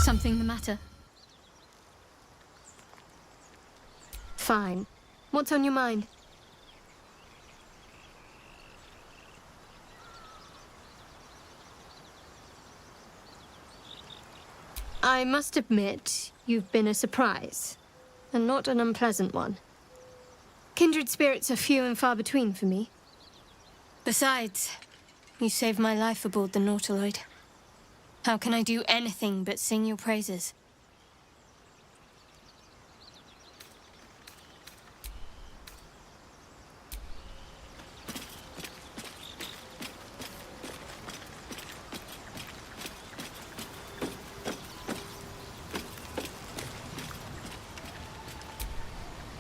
Something the matter? Fine. What's on your mind? I must admit, you've been a surprise, and not an unpleasant one. Kindred spirits are few and far between for me. Besides, you saved my life aboard the Nautiloid. How can I do anything but sing your praises?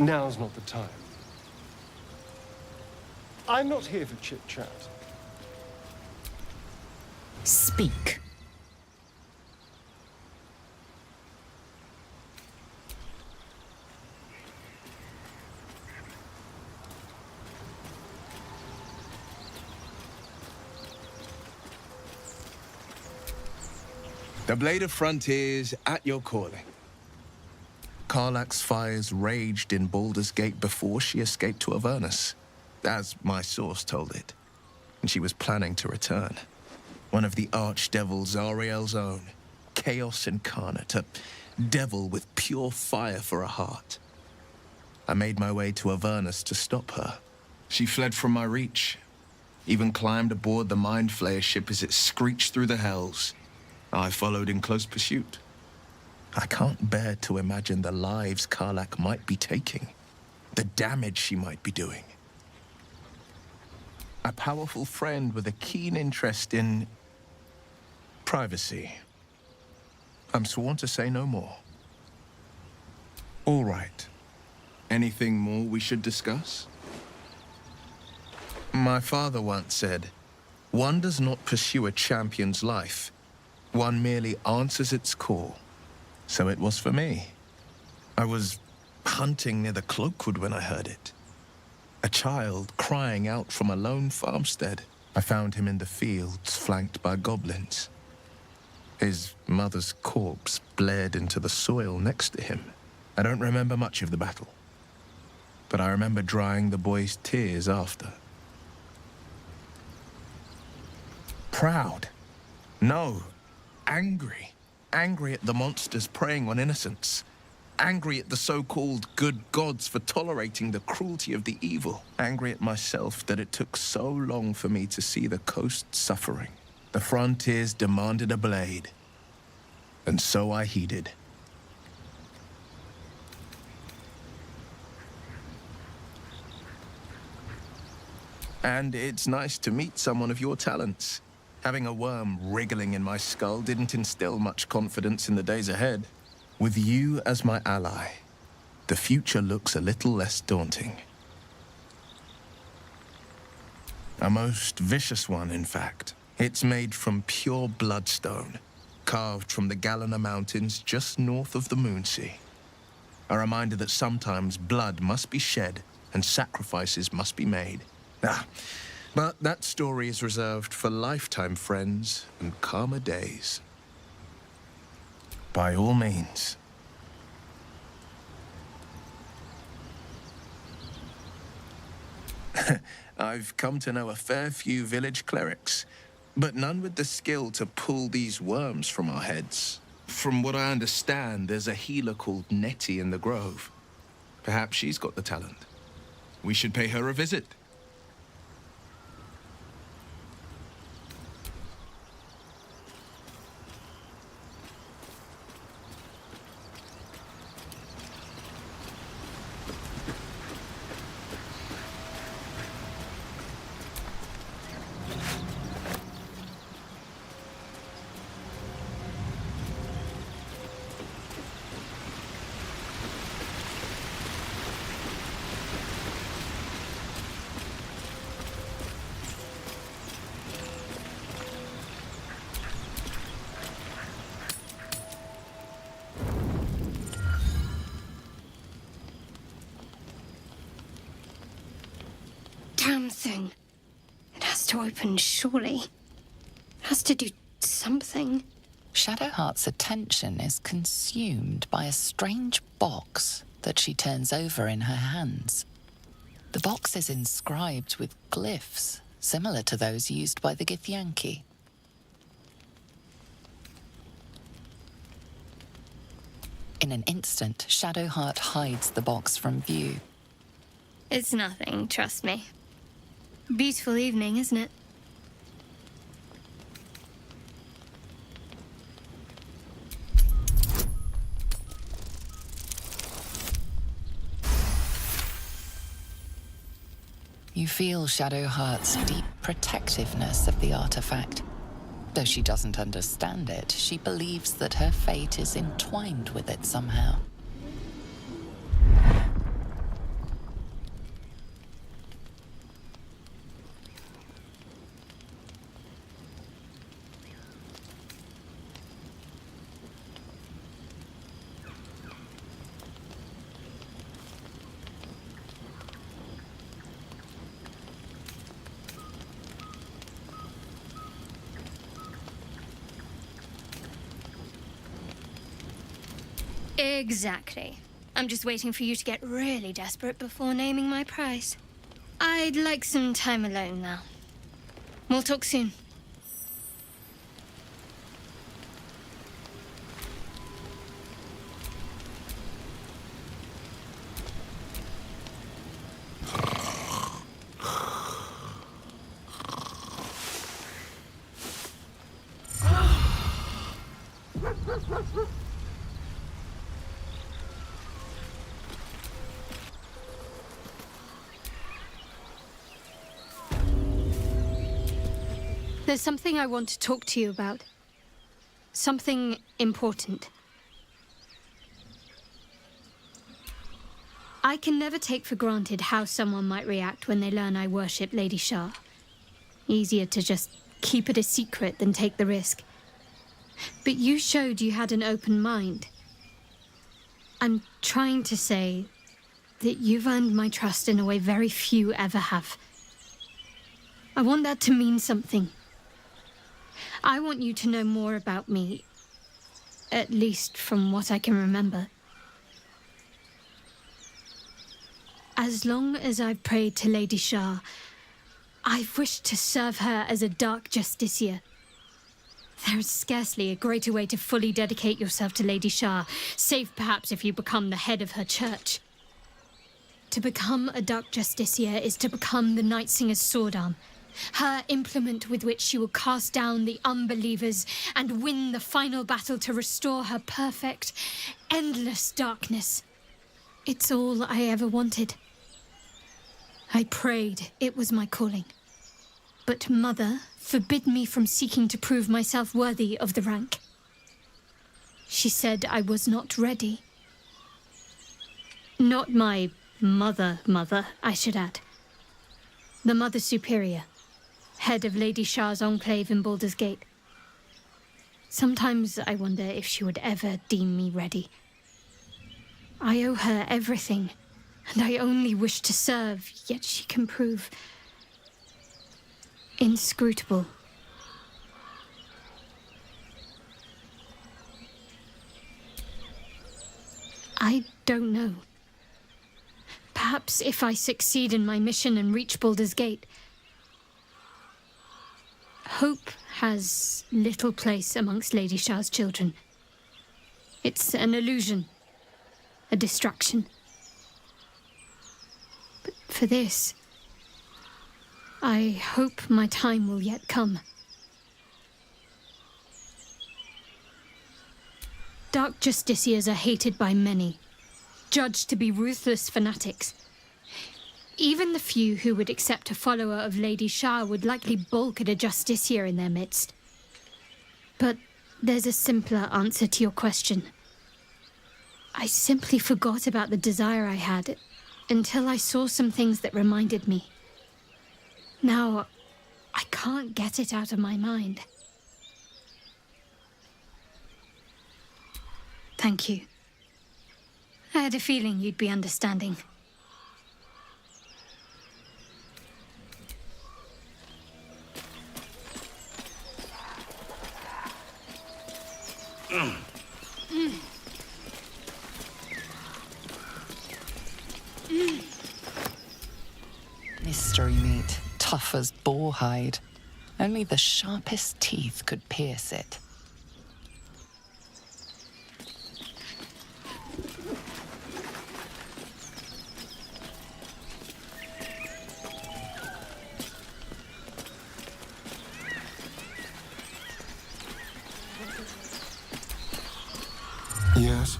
Now's not the time. I'm not here for chit-chat. Speak. The Blade of Frontiers at your calling. Karlach's fires raged in Baldur's Gate before she escaped to Avernus, as my source told it, and she was planning to return. One of the archdevils Zariel's own, chaos incarnate, a devil with pure fire for a heart. I made my way to Avernus to stop her. She fled from my reach, even climbed aboard the Mind Flayer ship as it screeched through the hells. I followed in close pursuit. I can't bear to imagine the lives Karlach might be taking, the damage she might be doing. A powerful friend with a keen interest in privacy. I'm sworn to say no more. All right. Anything more we should discuss? My father once said, one does not pursue a champion's life. One merely answers its call. So it was for me. I was hunting near the Cloakwood when I heard it. A child crying out from a lone farmstead. I found him in the fields, flanked by goblins. His mother's corpse bled into the soil next to him. I don't remember much of the battle, but I remember drying the boy's tears after. Proud? No. Angry. Angry at the monsters preying on innocents. Angry at the so-called good gods for tolerating the cruelty of the evil. Angry at myself that it took so long for me to see the coast suffering. The frontiers demanded a blade. And so I heeded. And it's nice to meet someone of your talents. Having a worm wriggling in my skull didn't instill much confidence in the days ahead. With you as my ally, the future looks a little less daunting. A most vicious one, in fact. It's made from pure bloodstone, carved from the Galena Mountains just north of the Moonsea. A reminder that sometimes blood must be shed and sacrifices must be made. But that story is reserved for lifetime friends and calmer days. By all means. I've come to know a fair few village clerics, but none with the skill to pull these worms from our heads. From what I understand, there's a healer called Nettie in the Grove. Perhaps she's got the talent. We should pay her a visit. Damn thing. It has to open, surely. It has to do something. Shadowheart's attention is consumed by a strange box that she turns over in her hands. The box is inscribed with glyphs similar to those used by the Githyanki. In an instant, Shadowheart hides the box from view. It's nothing, trust me. Beautiful evening, isn't it? You feel Shadowheart's deep protectiveness of the artifact. Though she doesn't understand it, she believes that her fate is entwined with it somehow. Exactly. I'm just waiting for you to get really desperate before naming my price. I'd like some time alone now. We'll talk soon. There's something I want to talk to you about. Something important. I can never take for granted how someone might react when they learn I worship Lady Shah. Easier to just keep it a secret than take the risk. But you showed you had an open mind. I'm trying to say that you've earned my trust in a way very few ever have. I want that to mean something. I want you to know more about me, at least from what I can remember. As long as I've prayed to Lady Shah, I've wished to serve her as a dark justiciar. There is scarcely a greater way to fully dedicate yourself to Lady Shah, save perhaps if you become the head of her church. To become a dark justiciar is to become the Night Singer's sword arm, her implement with which she will cast down the unbelievers and win the final battle to restore her perfect, endless darkness. It's all I ever wanted. I prayed it was my calling. But Mother forbid me from seeking to prove myself worthy of the rank. She said I was not ready. Not my mother, I should add. The Mother Superior, head of Lady Shah's enclave in Baldur's Gate. Sometimes I wonder if she would ever deem me ready. I owe her everything, and I only wish to serve, yet she can prove inscrutable. I don't know. Perhaps if I succeed in my mission and reach Baldur's Gate. Hope has little place amongst Lady Shah's children. It's an illusion, a distraction. But for this, I hope my time will yet come. Dark justiciars are hated by many, judged to be ruthless fanatics. Even the few who would accept a follower of Lady Shah would likely balk at a justiciar in their midst. But there's a simpler answer to your question. I simply forgot about the desire I had until I saw some things that reminded me. Now, I can't get it out of my mind. Thank you. I had a feeling you'd be understanding. Mystery meat, tough as boar hide. Only the sharpest teeth could pierce it. Yes?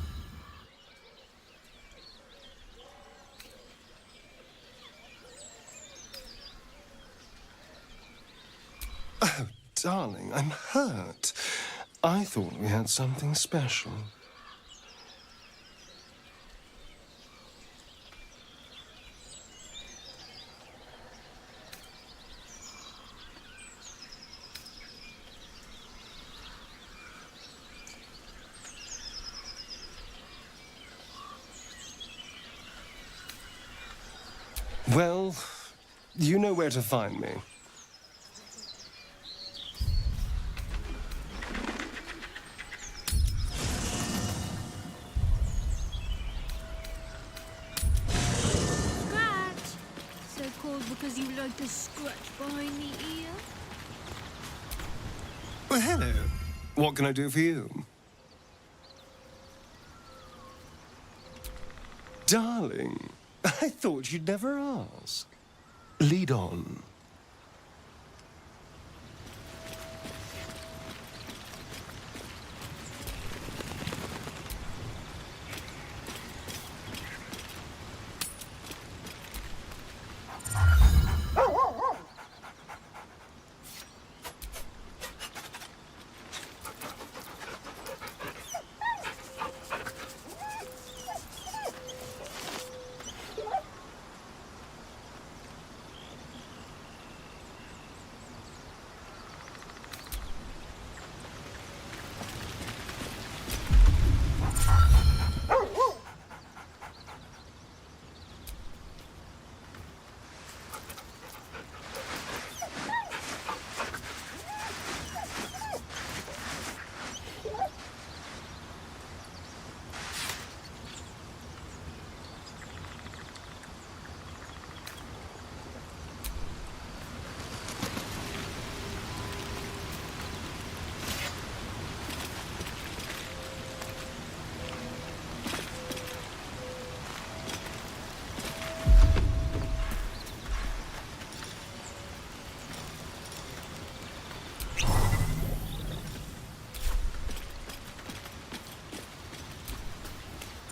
Oh, darling, I'm hurt. I thought we had something special. Well, you know where to find me. Scratch! So called because you like to scratch behind the ear? Well, hello. What can I do for you? Darling, I thought you'd never ask. Lead on.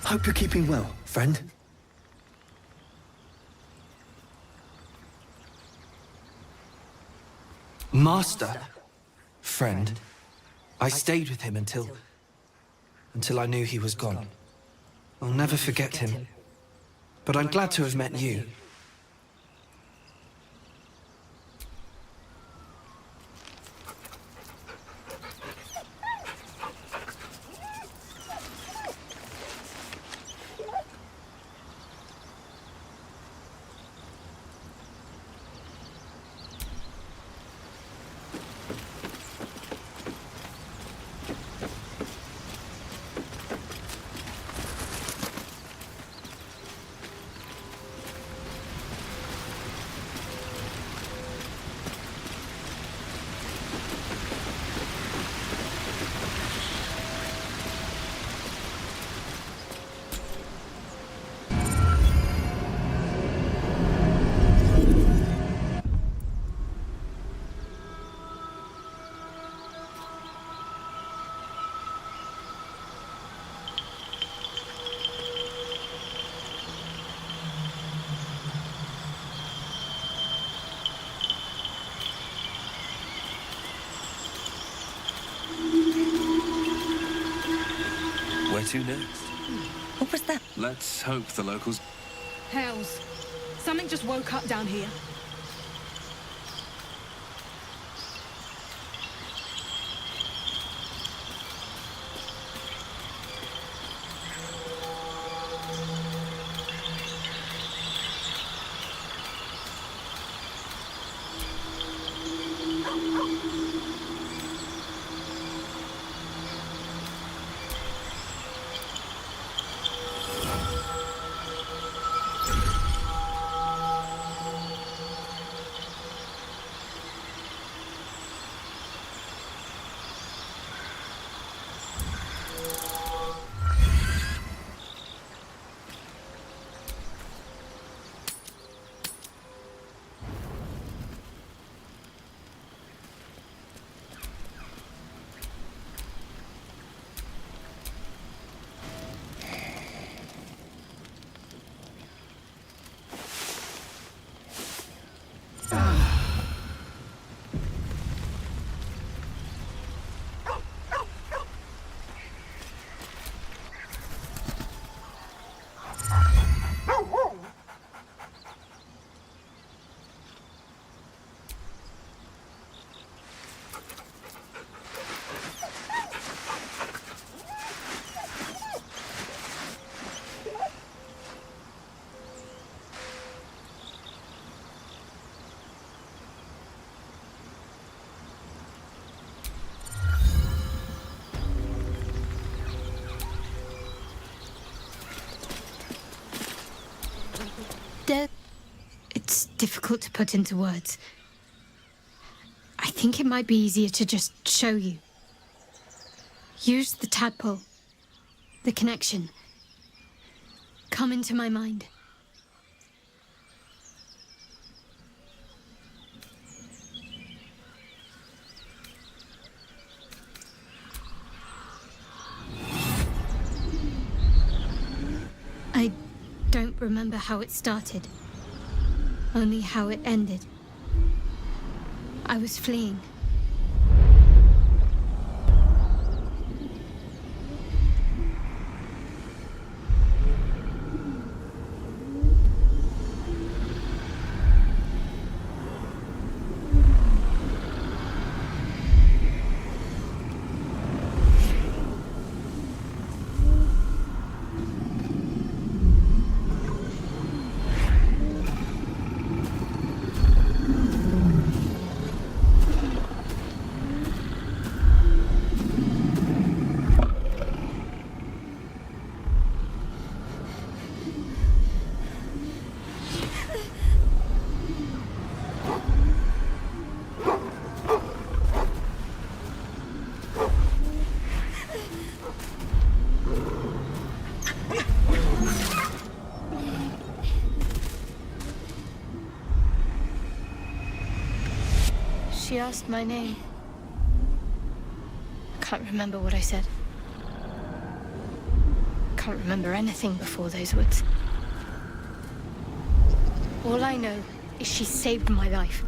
Hope you're keeping well, friend. Master. Friend. I stayed with him until I knew he was gone. I'll never forget him. But I'm glad to have met you. Where to next? What was that? Let's hope the locals... Hells. Something just woke up down here. difficult to put into words. I think it might be easier to just show you. Use the tadpole, the connection. Come into my mind. I don't remember how it started, only how it ended. I was fleeing. She asked my name. I can't remember what I said. Can't remember anything before those words. All I know is she saved my life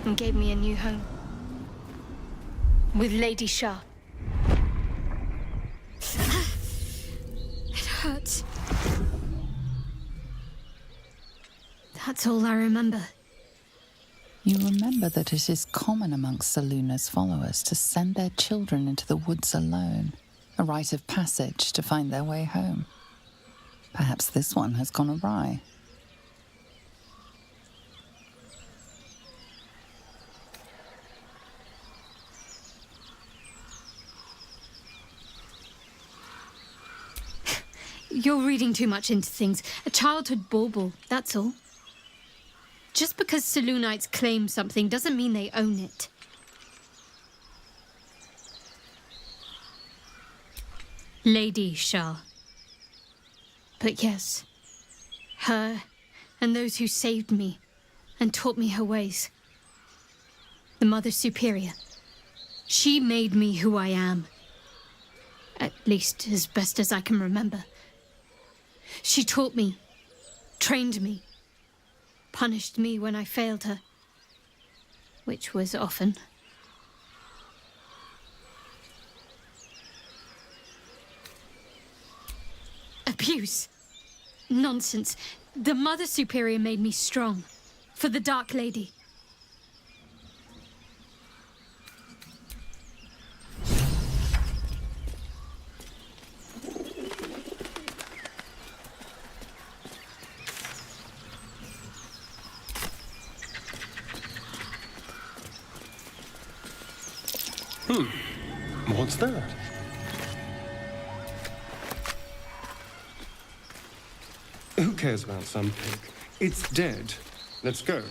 and gave me a new home. With Lady Shah. It hurts. That's all I remember. You remember that it is common amongst Selûne's followers to send their children into the woods alone, a rite of passage to find their way home. Perhaps this one has gone awry. You're reading too much into things. A childhood bauble, that's all. Just because Selûnites claim something doesn't mean they own it. Lady Shah. But yes, her and those who saved me and taught me her ways. The Mother Superior. She made me who I am. At least as best as I can remember. She taught me, trained me, punished me when I failed her, which was often. Abuse. Nonsense. The Mother Superior made me strong. For the Dark Lady. What's that? Who cares about some pig? It's dead. Let's go.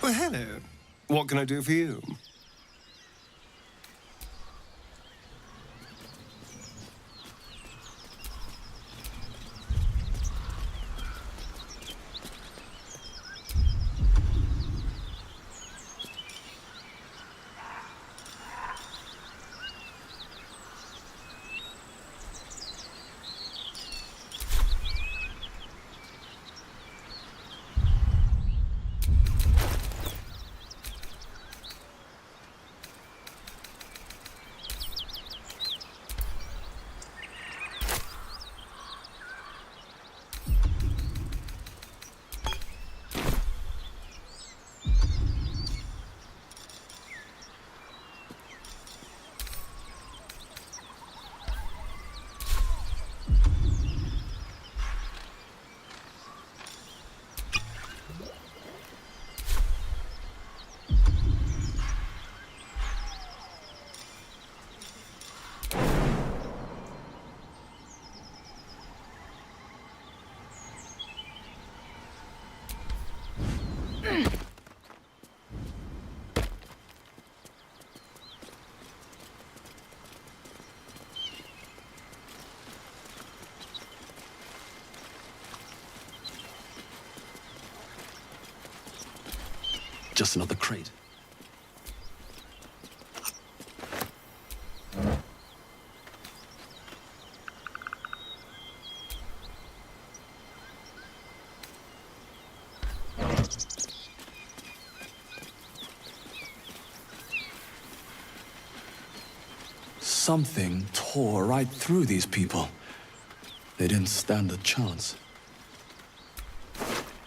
Well, hello. What can I do for you? Just another crate. Something tore right through these people. They didn't stand a chance.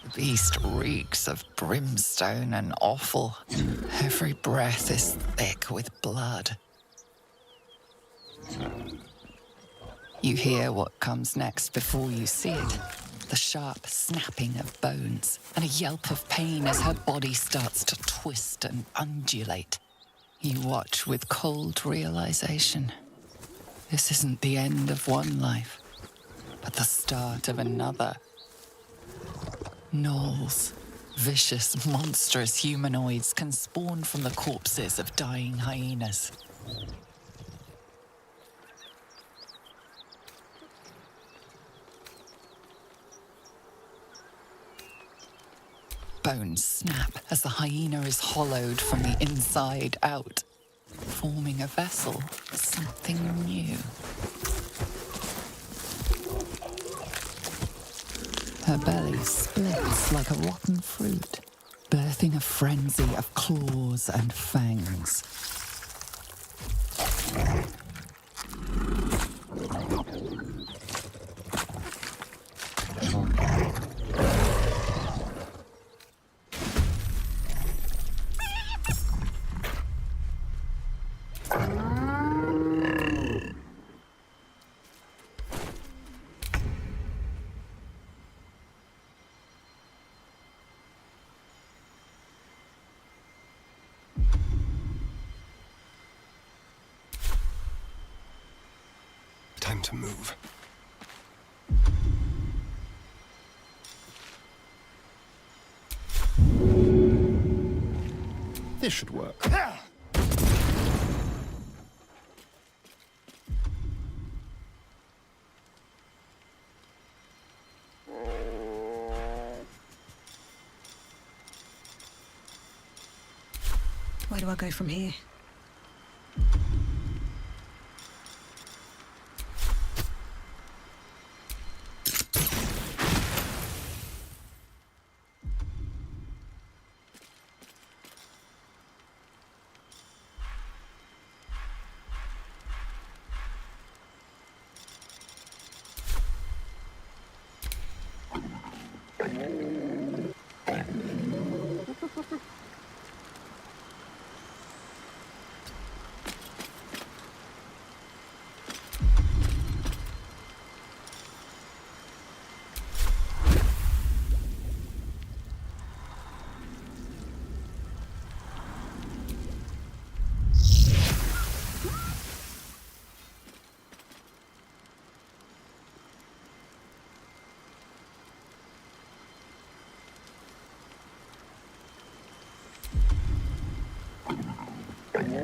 The beast reeks of brimstone and offal. Every breath is thick with blood. You hear what comes next before you see it. The sharp snapping of bones and a yelp of pain as her body starts to twist and undulate. You watch with cold realization. This isn't the end of one life, but the start of another. Gnolls, vicious, monstrous humanoids can spawn from the corpses of dying hyenas. Bones snap as the hyena is hollowed from the inside out, forming a vessel for something new. Her belly splits like a rotten fruit, birthing a frenzy of claws and fangs. Time to move. This should work. Where do I go from here?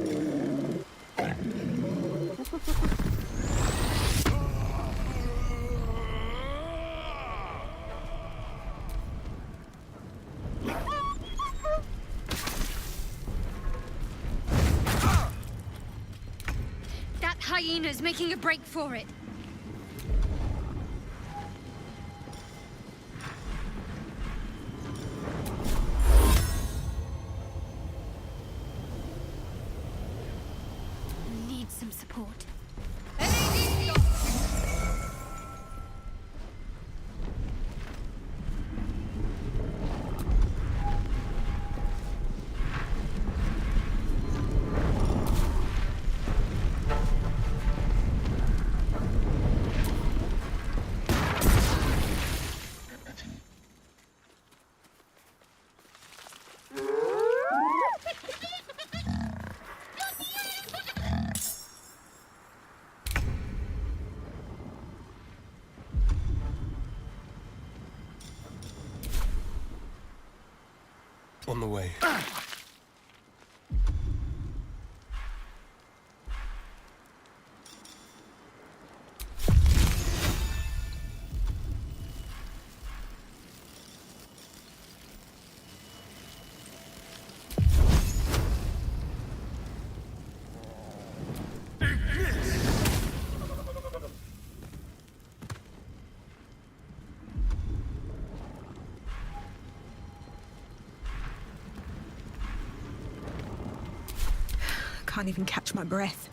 That hyena's making a break for it. Need some support. On the way. Can't even catch my breath.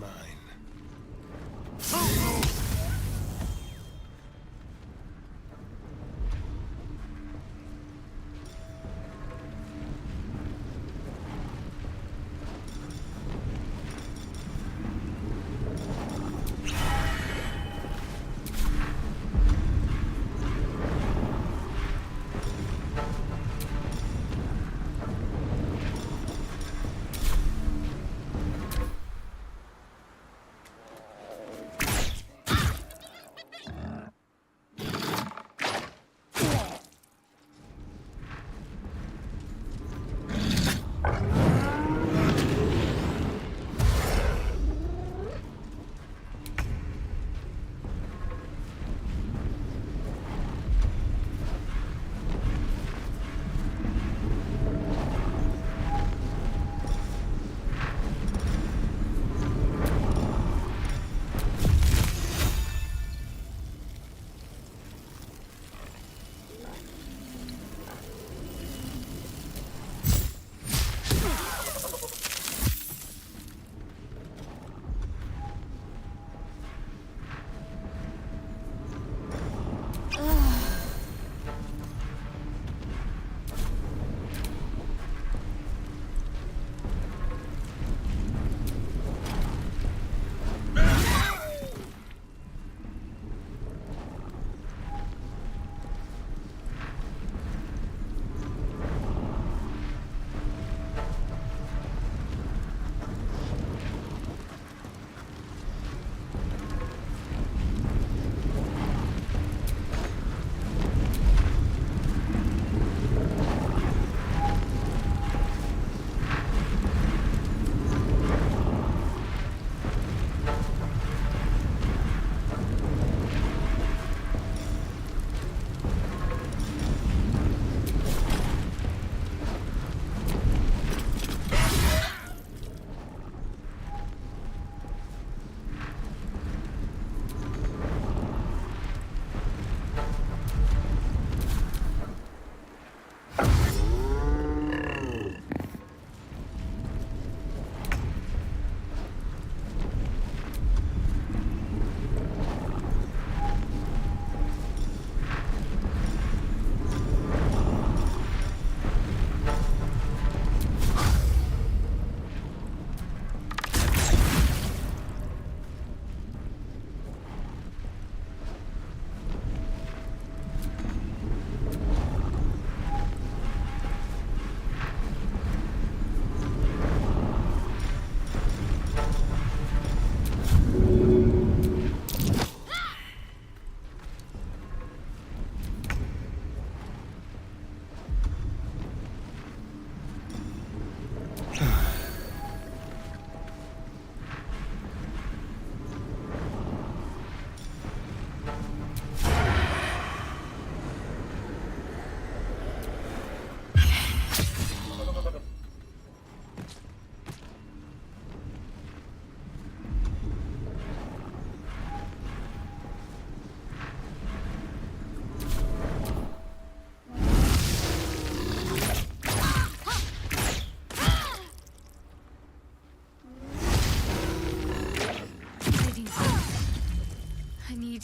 mine.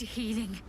need healing.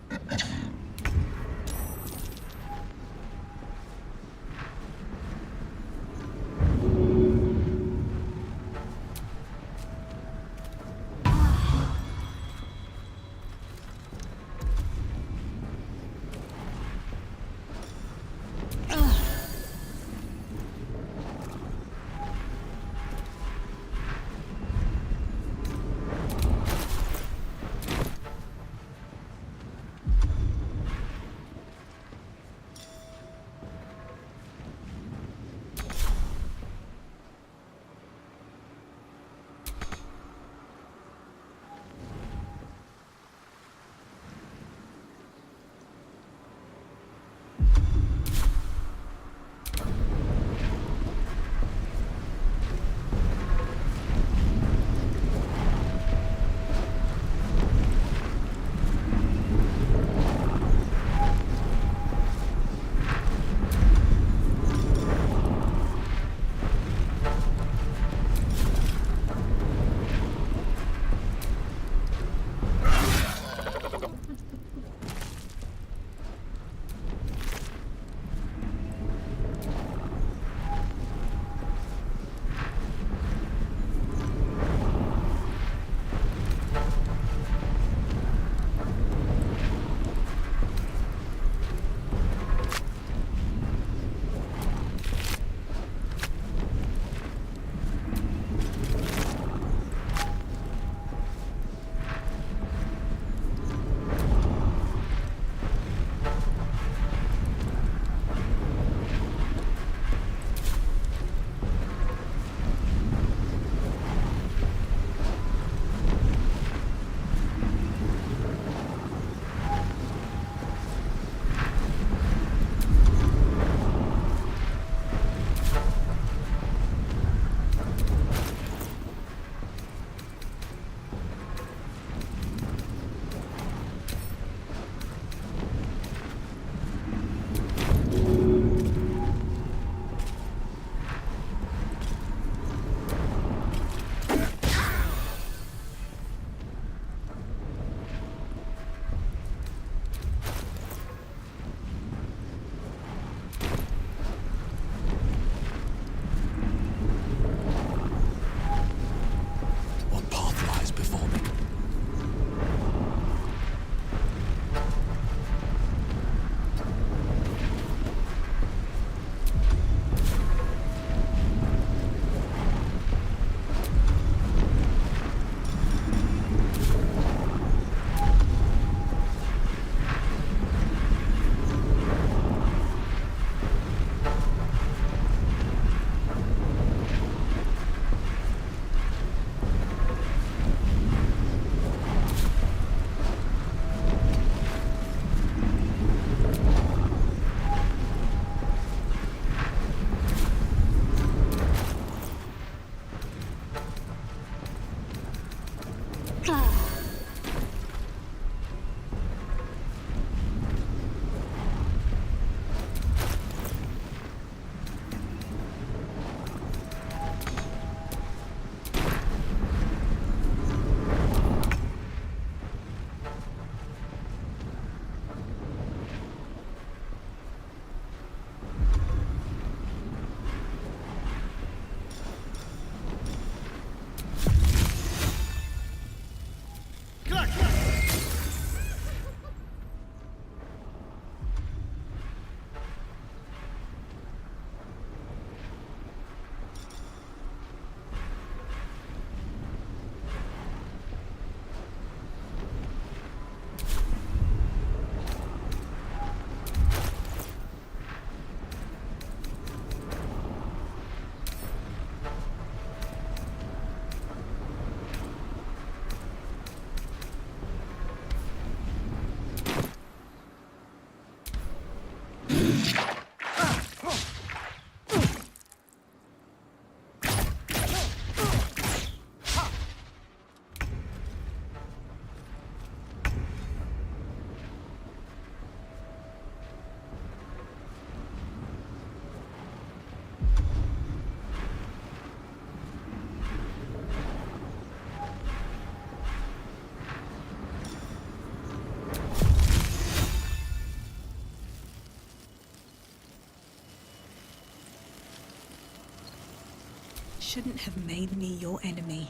Shouldn't have made me your enemy.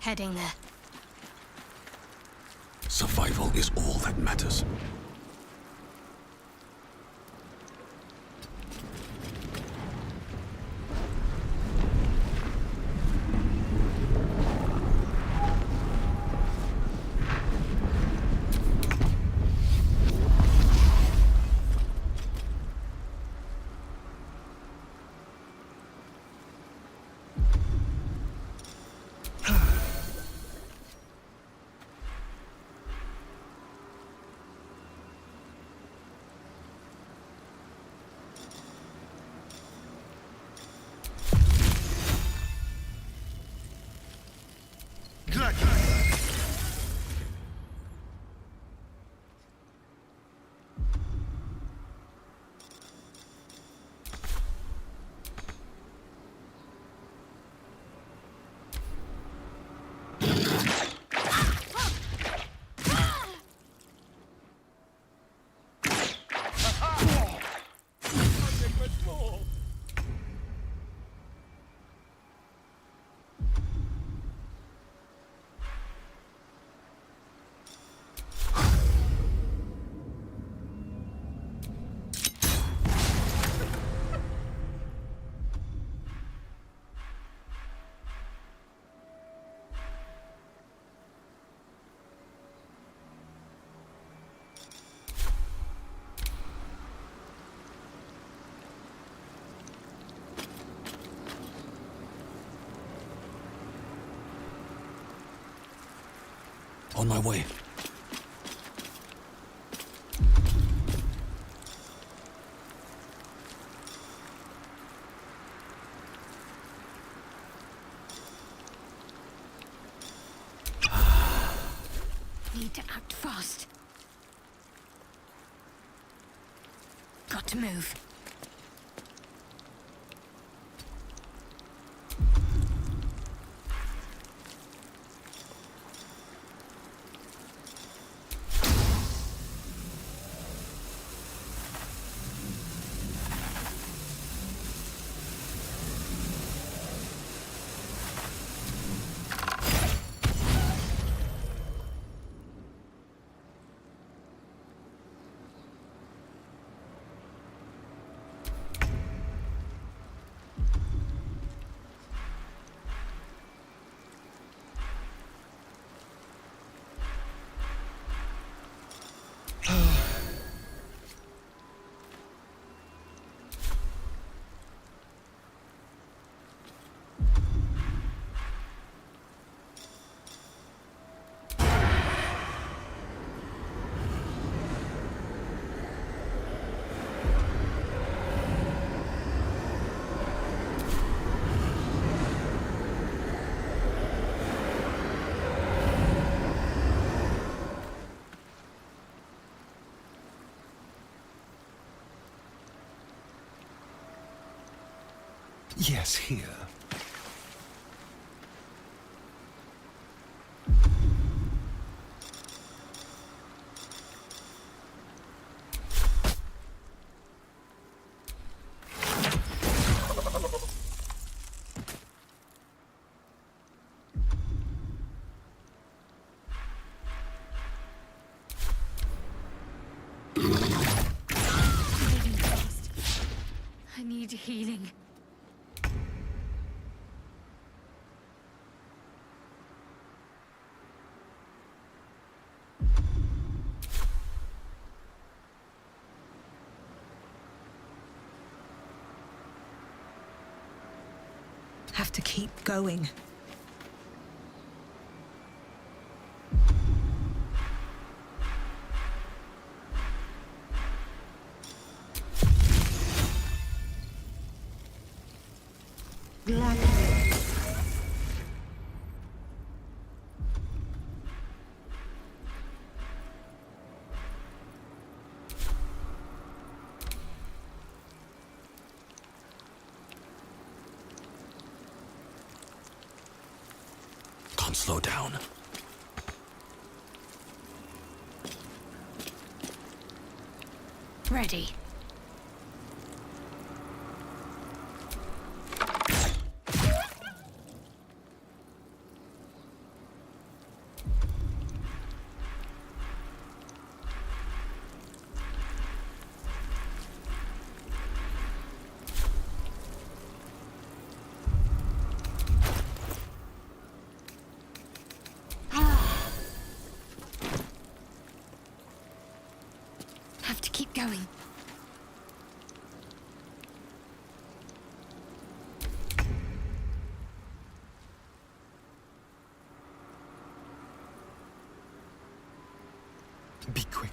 Heading there. Survival is all that matters. On my way. Need to act fast. Got to move. Yes, here. I need healing. Have to keep going. Can't slow down. Ready. Have to keep going. Be quick.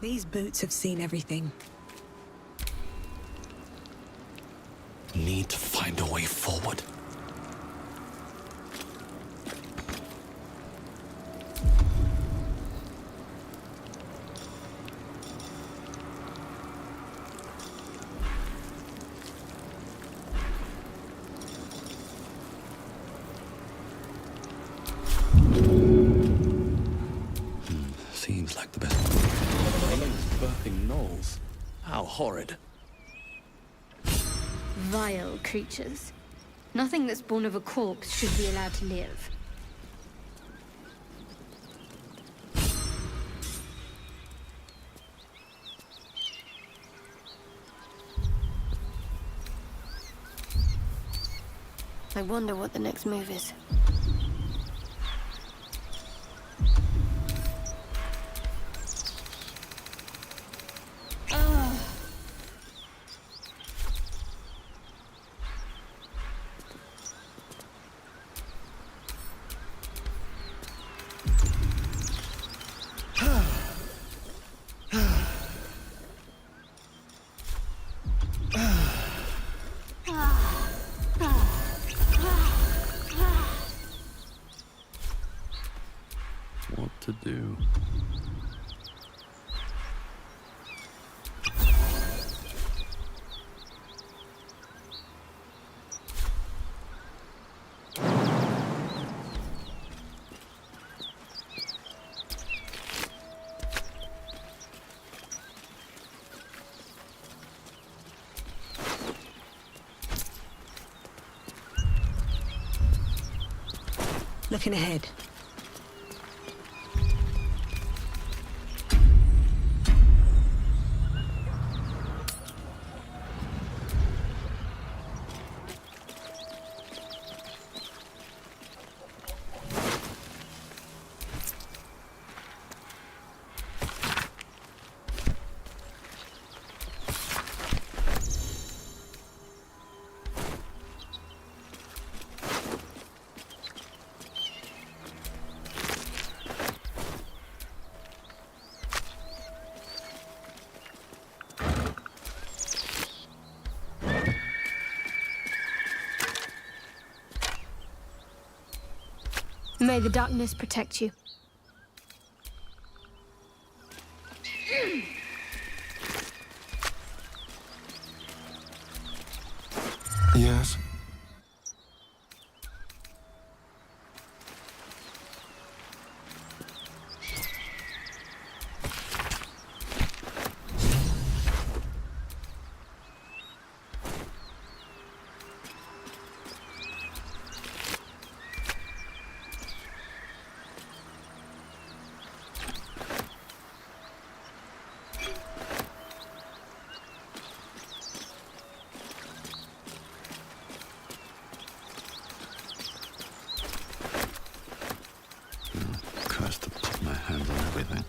These boots have seen everything. Need to find a way forward. Seems like the best. Birthing gnolls. How horrid. Vile creatures. Nothing that's born of a corpse should be allowed to live. I wonder what the next move is. What to do? Looking ahead. May the darkness protect you. Yes? Cursed to put my hands on everything.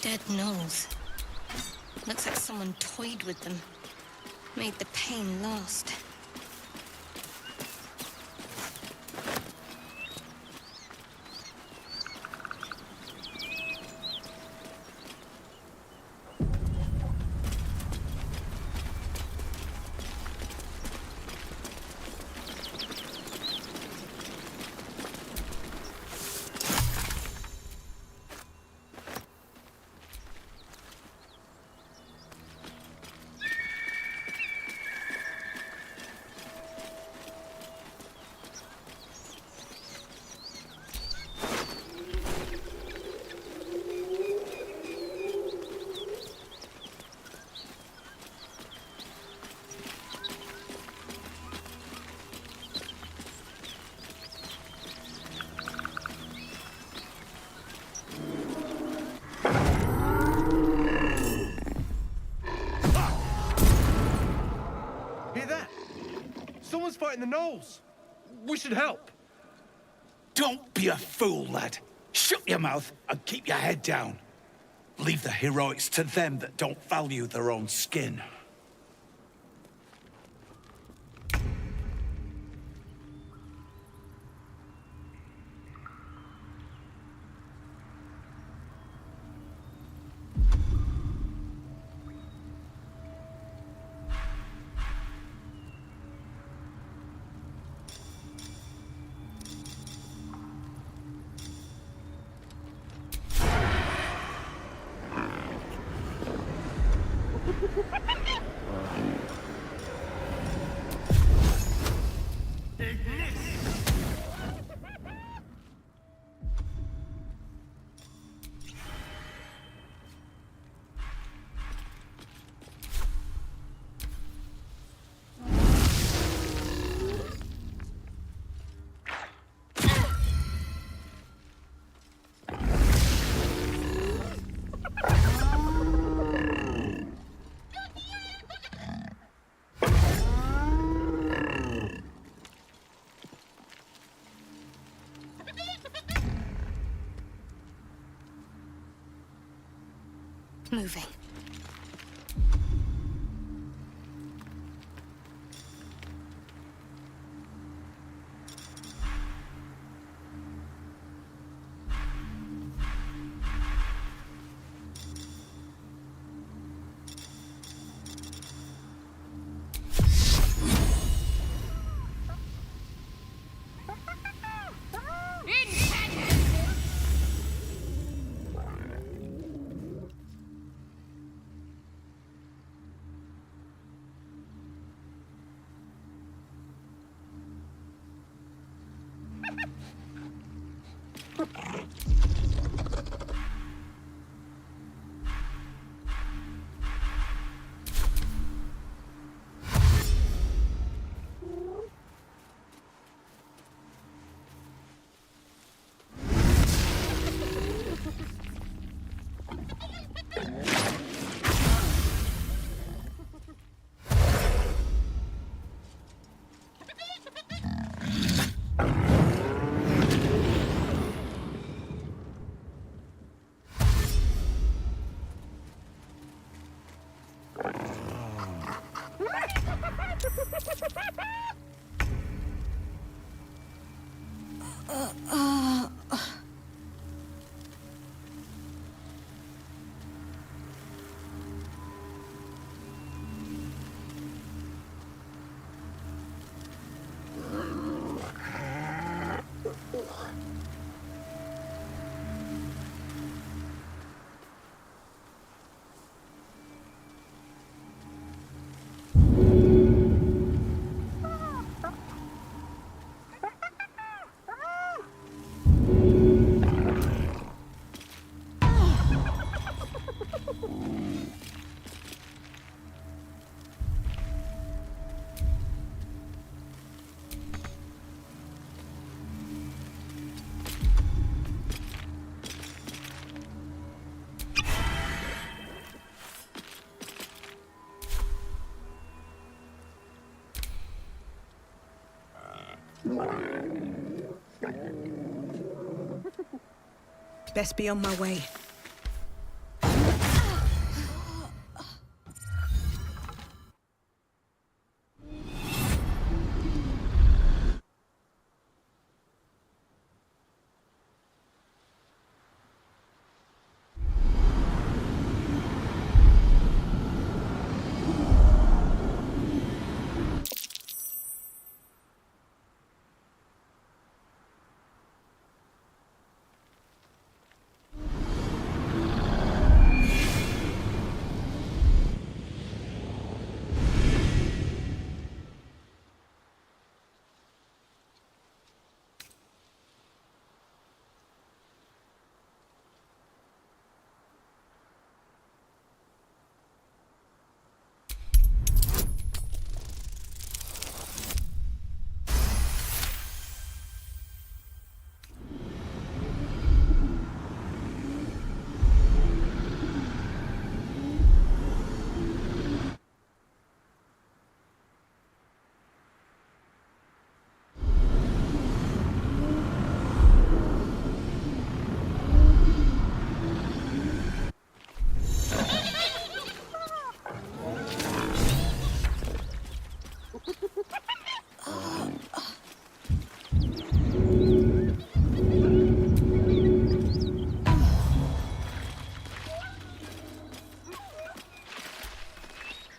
Dead gnolls. Looks like someone toyed with them. Made the pain last. Someone's fighting the gnolls. We should help. Don't be a fool, lad. Shut your mouth and keep your head down. Leave the heroics to them that don't value their own skin. Moving. Best be on my way.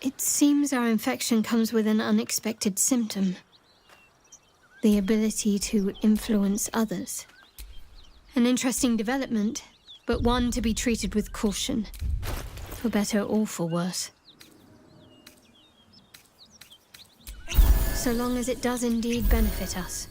It seems our infection comes with an unexpected symptom. The ability to influence others. An interesting development, but one to be treated with caution. For better or for worse. So long as it does indeed benefit us.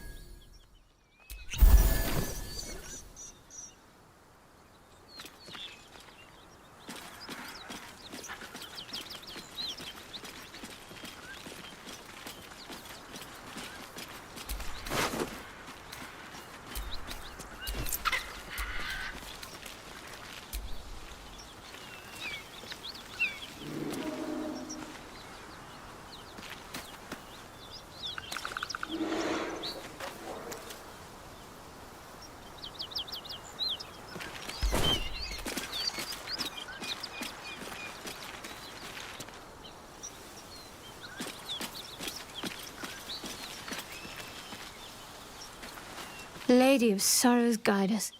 Lady of Sorrows, guide us.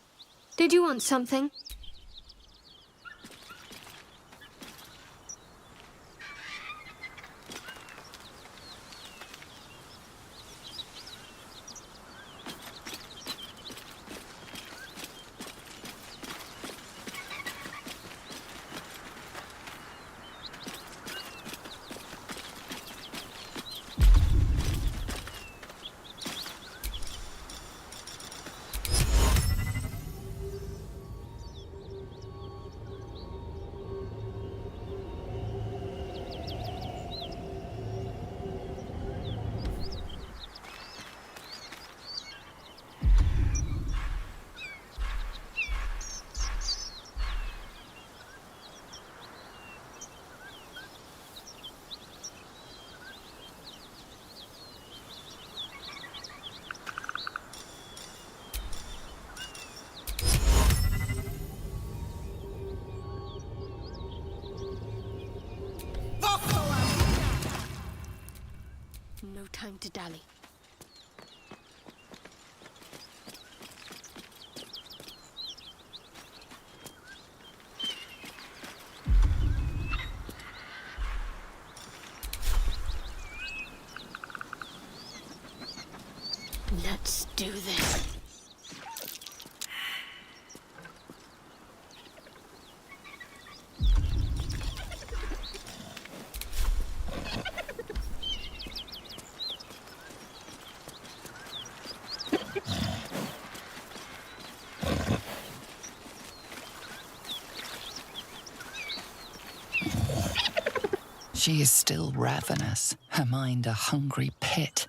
Did you want something? Let's do this. She is still ravenous, her mind a hungry pit.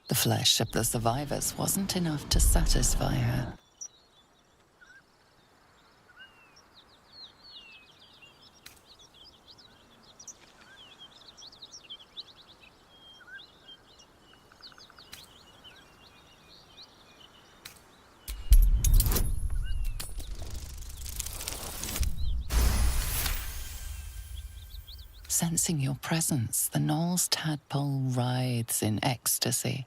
The flesh of the survivors wasn't enough to satisfy her. Sensing your presence, the Knoll's tadpole writhes in ecstasy,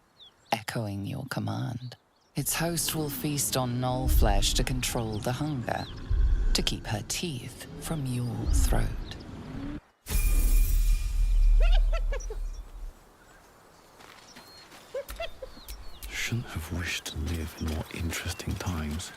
echoing your command. Its host will feast on Knoll flesh to control the hunger, to keep her teeth from your throat. Shouldn't have wished to live in more interesting times.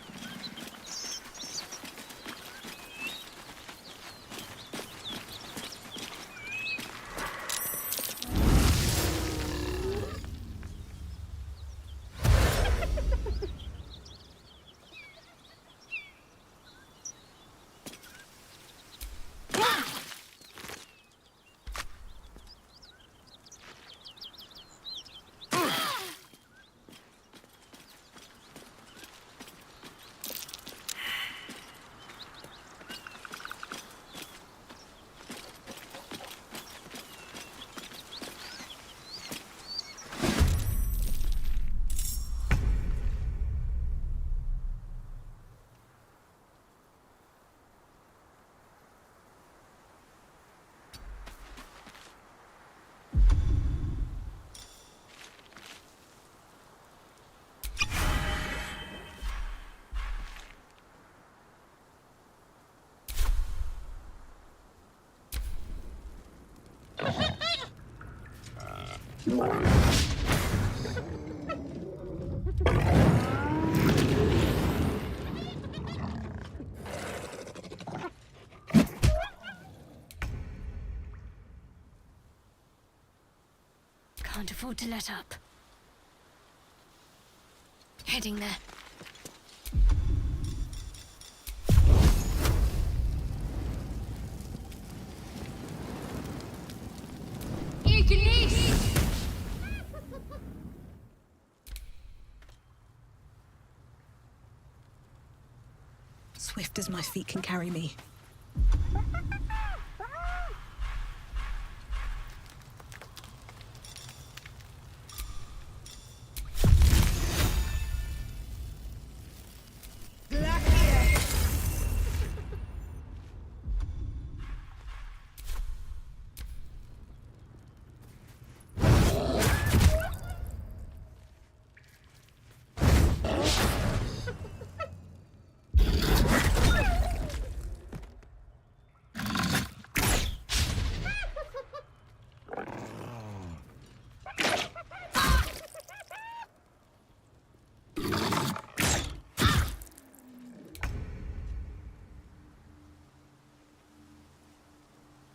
Can't afford to let up. Heading there. Swift as my feet can carry me.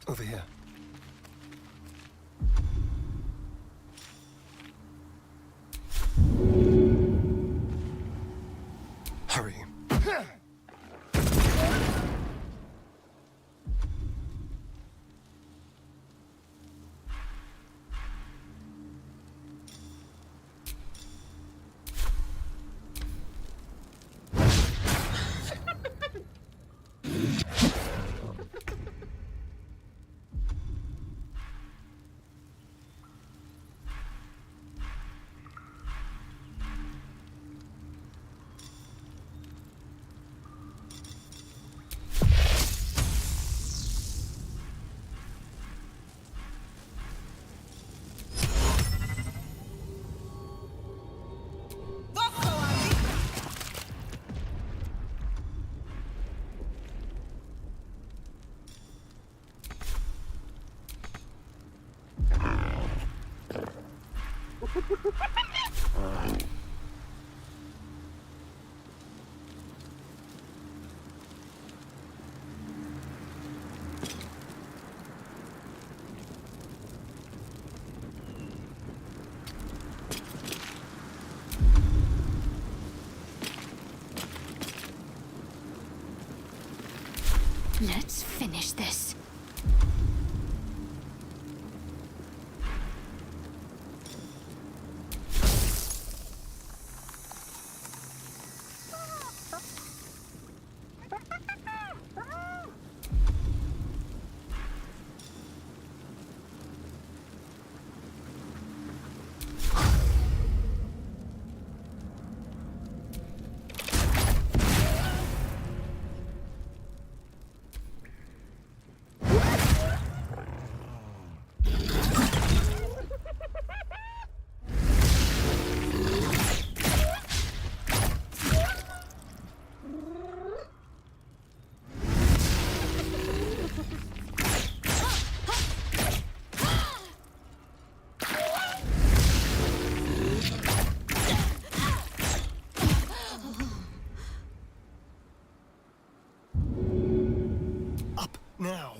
Over here. Hurry. Let's finish this. Now.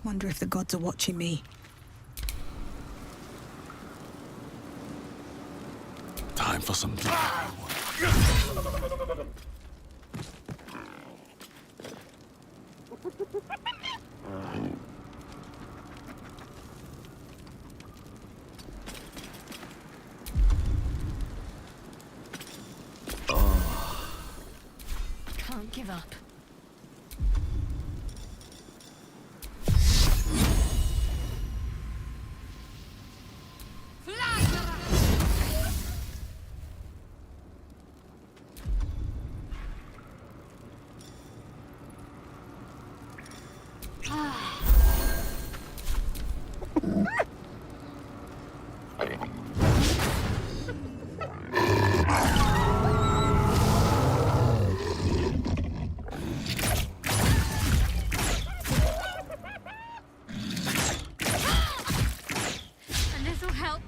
Wonder if the gods are watching me. Time for some... Can't give up.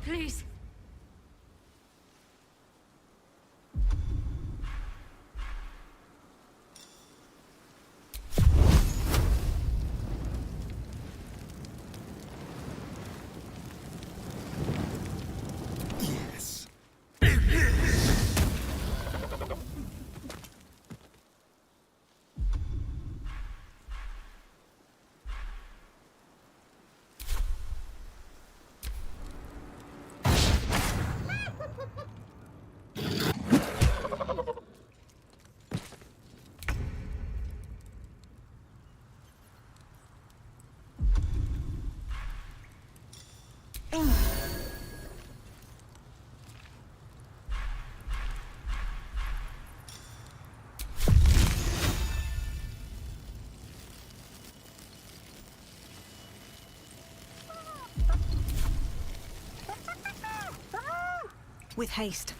Please. Yes. With haste.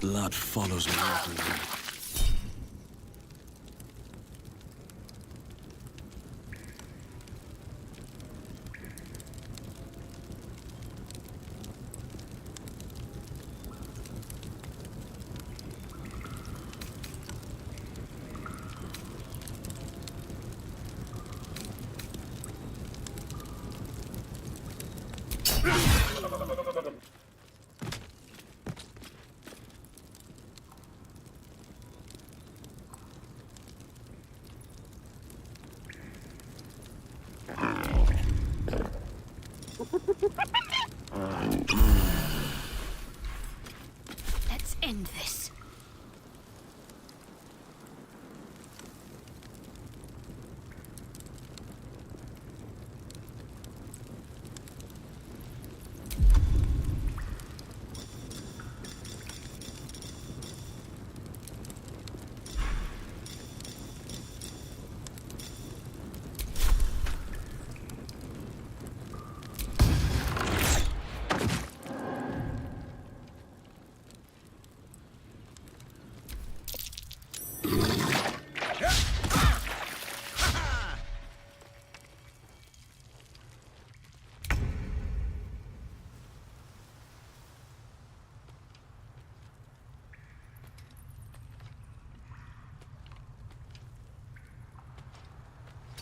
Blood follows me everywhere. Let's end this.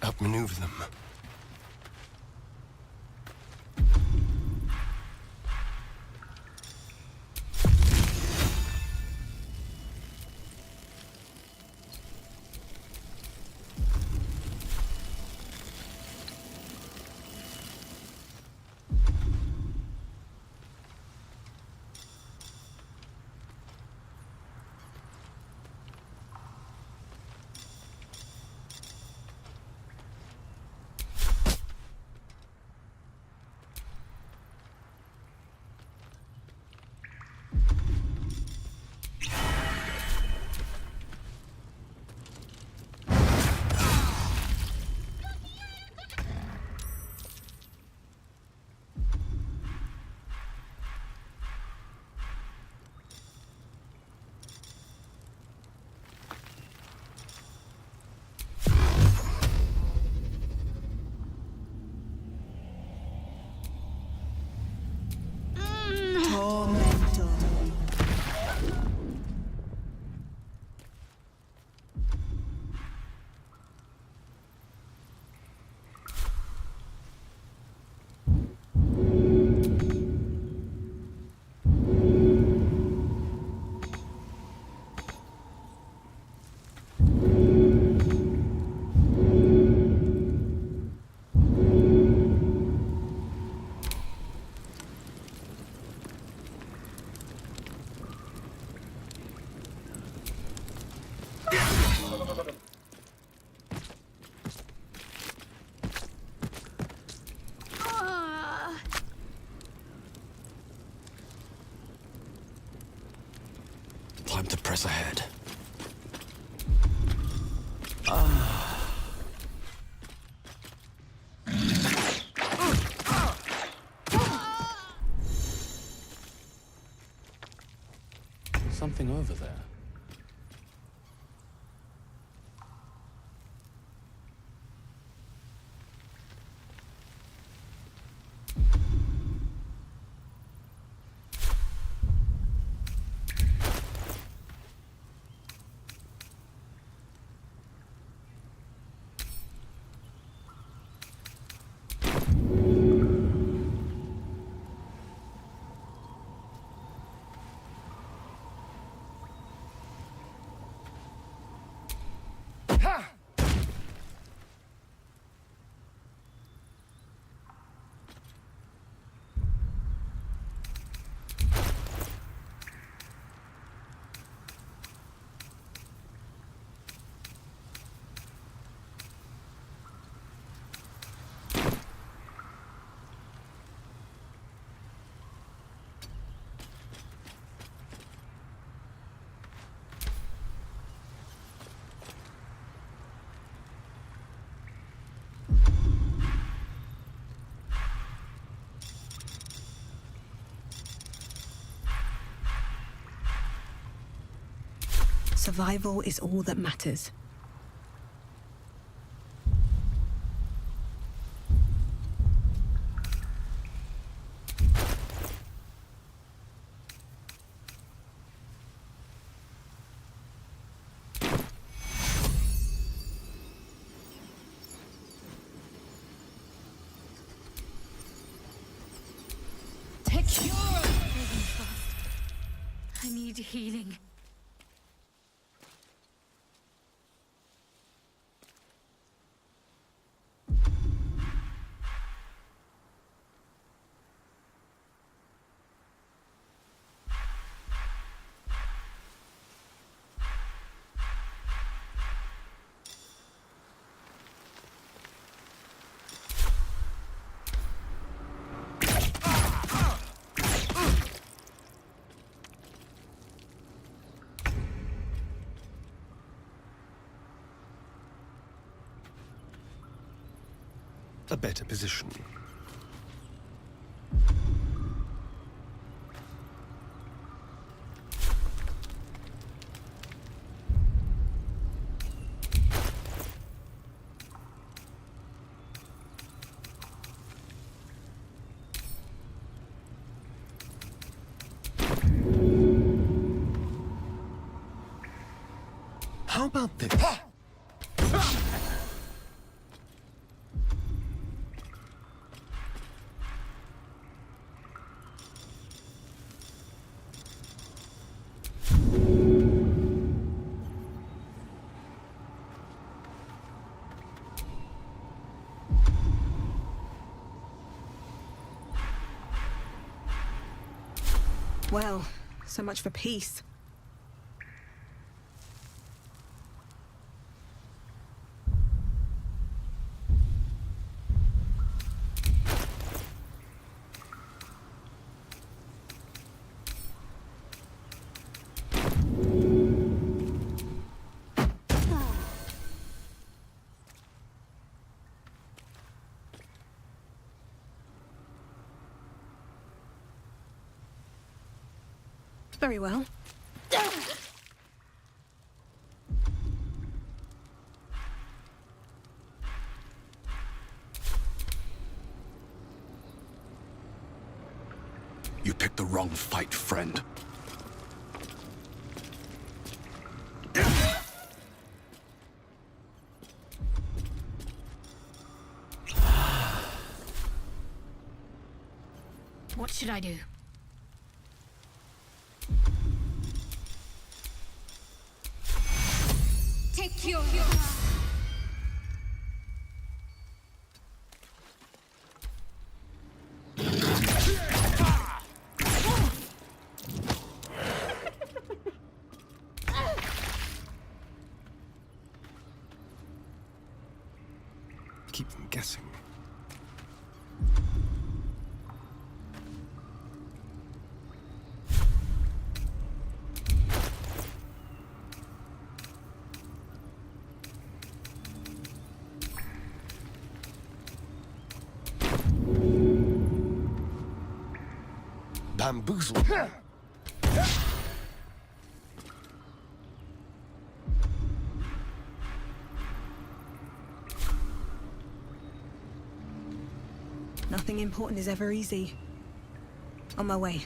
Outmaneuver them. Time to press ahead. Something over there. Survival is all that matters. Take cure! I need healing. a better position. How about this? Well, so much for peace. Very well. You picked the wrong fight, friend. What should I do? Take your... Keep them guessing. Bamboozle. Nothing important is ever easy. On my way.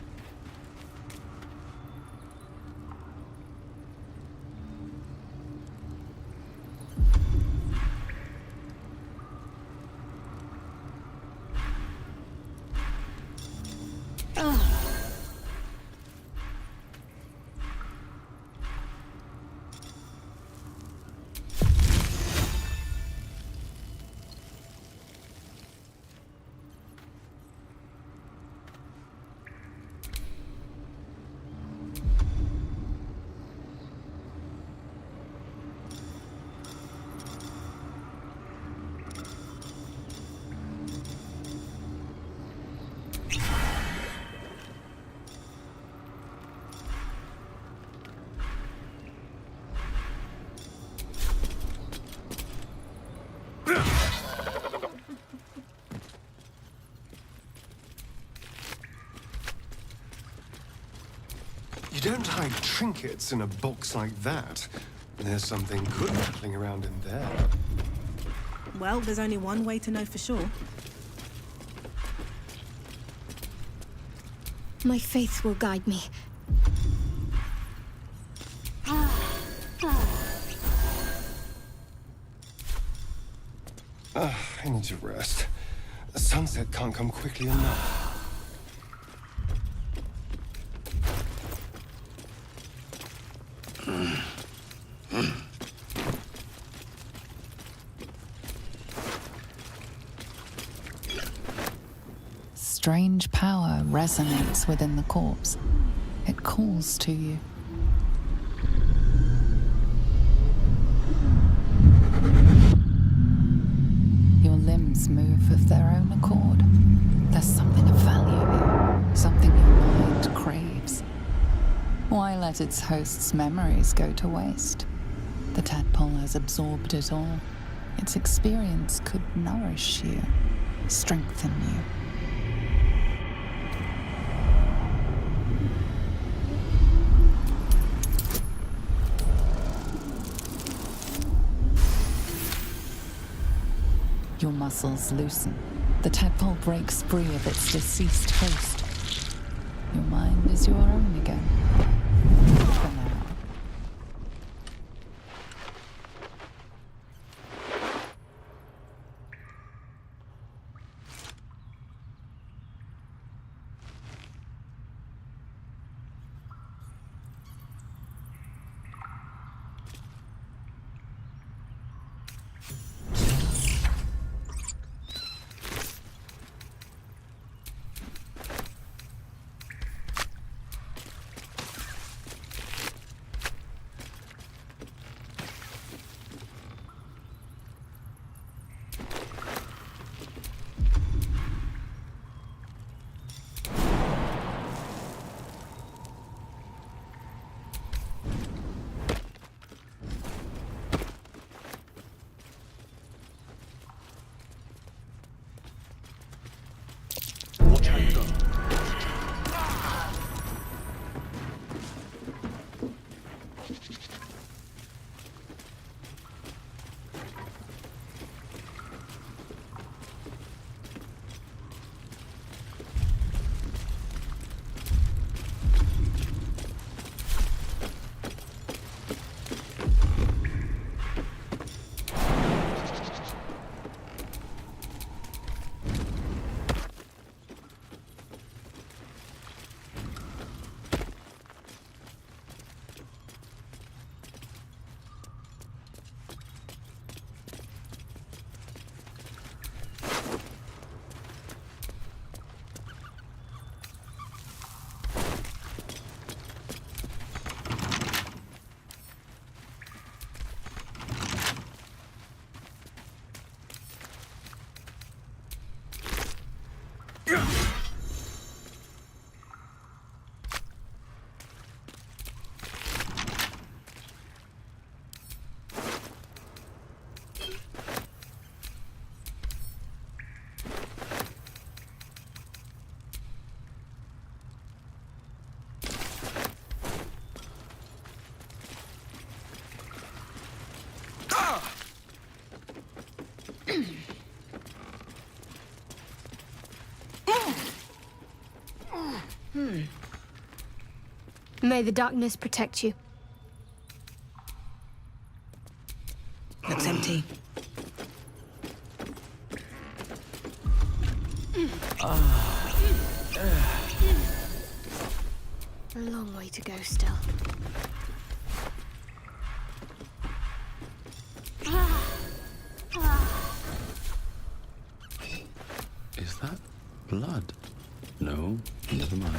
You don't hide trinkets in a box like that. There's something good rattling around in there. Well, there's only one way to know for sure. My faith will guide me. I need to rest. The sunset can't come quickly enough. Strange power resonates within the corpse. It calls to you. Your limbs move of their own accord. There's something of value here, something your mind craves. Why let its host's memories go to waste? The tadpole has absorbed it all. Its experience could nourish you. strengthen you. Your muscles loosen. The tadpole breaks free of its deceased host. Your mind is your own again. For now. Watch how you go. May the darkness protect you. Looks empty. A long way to go still. Is that blood? No, never mind.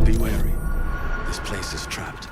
Be wary. This place is trapped.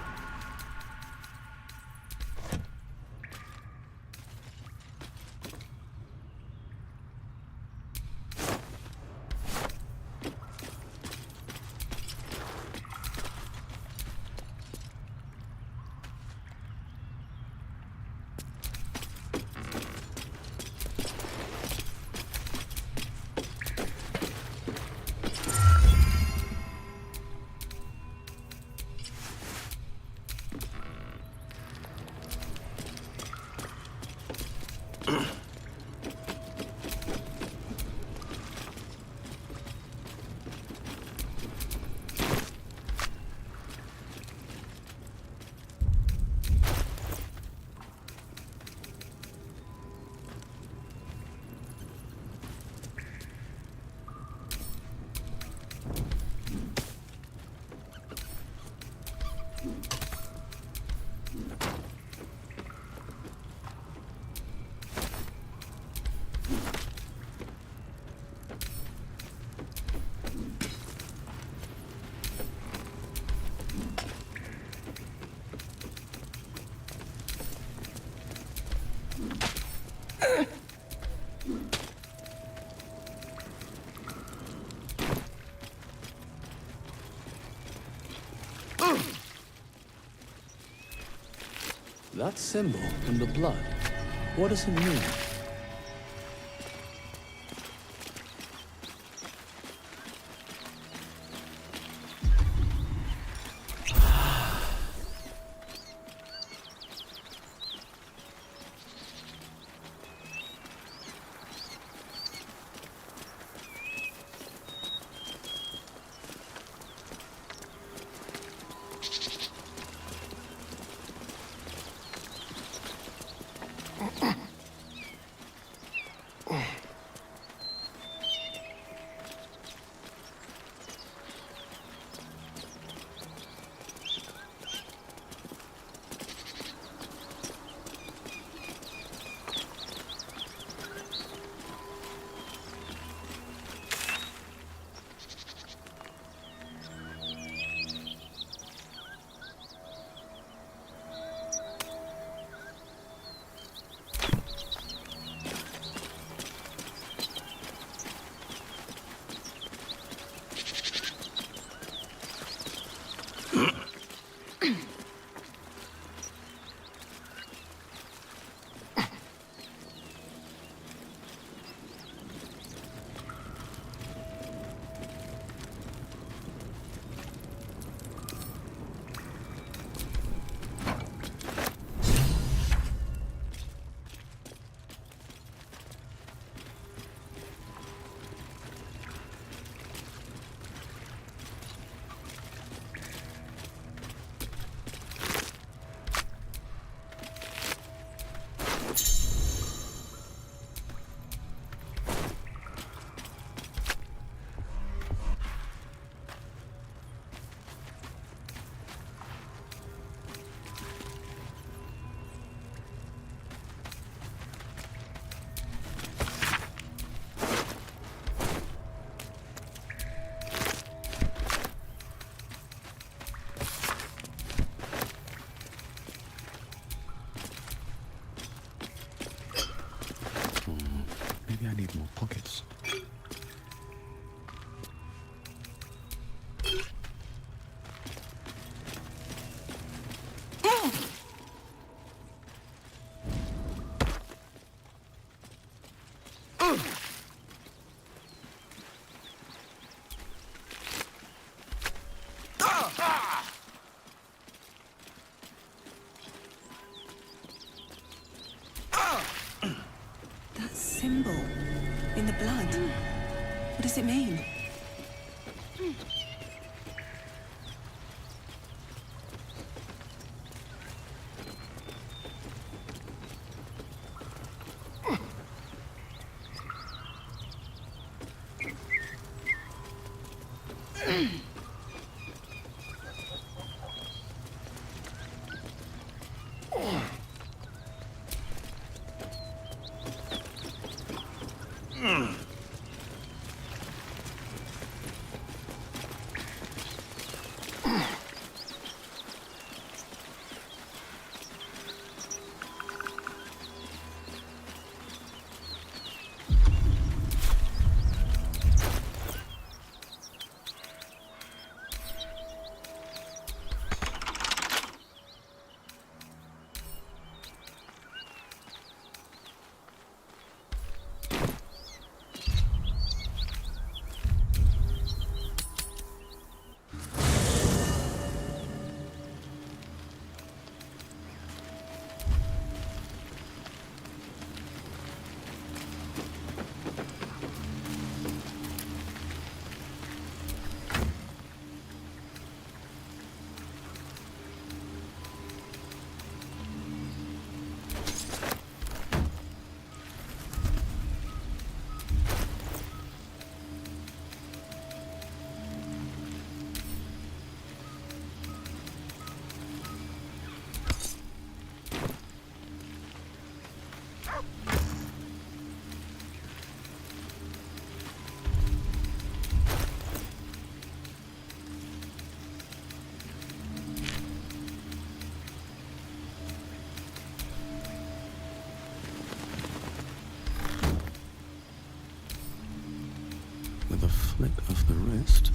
That symbol in the blood, what does it mean? Maybe I need more pockets. That symbol in the blood. What does it mean? flick of the wrist.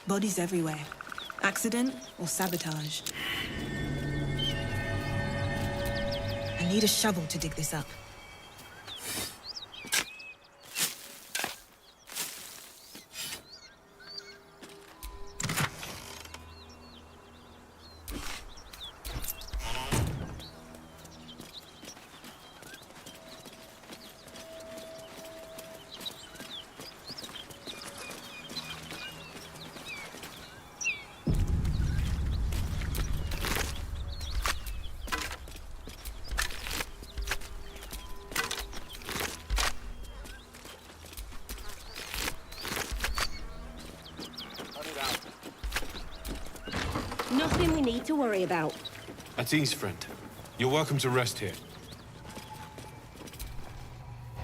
Bodies everywhere. Accident or sabotage? I need a shovel to dig this up. Nothing we need to worry about. At ease, friend. You're welcome to rest here.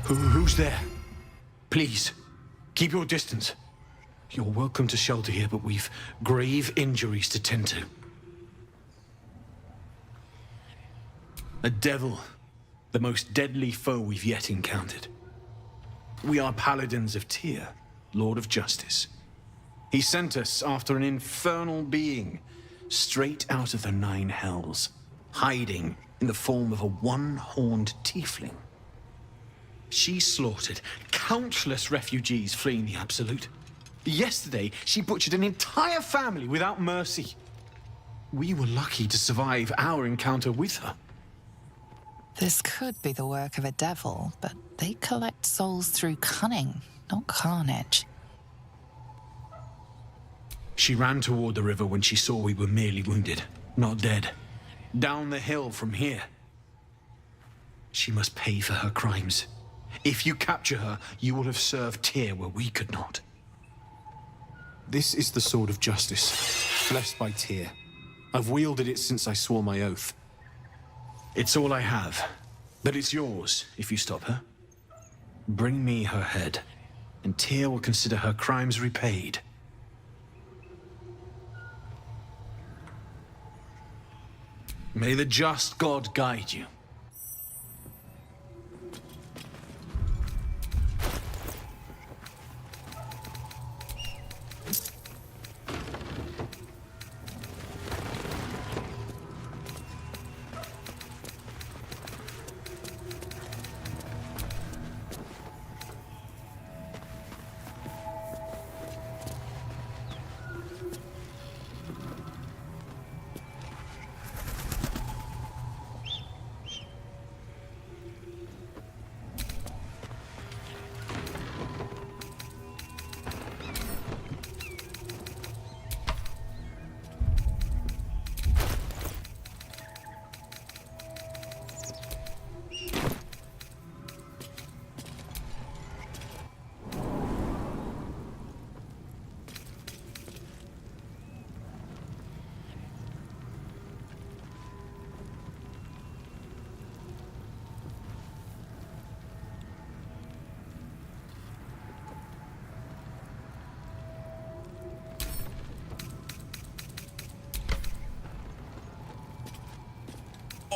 Who's there? Please, keep your distance. You're welcome to shelter here, but we've grave injuries to tend to. A devil, the most deadly foe we've yet encountered. We are paladins of Tyr, Lord of Justice. He sent us after an infernal being, straight out of the Nine Hells, hiding in the form of a one-horned tiefling. She slaughtered countless refugees fleeing the Absolute. Yesterday, she butchered an entire family without mercy. We were lucky to survive our encounter with her. This could be the work of a devil, but they collect souls through cunning, not carnage. She ran toward the river when she saw we were merely wounded, not dead. Down the hill from here. She must pay for her crimes. If you capture her, you will have served Tyr where we could not. This is the sword of justice, blessed by Tyr. I've wielded it since I swore my oath. It's all I have, but it's yours if you stop her. Bring me her head, and Tyr will consider her crimes repaid. May the just God guide you.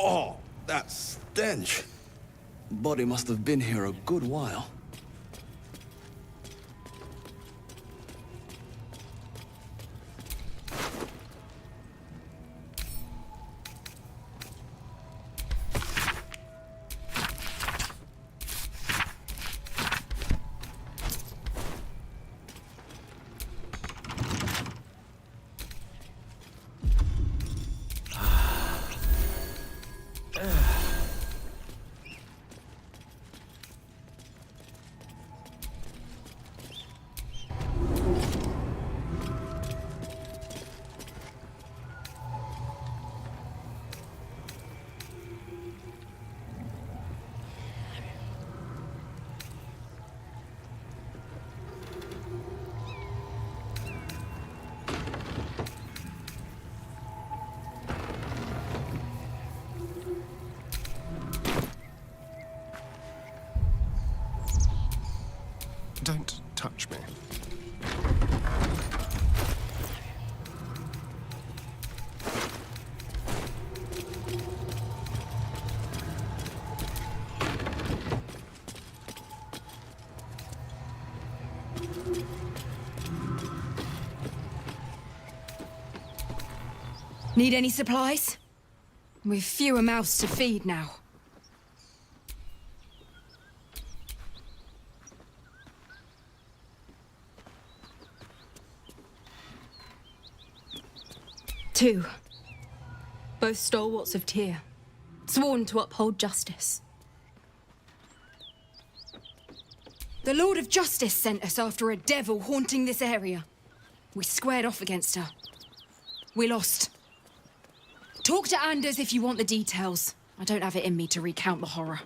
Oh, that stench. Body must have been here a good while. Don't touch me. Need any supplies? We've fewer mouths to feed now. Two. Both stalwarts of Tyr, sworn to uphold justice. The Lord of Justice sent us after a devil haunting this area. We squared off against her. We lost. Talk to Anders if you want the details. I don't have it in me to recount the horror.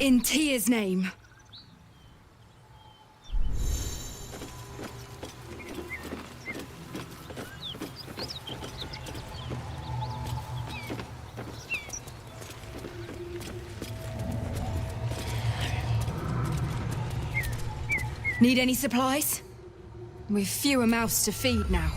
In Tia's name. Need any supplies? We've fewer mouths to feed now.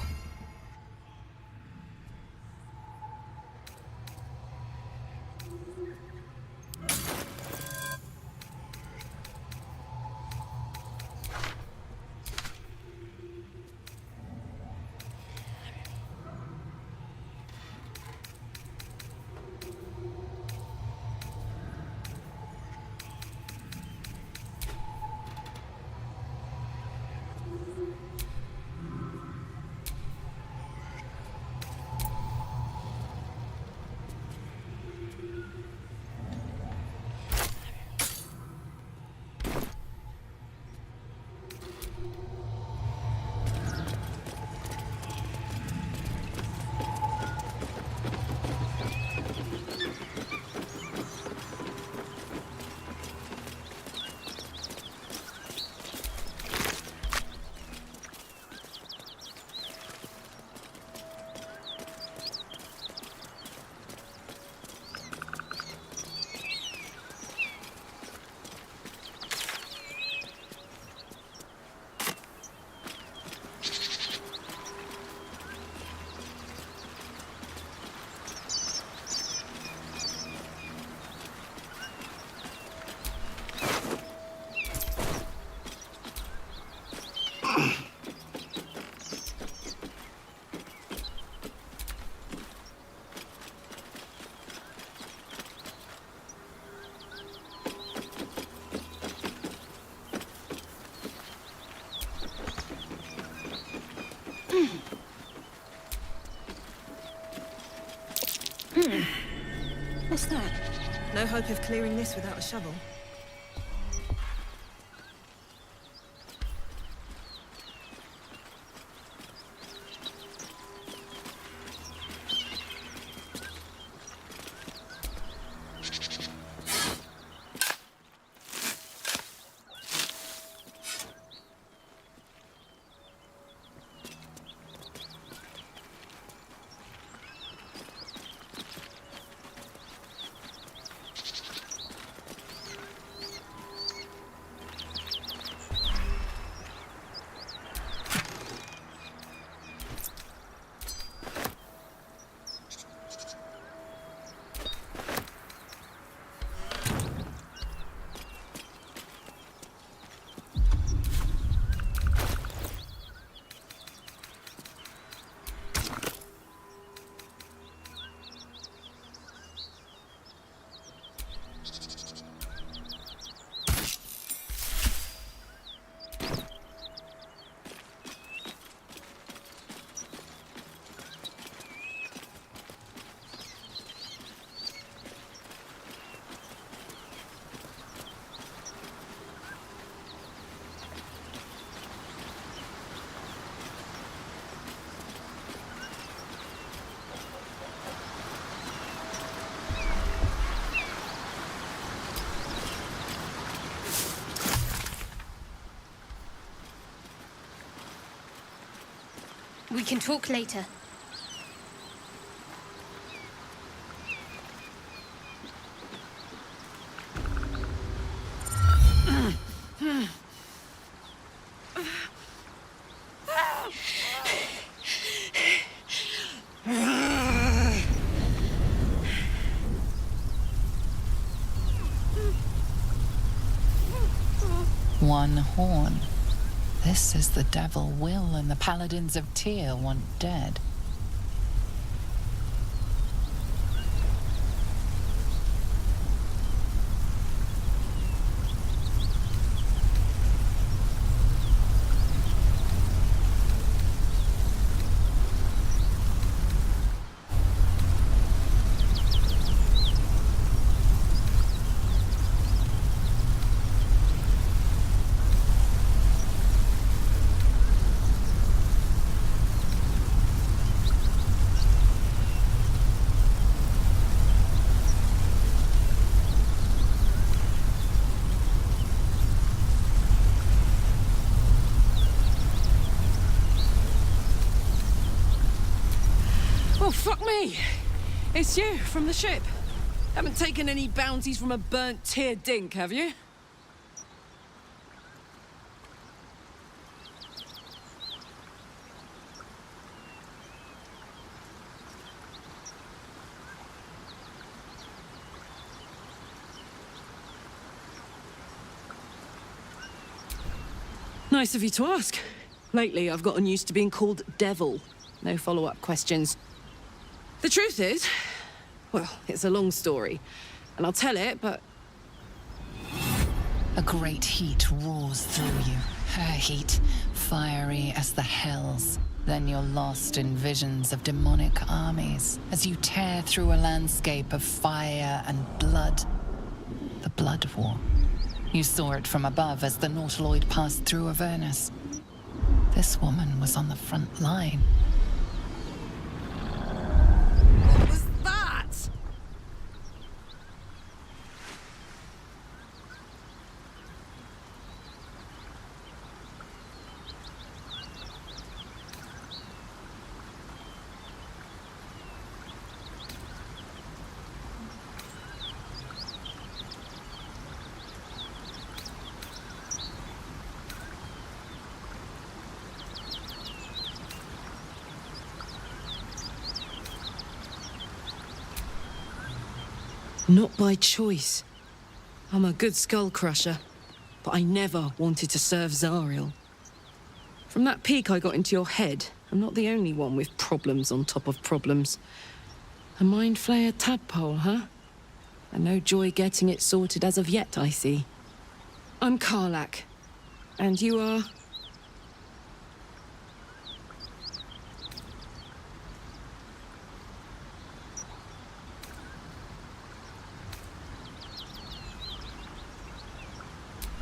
What's that? No hope of clearing this without a shovel. We can talk later. One horn. This is the devil Will and the paladins of Tyr want dead. fuck me! It's you, from the ship. Haven't taken any bounties from a burnt tear dink, have you? Nice of you to ask. Lately, I've gotten used to being called Devil. No follow-up questions. The truth is, well, it's a long story, and I'll tell it, but... A great heat roars through you. Her heat, fiery as the hells. Then you're lost in visions of demonic armies as you tear through a landscape of fire and blood. The Blood War. You saw it from above as the Nautiloid passed through Avernus. This woman was on the front line. What was that? Not by choice. I'm a good skull crusher, but I never wanted to serve Zariel. From that peek I got into your head, I'm not the only one with problems on top of problems. A mind flayer tadpole, huh? And no joy getting it sorted as of yet, I see. I'm Karlach. And you are?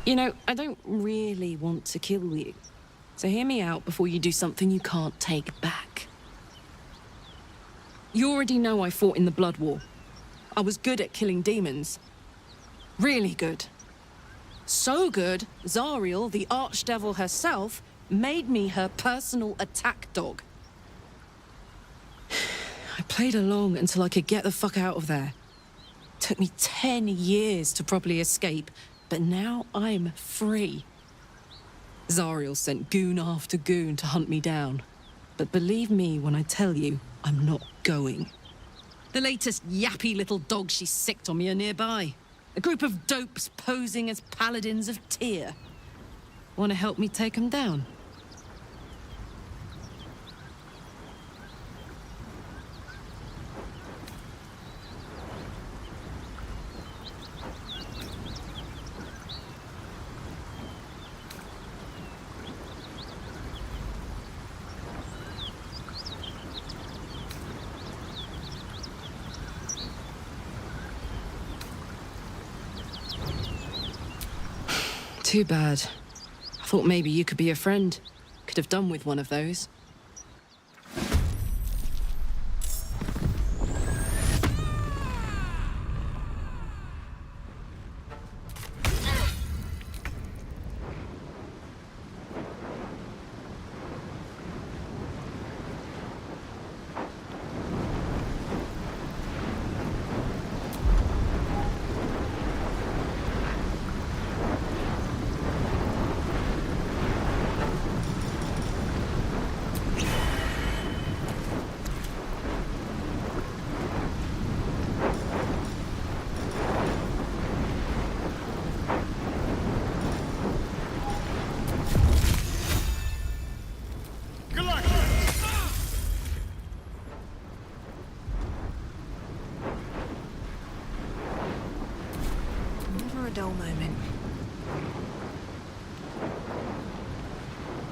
You know, I don't really want to kill you. So hear me out before you do something you can't take back. You already know I fought in the Blood War. I was good at killing demons. Really good. So good, Zariel, the Archdevil herself, made me her personal attack dog. I played along until I could get the fuck out of there. Took me 10 years to properly escape, but now I'm free. Zariel sent goon after goon to hunt me down. But believe me when I tell you, I'm not going. The latest yappy little dogs she sicked on me are nearby. A group of dopes posing as paladins of Tyr. Want to help me take them down? Too bad. I thought maybe you could be a friend. Could have done with one of those. A dull moment.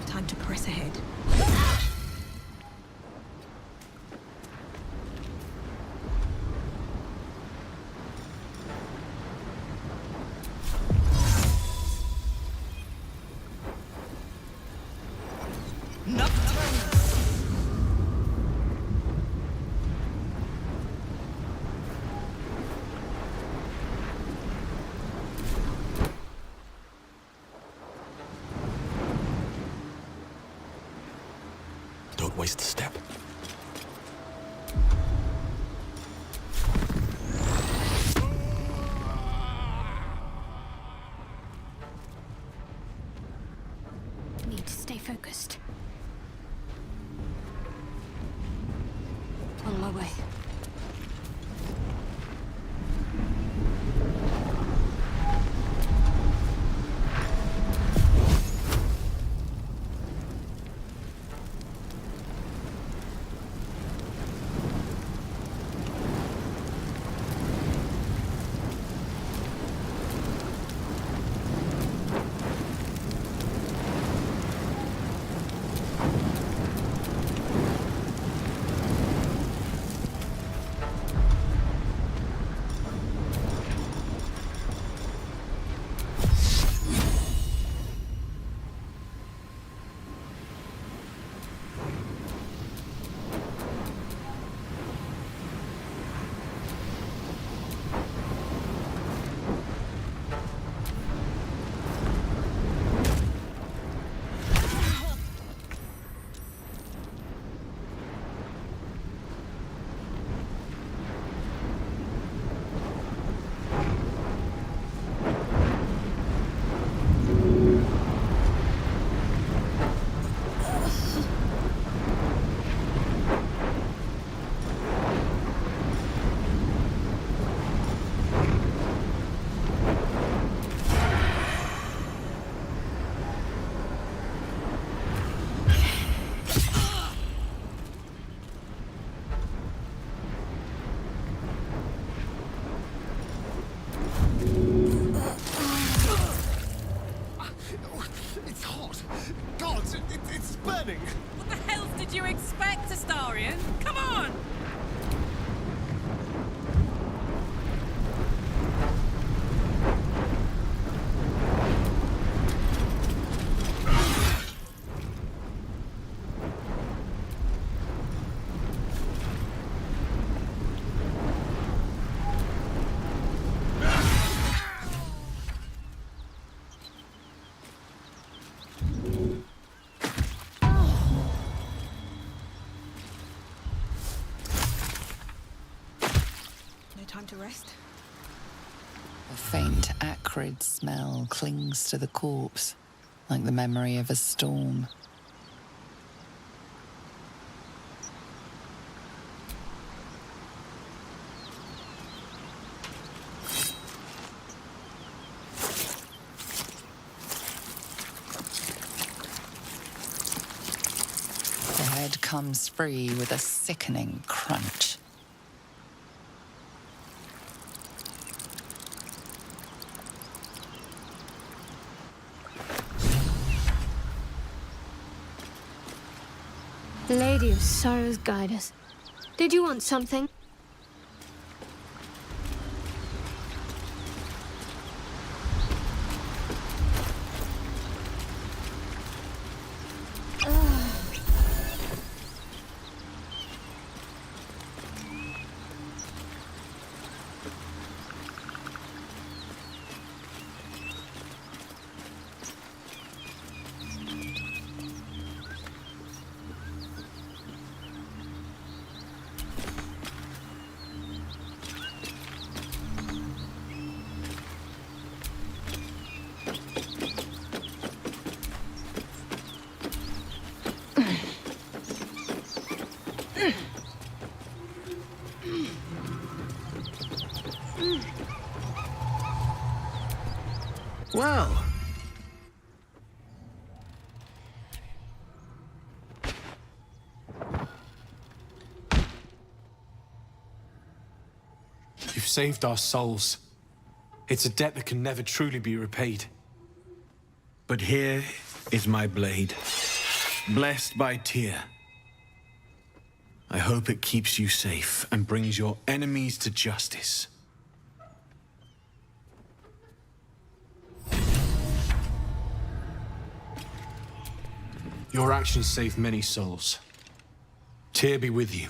Time to press ahead. Don't waste a step. time to rest. A faint, acrid smell clings to the corpse, like the memory of a storm. The head comes free with a sickening crunch. Lady of Sorrows, guide us. Did you want something? Well. You've saved our souls. It's a debt that can never truly be repaid. But here is my blade, blessed by Tyr. I hope it keeps you safe and brings your enemies to justice. Your actions saved many souls. Tyr be with you.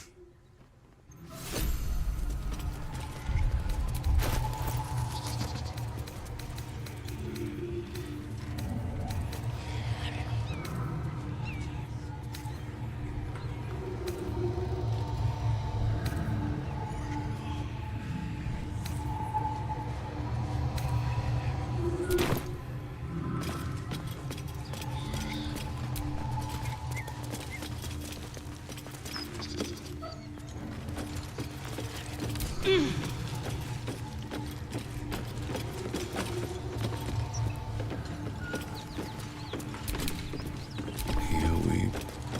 Here we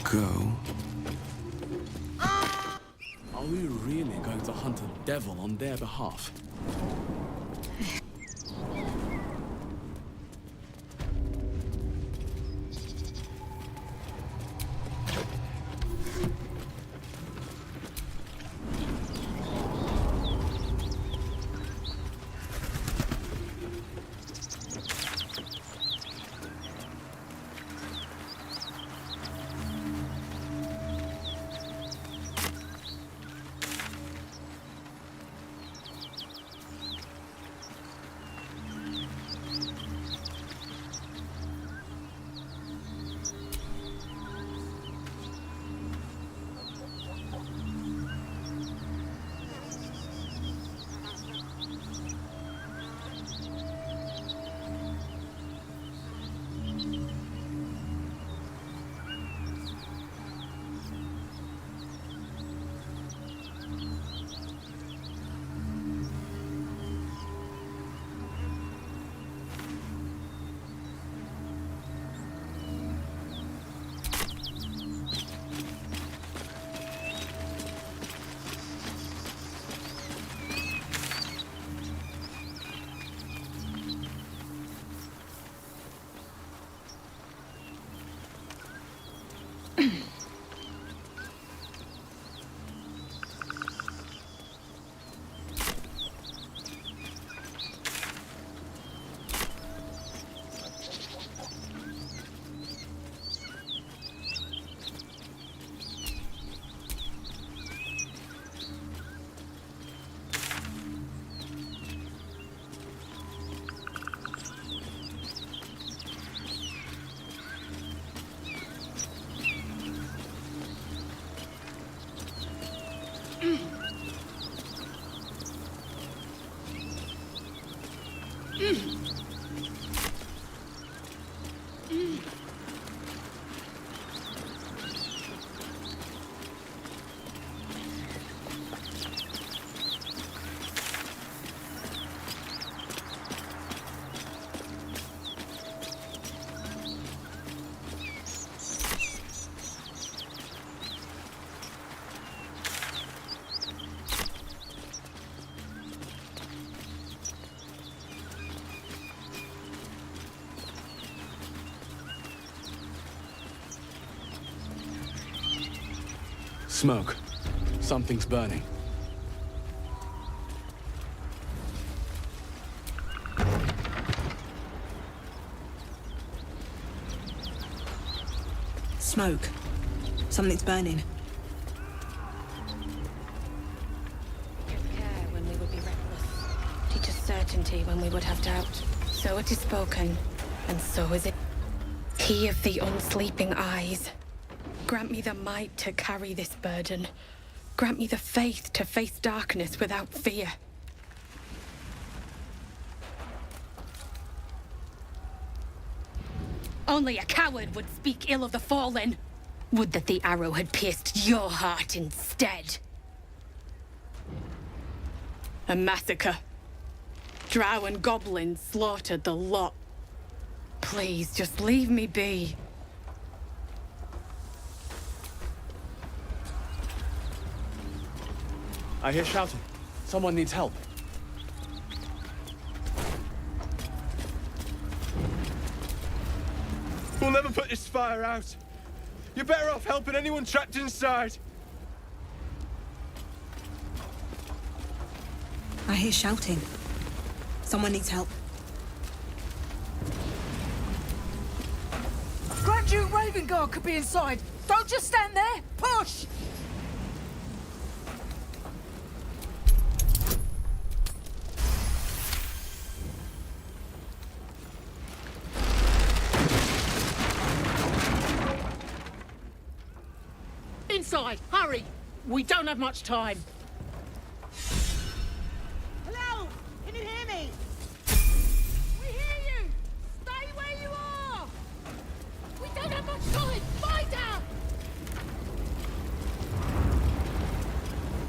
go. Are we really going to hunt a devil on their behalf? Smoke. Something's burning. Smoke. Something's burning. Give care when we would be reckless. Teach us certainty when we would have doubt. So it is spoken, and so is it. He of the unsleeping eyes. Grant me the might to carry this burden. Grant me the faith to face darkness without fear. Only a coward would speak ill of the fallen. Would that the arrow had pierced your heart instead. A massacre. Drow and goblins slaughtered the lot. Please, just leave me be. I hear shouting. Someone needs help. We'll never put this fire out. You're better off helping anyone trapped inside. I hear shouting. Someone needs help. Grand Duke Ravengard could be inside. Don't just stand there. Push! Inside! Hurry! We don't have much time. Hello? Can you hear me? We hear you! Stay where you are! We don't have much time! Find out!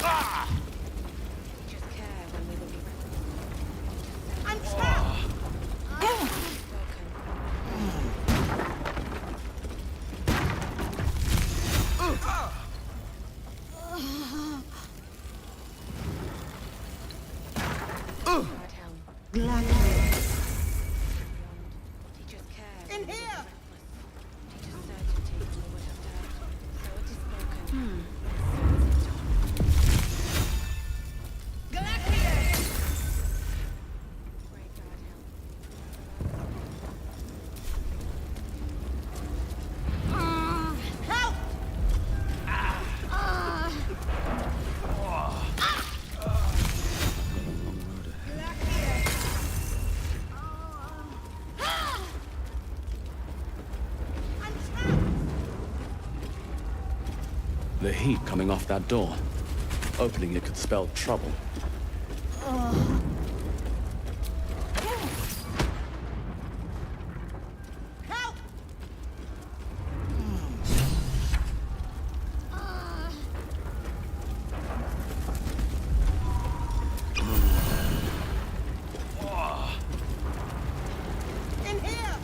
Ah! Just care when we would be reckless. I'm trapped! In here! The heat coming off that door. Opening it could spell trouble. Help! In here!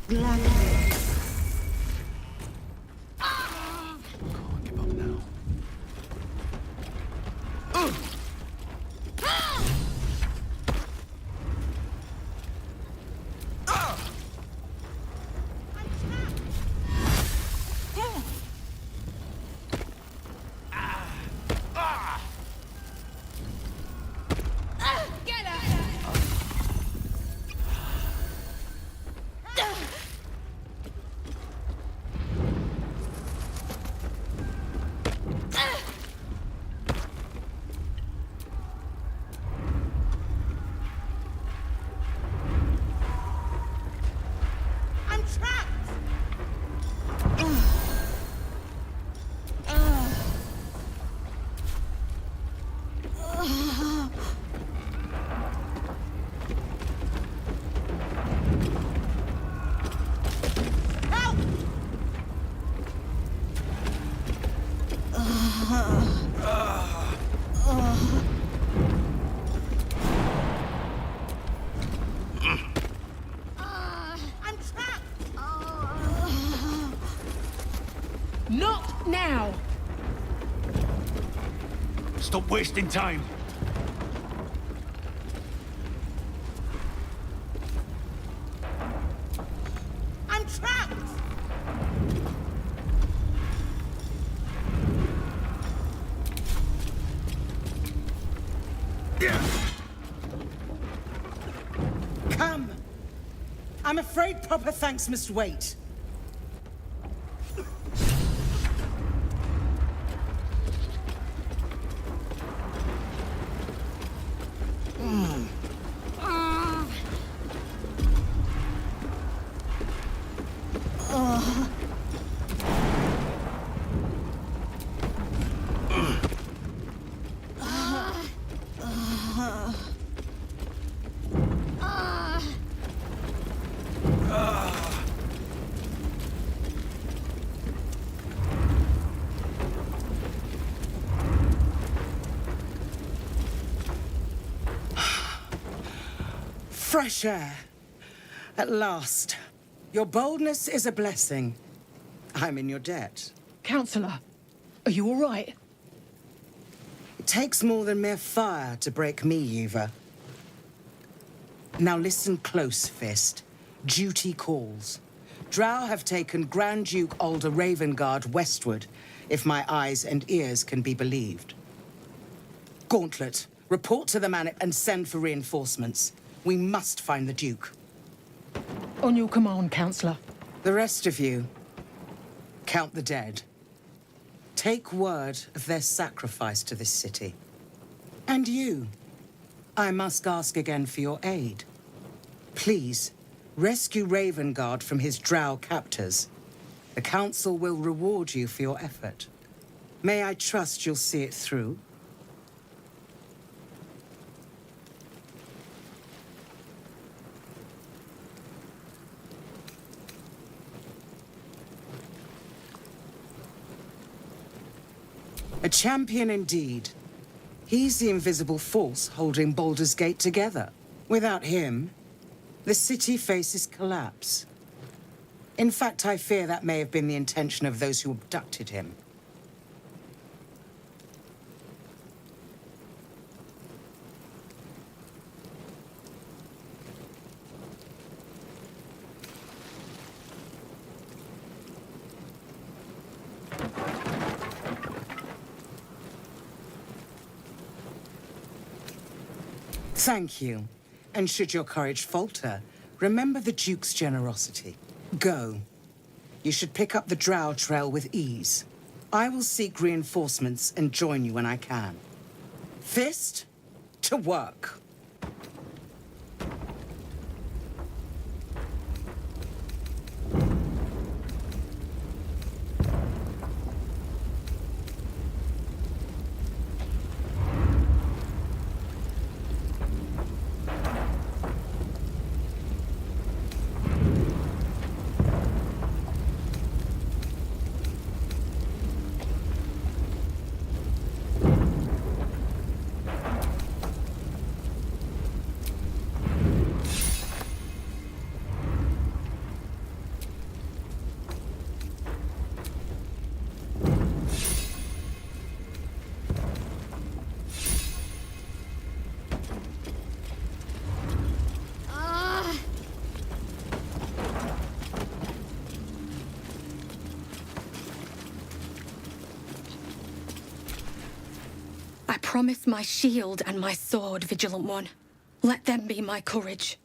Gladly. Can't give up now. Not now! Stop wasting time. I'm trapped! Come! I'm afraid proper thanks must wait. Fresh air. At last. Your boldness is a blessing. I'm in your debt. Counselor, are you all right? It takes more than mere fire to break me, Eva. Now listen close, Fist. Duty calls. Drow have taken Grand Duke Alder Ravengard westward, if my eyes and ears can be believed. Gauntlet, report to the Manip and send for reinforcements. We must find the Duke. On your command, Counselor. The rest of you, count the dead. Take word of their sacrifice to this city. And you, I must ask again for your aid. Please, rescue Ravengard from his drow captors. The Council will reward you for your effort. May I trust you'll see it through? A champion indeed. He's the invisible force holding Baldur's Gate together. Without him, the city faces collapse. In fact, I fear that may have been the intention of those who abducted him. Thank you. And should your courage falter, remember the Duke's generosity. Go. You should pick up the Drow trail with ease. I will seek reinforcements and join you when I can. Fist, to work. promise my shield and my sword, Vigilant One. Let them be my courage.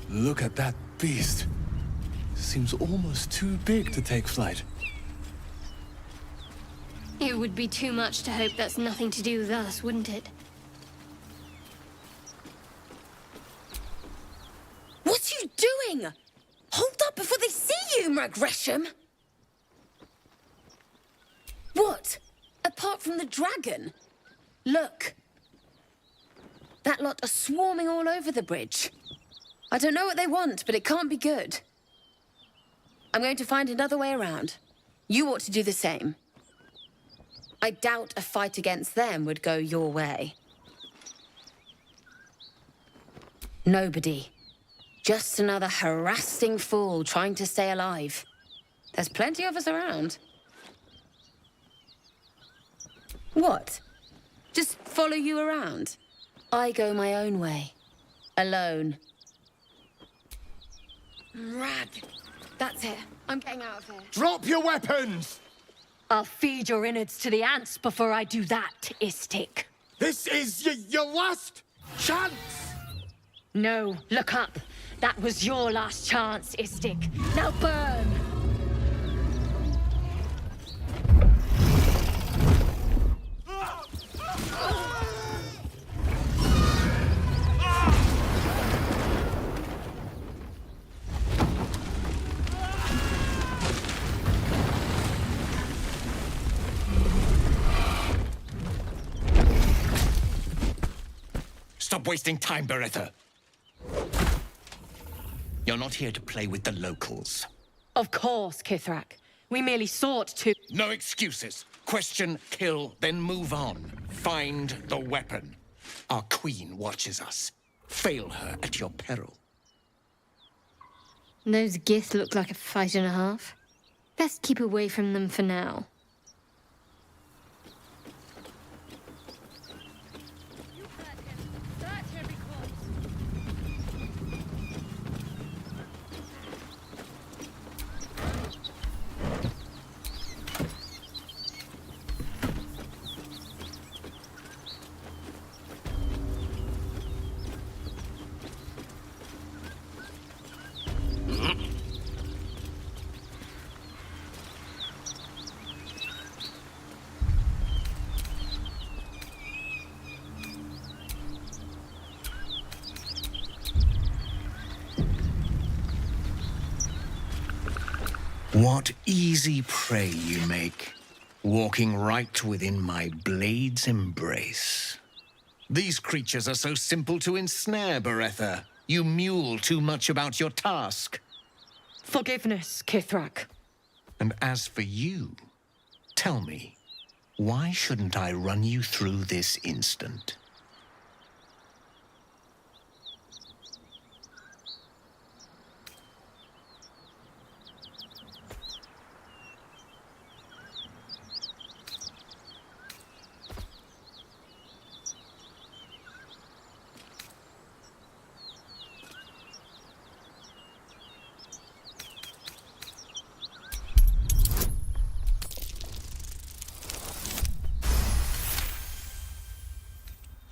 Look at that beast. Seems almost too big to take flight. It would be too much to hope that's nothing to do with us, wouldn't it? What are you doing? Hold up before they see you, Mag Gresham! What? Apart from the dragon? Look. That lot are swarming all over the bridge. I don't know what they want, but it can't be good. I'm going to find another way around. You ought to do the same. I doubt a fight against them would go your way. Nobody. Just another harassing fool trying to stay alive. There's plenty of us around. What? Just follow you around? I go my own way. Alone. Rag. That's it. I'm getting out of here. Drop your weapons! I'll feed your innards to the ants before I do that, Istik. This is your last chance! No, look up. That was your last chance, Istik. Now burn! Stop wasting time, Beretta. You're not here to play with the locals. Of course, Kithrak. We merely sought to... No excuses. Question, kill, then move on. Find the weapon. Our queen watches us. Fail her at your peril. Those Gith look like a fight and a half. Best keep away from them for now. What easy prey you make, walking right within my blade's embrace. These creatures are so simple to ensnare, Beretta. You mule too much about your task. Forgiveness, Kithrak. And as for you, tell me, why shouldn't I run you through this instant?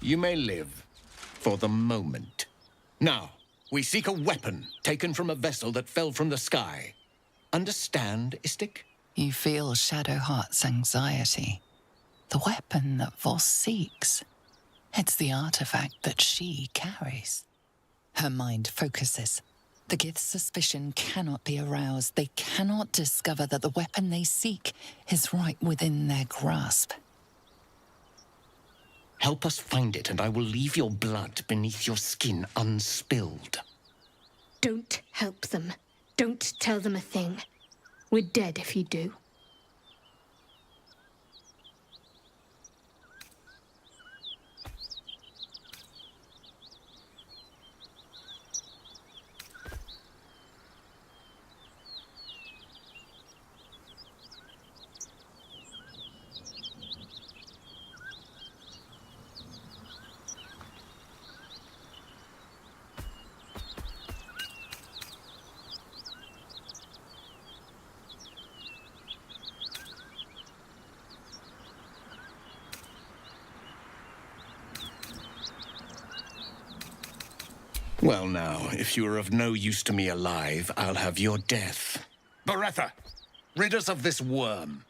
You may live, for the moment. Now, we seek a weapon taken from a vessel that fell from the sky. Understand, Istik? You feel Shadowheart's anxiety. The weapon that Voss seeks. It's the artifact that she carries. Her mind focuses. The Gith's suspicion cannot be aroused. They cannot discover that the weapon they seek is right within their grasp. Help us find it, and I will leave your blood beneath your skin unspilled. Don't help them. Don't tell them a thing. We're dead if you do. Well now, if you are of no use to me alive, I'll have your death. Beretta, rid us of this worm.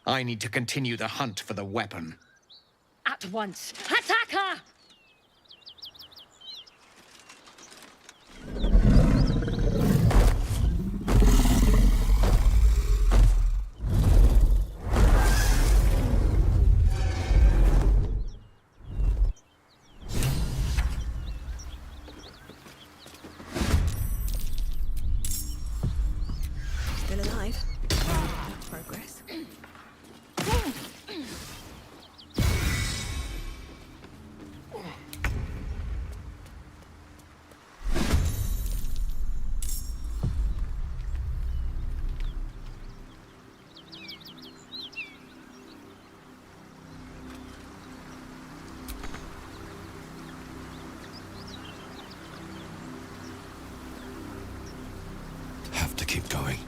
I need to continue the hunt for the weapon. At once. Attack her! Still alive. Progress. Have to keep going.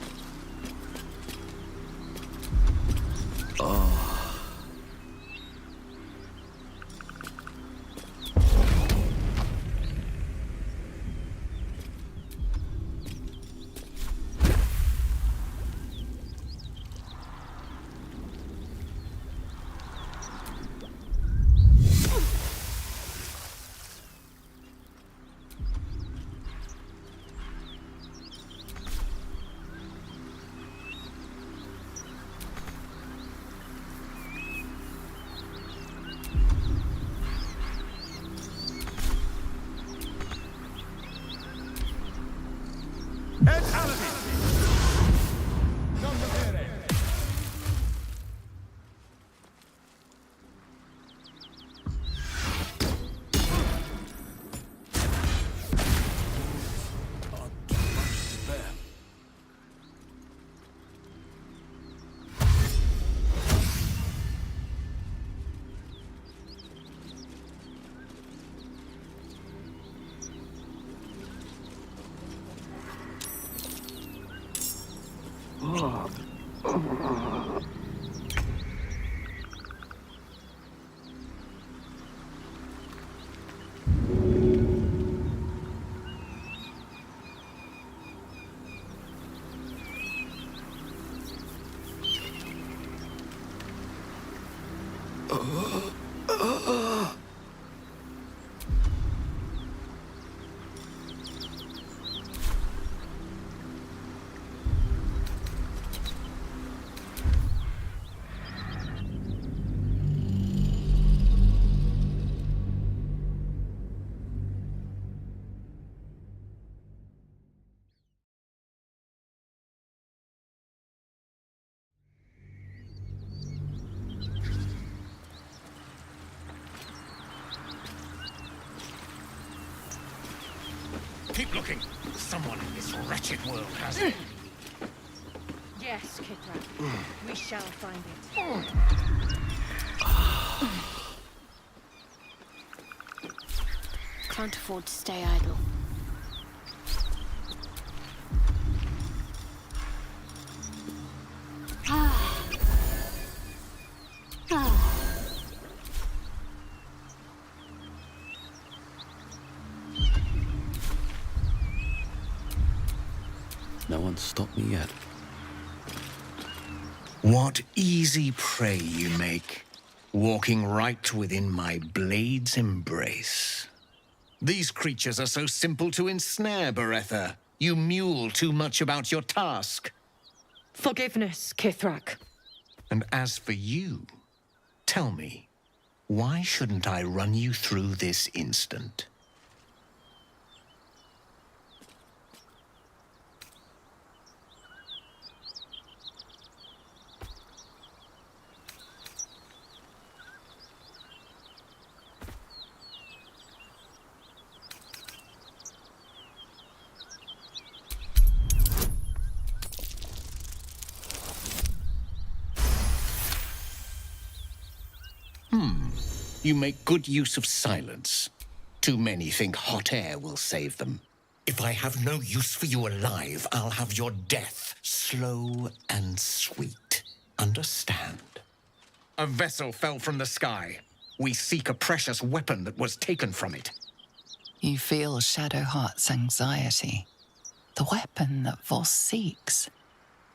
Keep looking. Someone in this wretched world has it. Yes, Kithra. We shall find it. Can't afford to stay idle. No one's stopped me yet. What easy prey you make, walking right within my blade's embrace. These creatures are so simple to ensnare, Beretta. You mule too much about your task. Forgiveness, Kithrak. And as for you, tell me, why shouldn't I run you through this instant? You make good use of silence. Too many think hot air will save them. If I have no use for you alive, I'll have your death slow and sweet. Understand? A vessel fell from the sky. We seek a precious weapon that was taken from it. You feel Shadowheart's anxiety. The weapon that Voss seeks.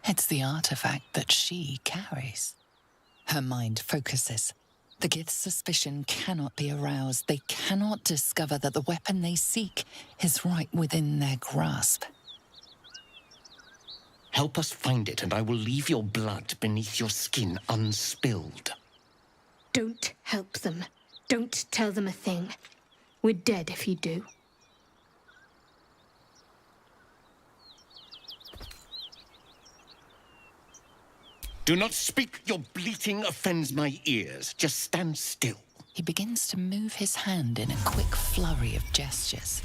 It's the artifact that she carries. Her mind focuses. The Gith's suspicion cannot be aroused. They cannot discover that the weapon they seek is right within their grasp. Help us find it, and I will leave your blood beneath your skin unspilled. Don't help them. Don't tell them a thing. We're dead if you do. Do not speak. Your bleating offends my ears. Just stand still. He begins to move his hand in a quick flurry of gestures.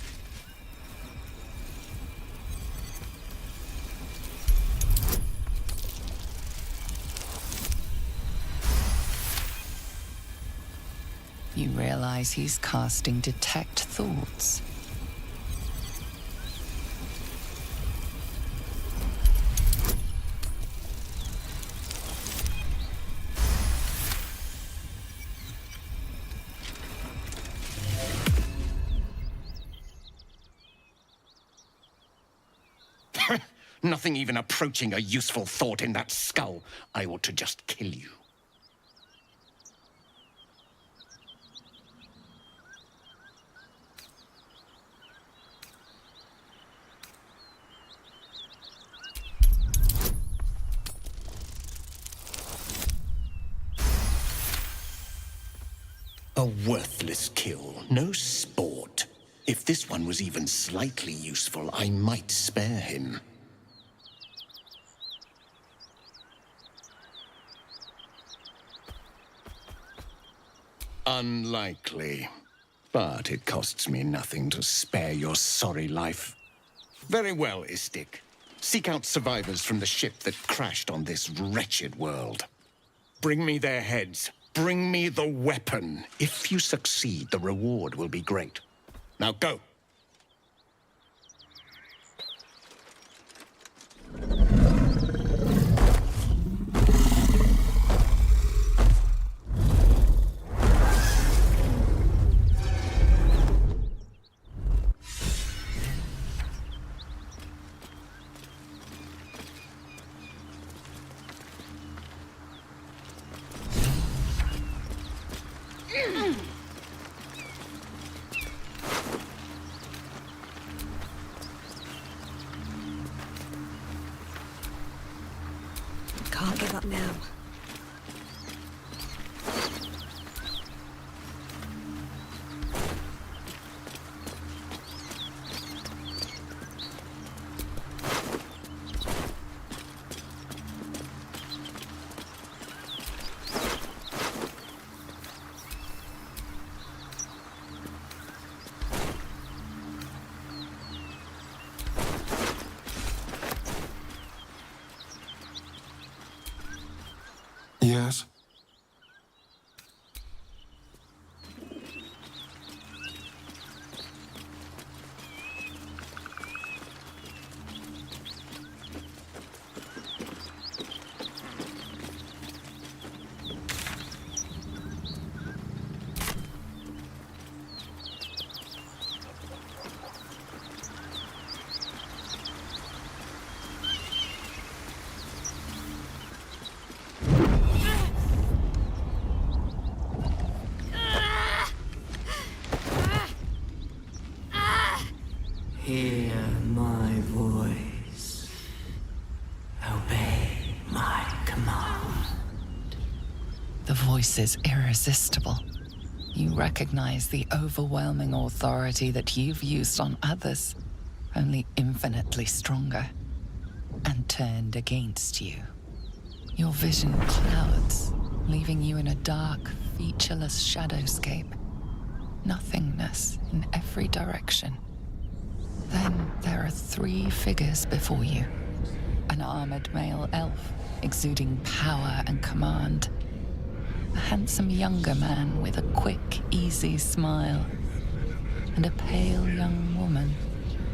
You realize he's casting Detect Thoughts. Nothing even approaching a useful thought in that skull. I ought to just kill you. A worthless kill, no sport. If this one was even slightly useful, I might spare him. Unlikely. But it costs me nothing to spare your sorry life. Very well, Istik. Seek out survivors from the ship that crashed on this wretched world. Bring me their heads. Bring me the weapon. If you succeed, the reward will be great. Now go. Can't give up now. Yes? Hear my voice. Obey my command. The voice is irresistible. You recognize the overwhelming authority that you've used on others, only infinitely stronger, and turned against you. Your vision clouds, leaving you in a dark, featureless shadowscape. Nothingness in every direction. Then there are 3 figures before you. An armored male elf, exuding power and command. A handsome younger man with a quick, easy smile, and a pale young woman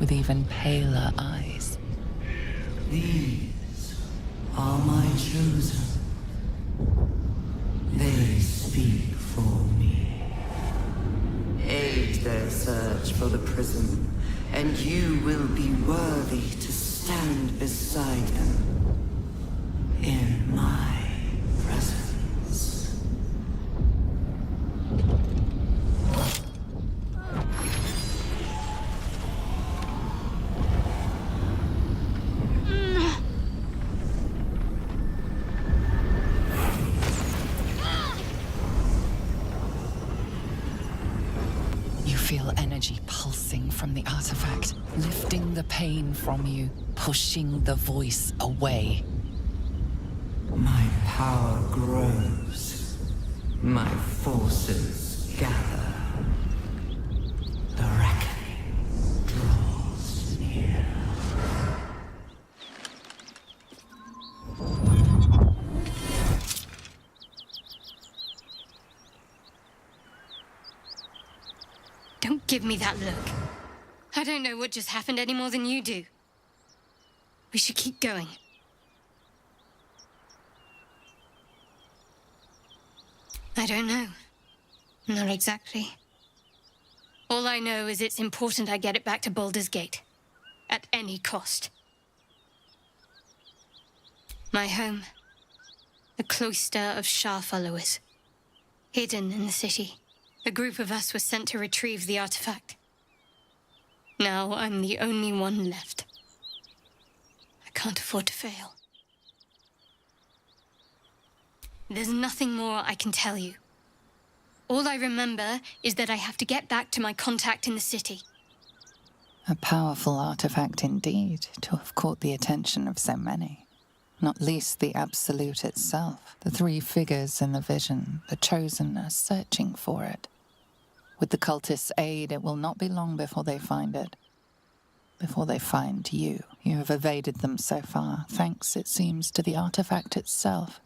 with even paler eyes. These are my chosen. They speak for me. Aid their search for the prism, and you will be worthy to stand beside them in my presence. You feel energy pulsing from the artifact, lifting the pain from you, pushing the voice away. My power grows. My forces gather. The reckoning draws near. Don't give me that look. I don't know what just happened any more than you do. We should keep going. I don't know. Not exactly. All I know is it's important I get it back to Baldur's Gate. At any cost. My home. A cloister of Shah followers. Hidden in the city. A group of us was sent to retrieve the artifact. Now I'm the only one left. I can't afford to fail. There's nothing more I can tell you. All I remember is that I have to get back to my contact in the city. A powerful artifact indeed, to have caught the attention of so many. Not least the Absolute itself, the three figures in the vision, the Chosen are searching for it. With the cultists' aid, it will not be long before they find it. Before they find you. You have evaded them so far, thanks, it seems, to the artifact itself.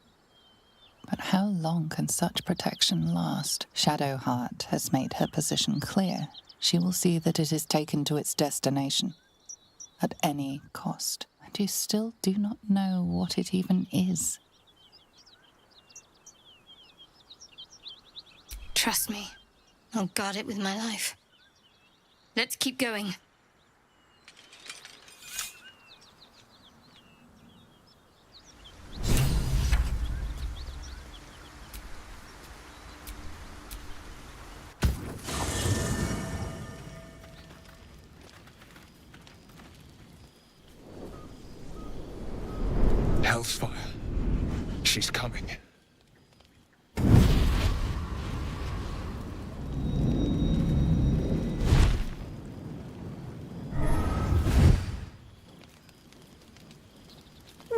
But how long can such protection last? Shadowheart has made her position clear. She will see that it is taken to its destination. At any cost. And you still do not know what it even is. Trust me. I'll guard it with my life. Let's keep going. Hellsfire. She's coming.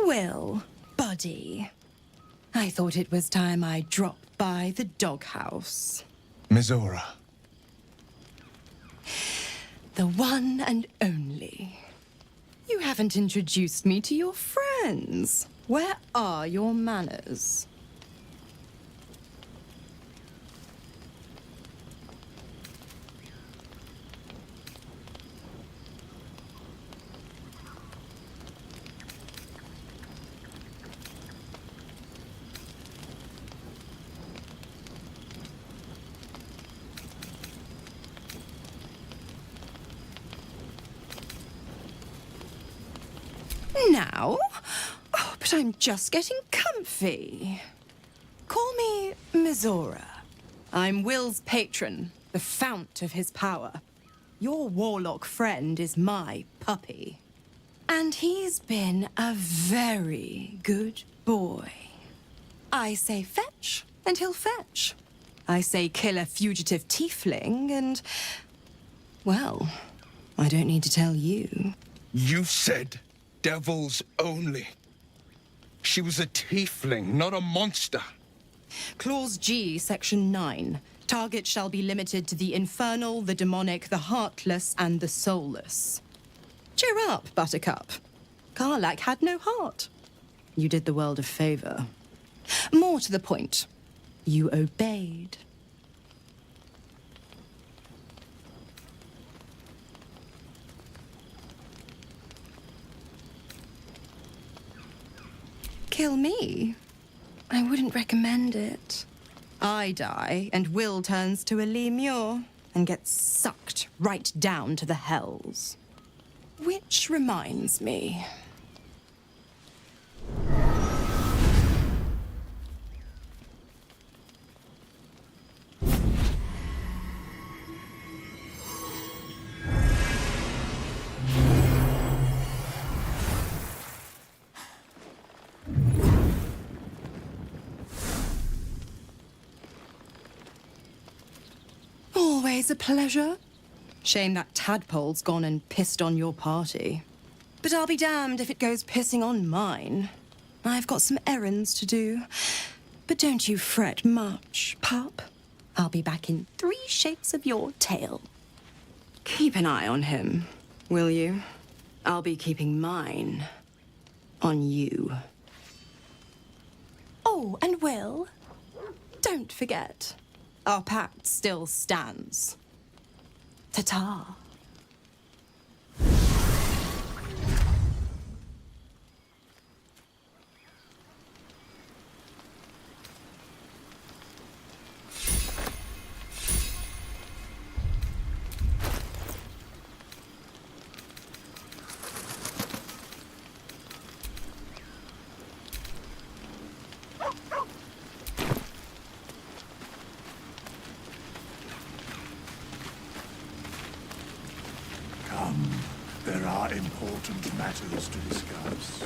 Well, buddy, I thought it was time I dropped by the doghouse. Mizora. The one and only. You haven't introduced me to your friends. Where are your manners? Now? Oh, but I'm just getting comfy. Call me Mizora. I'm Will's patron, the fount of his power. Your warlock friend is my puppy. And he's been a very good boy. I say fetch, and he'll fetch. I say kill a fugitive tiefling, and... well, I don't need to tell you. You said devils only. She was a tiefling, not a monster. Clause G, Section 9. Target shall be limited to the infernal, the demonic, the heartless, and the soulless. Cheer up, Buttercup. Karlach had no heart. You did the world a favor. More to the point, you obeyed. kill me. I wouldn't recommend it. I die, and Will turns to a lemur and gets sucked right down to the hells. Which reminds me. Always a pleasure. Shame that tadpole's gone and pissed on your party. But I'll be damned if it goes pissing on mine. I've got some errands to do. But don't you fret much, pup. I'll be back in 3 shakes of your tail. Keep an eye on him, will you? I'll be keeping mine on you. Oh, and Will, don't forget, our pact still stands. Ta-ta. There are important matters to discuss.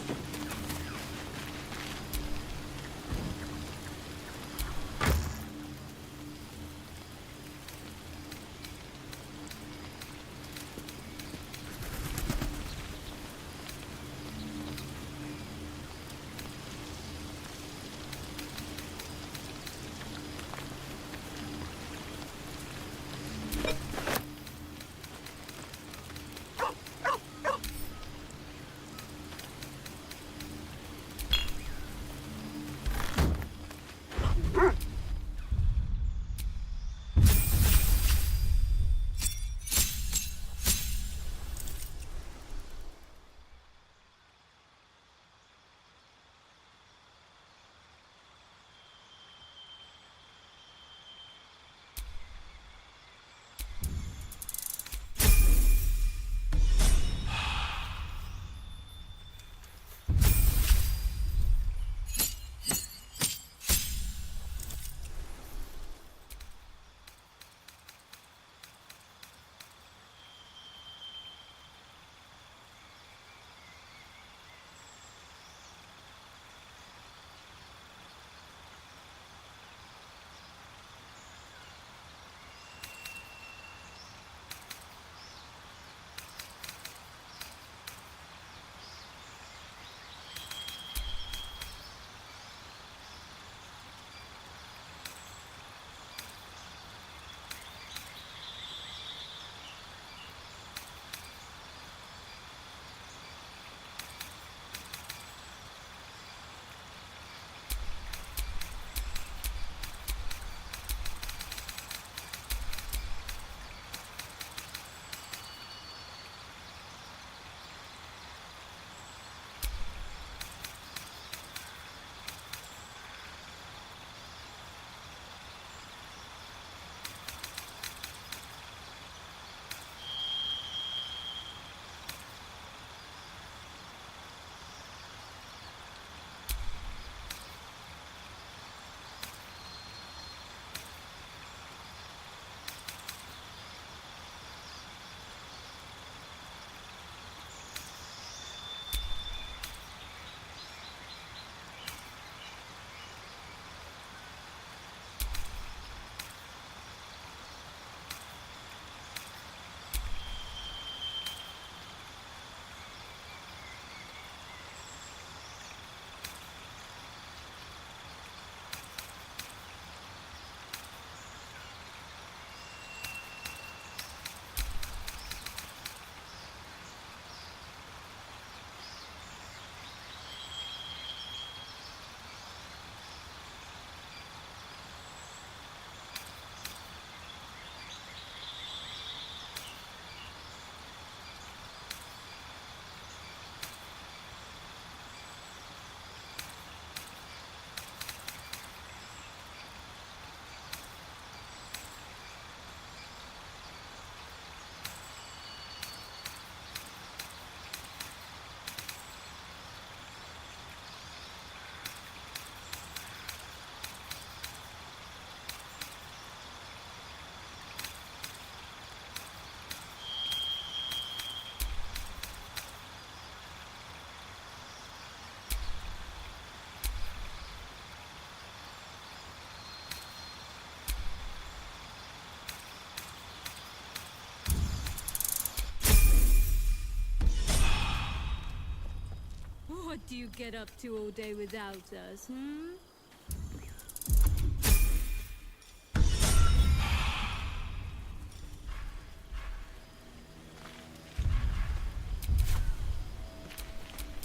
What do you get up to all day without us, hmm?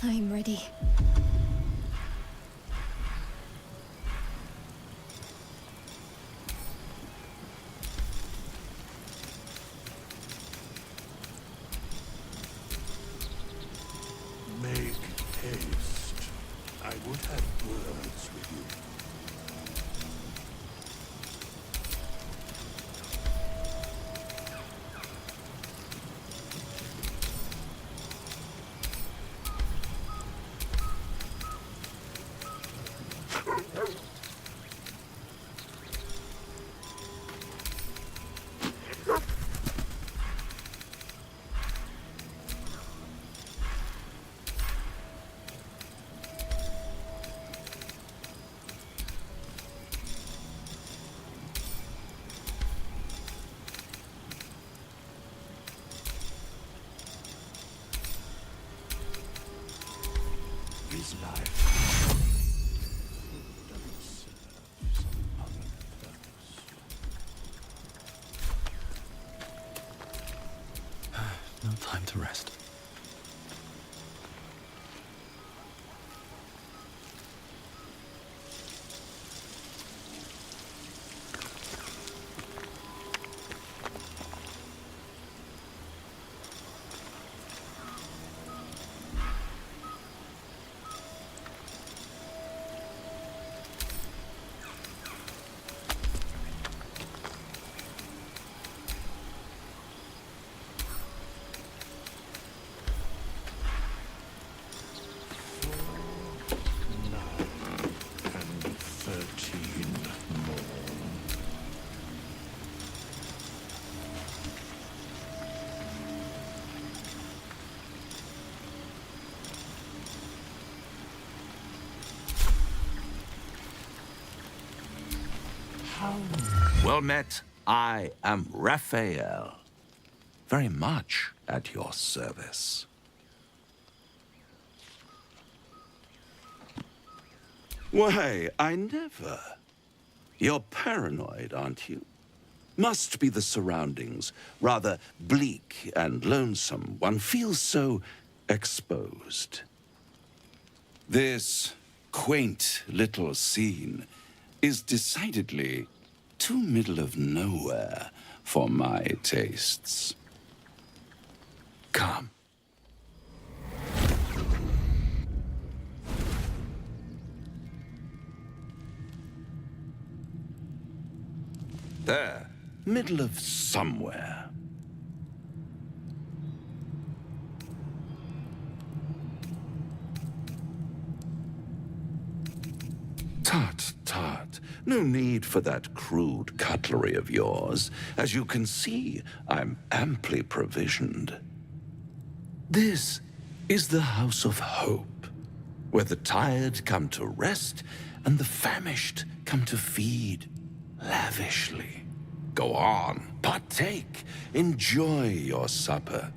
I'm ready. Make haste. I would have words with you. His life doesn't serve some other purpose. No time to rest. Well met. I am Raphael. Very much at your service. Why, I never. You're paranoid, aren't you? Must be the surroundings. Rather bleak and lonesome. One feels so exposed. This quaint little scene is decidedly too middle of nowhere for my tastes. Come. There, middle of somewhere. Tut, tut. No need for that crude cutlery of yours. As you can see, I'm amply provisioned. This is the House of Hope, where the tired come to rest and the famished come to feed lavishly. Go on, partake, enjoy your supper.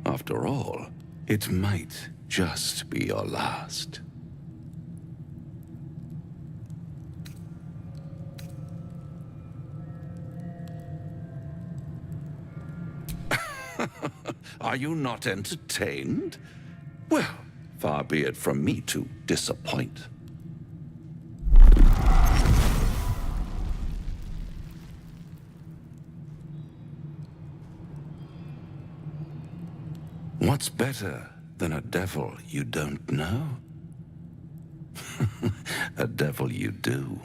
After all, it might just be your last. Are you not entertained? Well, far be it from me to disappoint. What's better than a devil you don't know? A devil you do.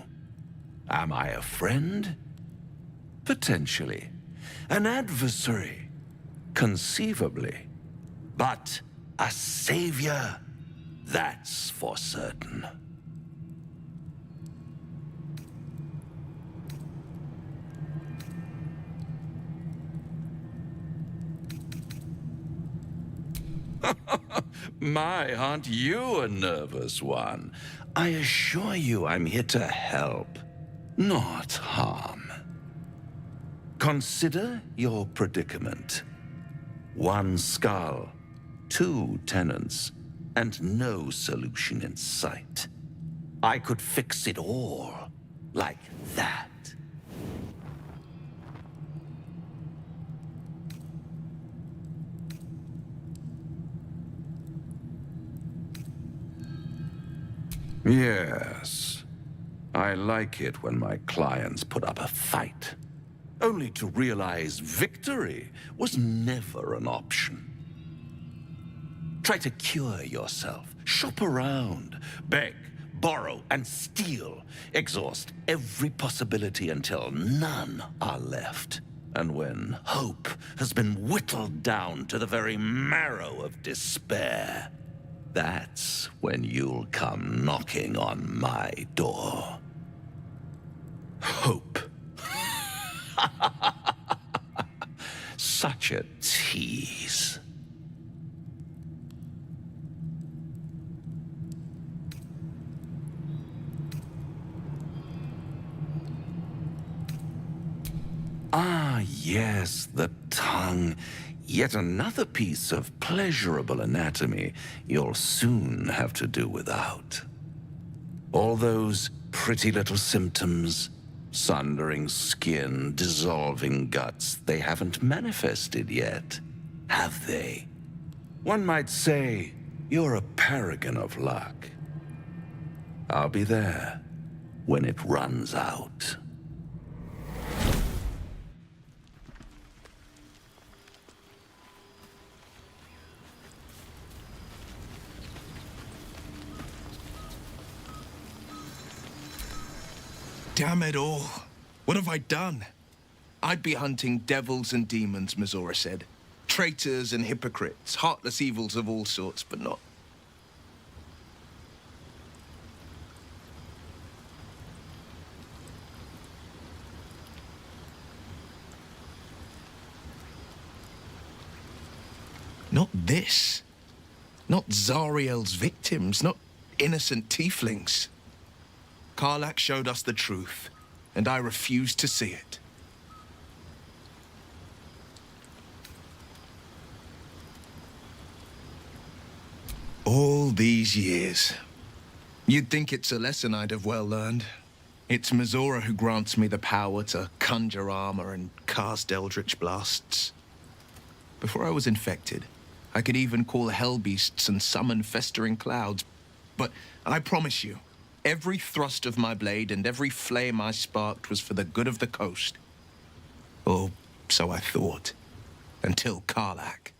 Am I a friend? Potentially. An adversary? Conceivably. But a savior? That's for certain. My, aren't you a nervous one? I assure you I'm here to help, not harm. Consider your predicament. 1 skull, 2 tenants, and no solution in sight. I could fix it all, like that. Yes. I like it when my clients put up a fight, only to realize victory was never an option. Try to cure yourself, shop around, beg, borrow, and steal. Exhaust every possibility until none are left. And when hope has been whittled down to the very marrow of despair, that's when you'll come knocking on my door. Hope. Such a tease. Ah, yes, the tongue. Yet another piece of pleasurable anatomy you'll soon have to do without. All those pretty little symptoms, sundering skin, dissolving guts, they haven't manifested yet, have they? One might say you're a paragon of luck. I'll be there when it runs out. Damn it all. What have I done? I'd be hunting devils and demons, Mizora said. Traitors and hypocrites, heartless evils of all sorts, but not... Not this. Not Zariel's victims, not innocent tieflings. Karlach showed us the truth, and I refused to see it. All these years. You'd think it's a lesson I'd have well learned. It's Mizora who grants me the power to conjure armor and cast eldritch blasts. Before I was infected, I could even call hell beasts and summon festering clouds. But I promise you, every thrust of my blade and every flame I sparked was for the good of the coast. Or so I thought. Until Karlach.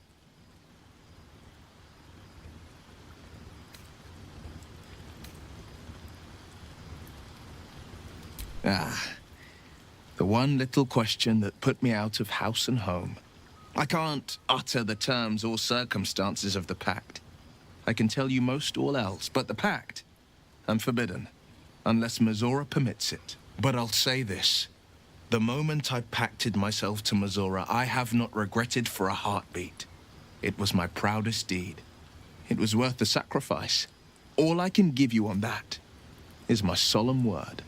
Ah. The one little question that put me out of house and home. I can't utter the terms or circumstances of the pact. I can tell you most all else, but the pact... I'm forbidden, unless Mizora permits it. But I'll say this. The moment I pacted myself to Mizora, I have not regretted for a heartbeat. It was my proudest deed. It was worth the sacrifice. All I can give you on that is my solemn word.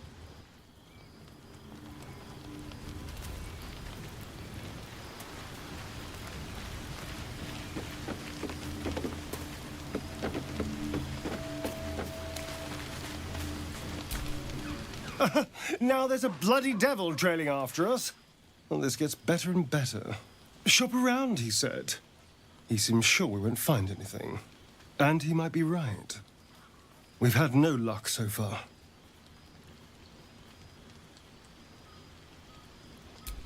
Now there's a bloody devil trailing after us. Well, this gets better and better. Shop around, he said. He seems sure we won't find anything. And he might be right. We've had no luck so far.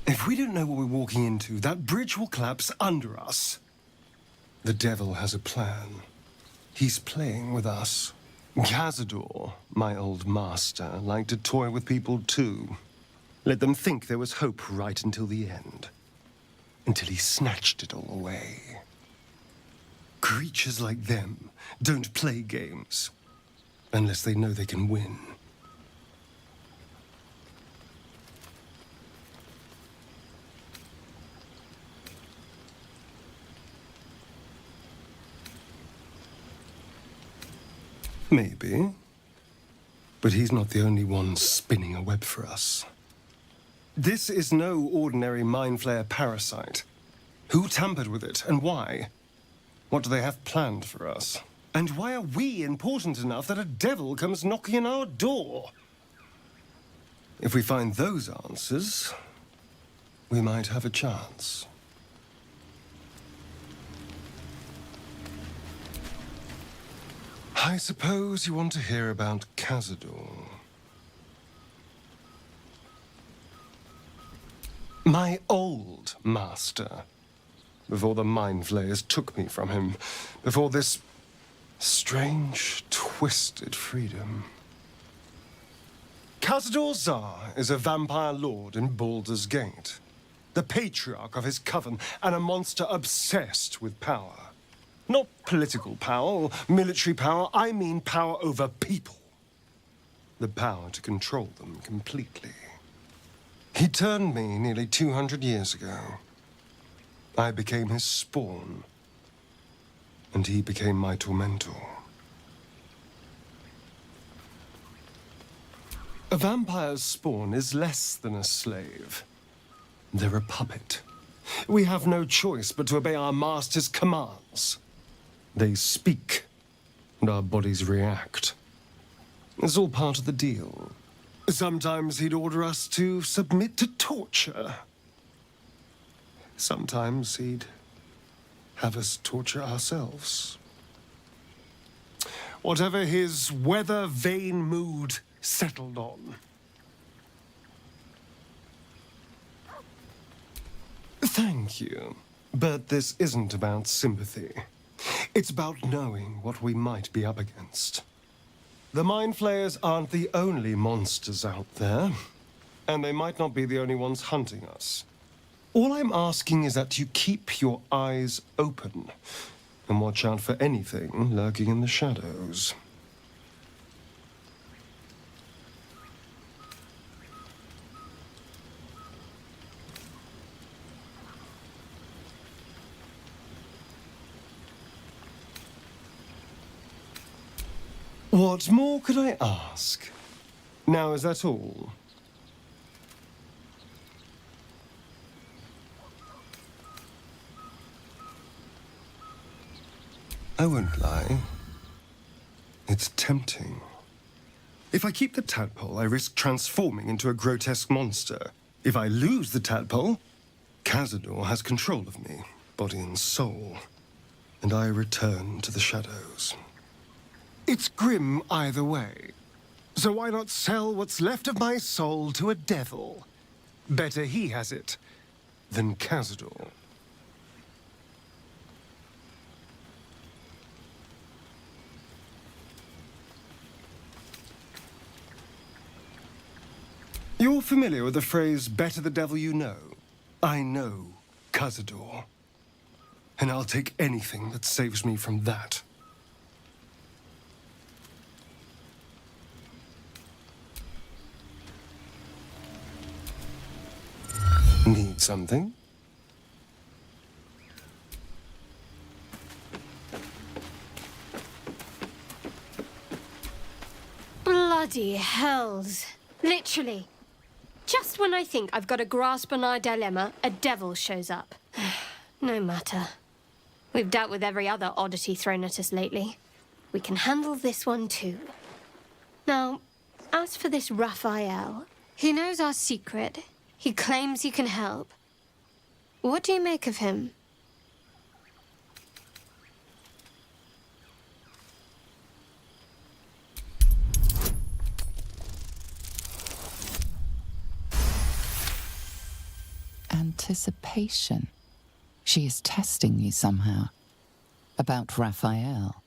If we don't know what we're walking into, that bridge will collapse under us. The devil has a plan. He's playing with us. Cazador, my old master, liked to toy with people too. Let them think there was hope right until the end. Until he snatched it all away. Creatures like them don't play games. Unless they know they can win. Maybe. But he's not the only one spinning a web for us. This is no ordinary Mind Flayer parasite. Who tampered with it, and why? What do they have planned for us? And why are we important enough that a devil comes knocking on our door? If we find those answers, we might have a chance. I suppose you want to hear about Cazador. My old master. Before the Mind Flayers took me from him. Before this strange, twisted freedom. Cazador Zar is a vampire lord in Baldur's Gate. The patriarch of his coven, and a monster obsessed with power. Not political power or military power, I mean power over people. The power to control them completely. He turned me nearly 200 years ago. I became his spawn, and he became my tormentor. A vampire's spawn is less than a slave. They're a puppet. We have no choice but to obey our master's commands. They speak, and our bodies react. It's all part of the deal. Sometimes he'd order us to submit to torture. Sometimes he'd have us torture ourselves. Whatever his weather-vane mood settled on. Thank you. But this isn't about sympathy. It's about knowing what we might be up against. The Mind Flayers aren't the only monsters out there, and they might not be the only ones hunting us. All I'm asking is that you keep your eyes open and watch out for anything lurking in the shadows. What more could I ask? Now, is that all? I won't lie. It's tempting. If I keep the tadpole, I risk transforming into a grotesque monster. If I lose the tadpole, Cazador has control of me, body and soul, and I return to the shadows. It's grim either way. So why not sell what's left of my soul to a devil? Better he has it than Cazador. You're familiar with the phrase, better the devil you know? I know Cazador. And I'll take anything that saves me from that. Need something? Bloody hells. Literally. Just when I think I've got a grasp on our dilemma, a devil shows up. No matter. We've dealt with every other oddity thrown at us lately. We can handle this one too. Now, as for this Raphael, he knows our secret. He claims he can help. What do you make of him? Anticipation. She is testing you somehow. About Raphael.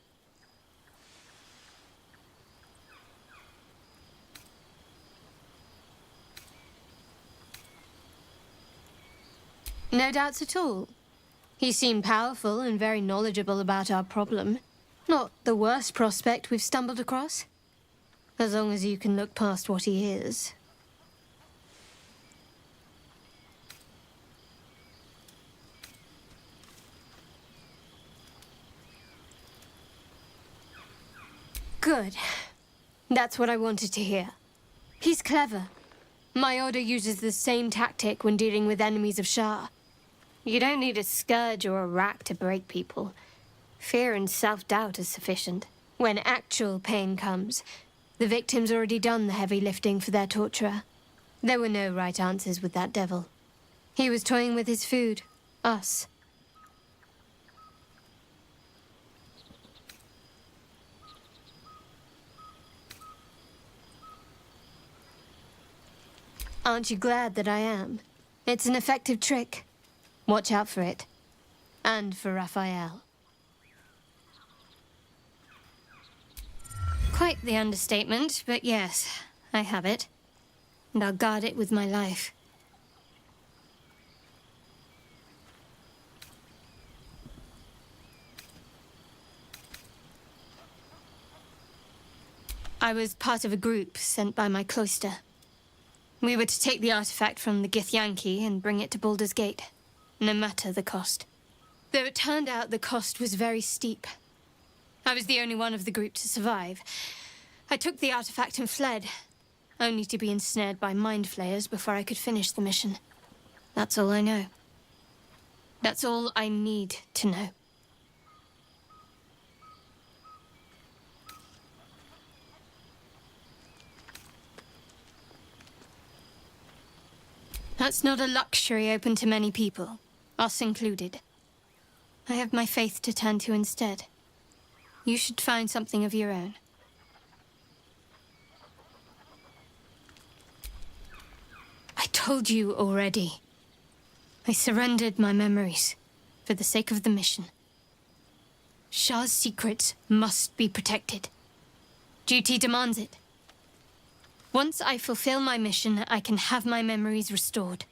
No doubts at all. He seemed powerful and very knowledgeable about our problem. Not the worst prospect we've stumbled across. As long as you can look past what he is. Good. That's what I wanted to hear. He's clever. My order uses the same tactic when dealing with enemies of Shah. You don't need a scourge or a rack to break people. Fear and self-doubt are sufficient. When actual pain comes, the victim's already done the heavy lifting for their torturer. There were no right answers with that devil. He was toying with his food, us. Aren't you glad that I am? It's an effective trick. Watch out for it. And for Raphael. Quite the understatement, but yes, I have it. And I'll guard it with my life. I was part of a group sent by my cloister. We were to take the artifact from the Githyanki and bring it to Baldur's Gate, no matter the cost. Though it turned out the cost was very steep. I was the only one of the group to survive. I took the artifact and fled, only to be ensnared by mind flayers before I could finish the mission. That's all I know. That's all I need to know. That's not a luxury open to many people, us included. I have my faith to turn to instead. You should find something of your own. I told you already. I surrendered my memories for the sake of the mission. Shah's secrets must be protected. Duty demands it. Once I fulfill my mission, I can have my memories restored.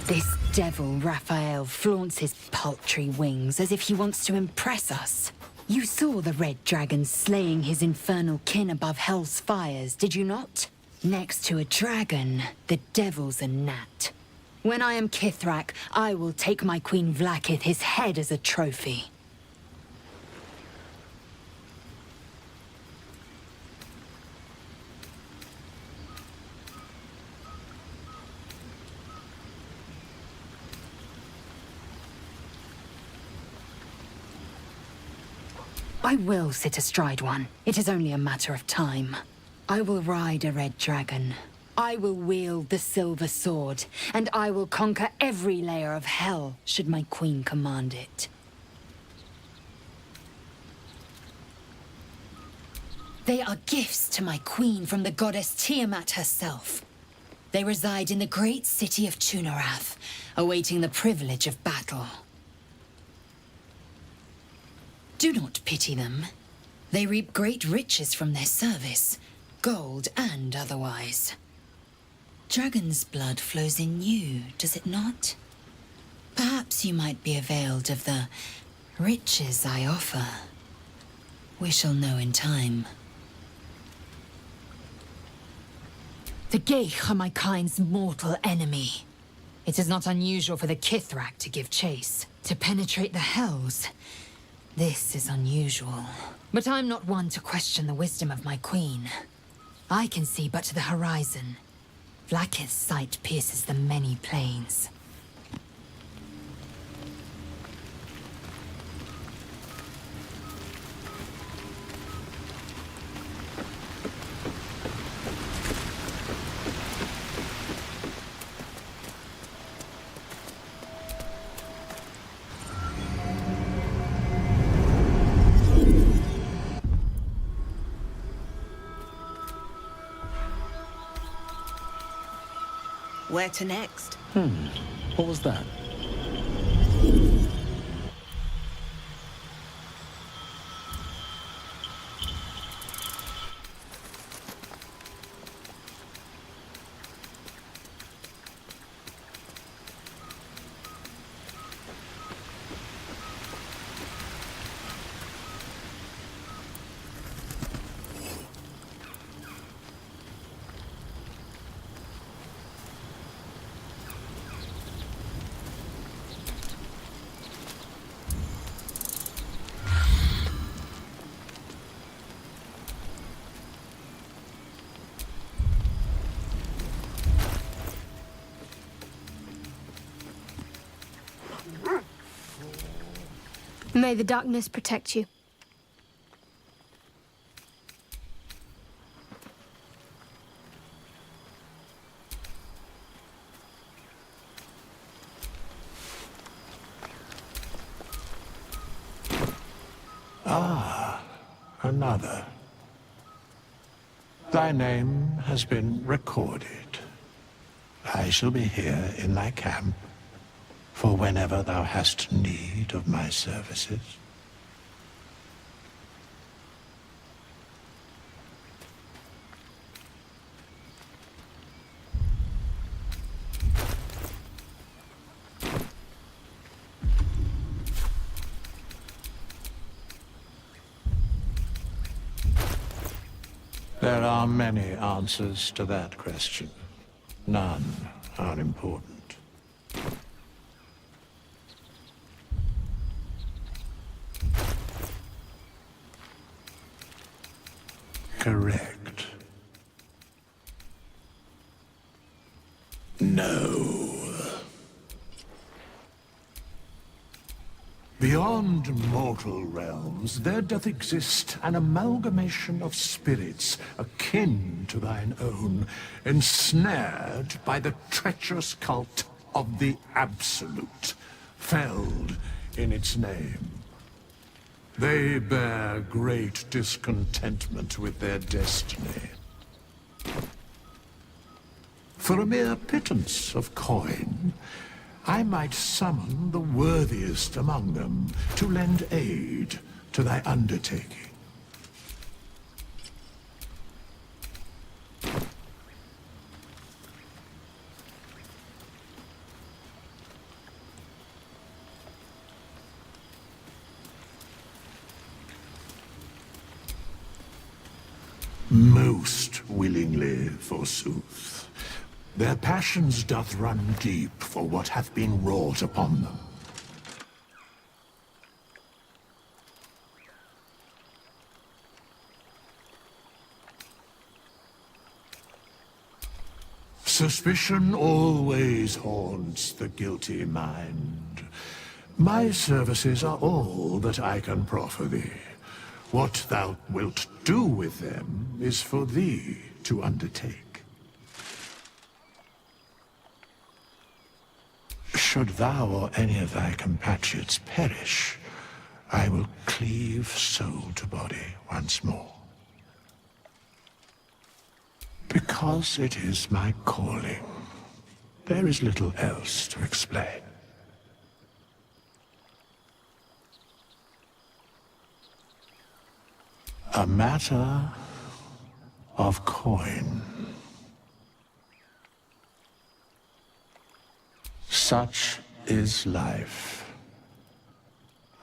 This devil, Raphael, flaunts his paltry wings as if he wants to impress us. You saw the red dragon slaying his infernal kin above hell's fires, did you not? Next to a dragon, the devil's a gnat. When I am Kithrak, I will take my Queen Vlaakith his head as a trophy. I will sit astride one. It is only a matter of time. I will ride a red dragon. I will wield the silver sword, and I will conquer every layer of hell, should my queen command it. They are gifts to my queen from the goddess Tiamat herself. They reside in the great city of Tunarath, awaiting the privilege of battle. Do not pity them. They reap great riches from their service, gold and otherwise. Dragon's blood flows in you, does it not? Perhaps you might be availed of the riches I offer. We shall know in time. The Geich are my kind's mortal enemy. It is not unusual for the Kithrak to give chase, to penetrate the hells. This is unusual. But I'm not one to question the wisdom of my queen. I can see but to the horizon. Vlaakith's sight pierces the many plains. Where to next? What was that? May the darkness protect you. Ah, another. Thy name has been recorded. I shall be here in thy camp for whenever thou hast need of my services. There are many answers to that question. None are important. Correct. No. Beyond mortal realms, there doth exist an amalgamation of spirits akin to thine own, ensnared by the treacherous cult of the Absolute, felled in its name. They bear great discontentment with their destiny. For a mere pittance of coin, I might summon the worthiest among them to lend aid to thy undertaking. Most willingly, forsooth. Their passions doth run deep for what hath been wrought upon them. Suspicion always haunts the guilty mind. My services are all that I can proffer thee. What thou wilt do with them is for thee to undertake. Should thou or any of thy compatriots perish, I will cleave soul to body once more. Because it is my calling, there is little else to explain. A matter of coin. Such is life.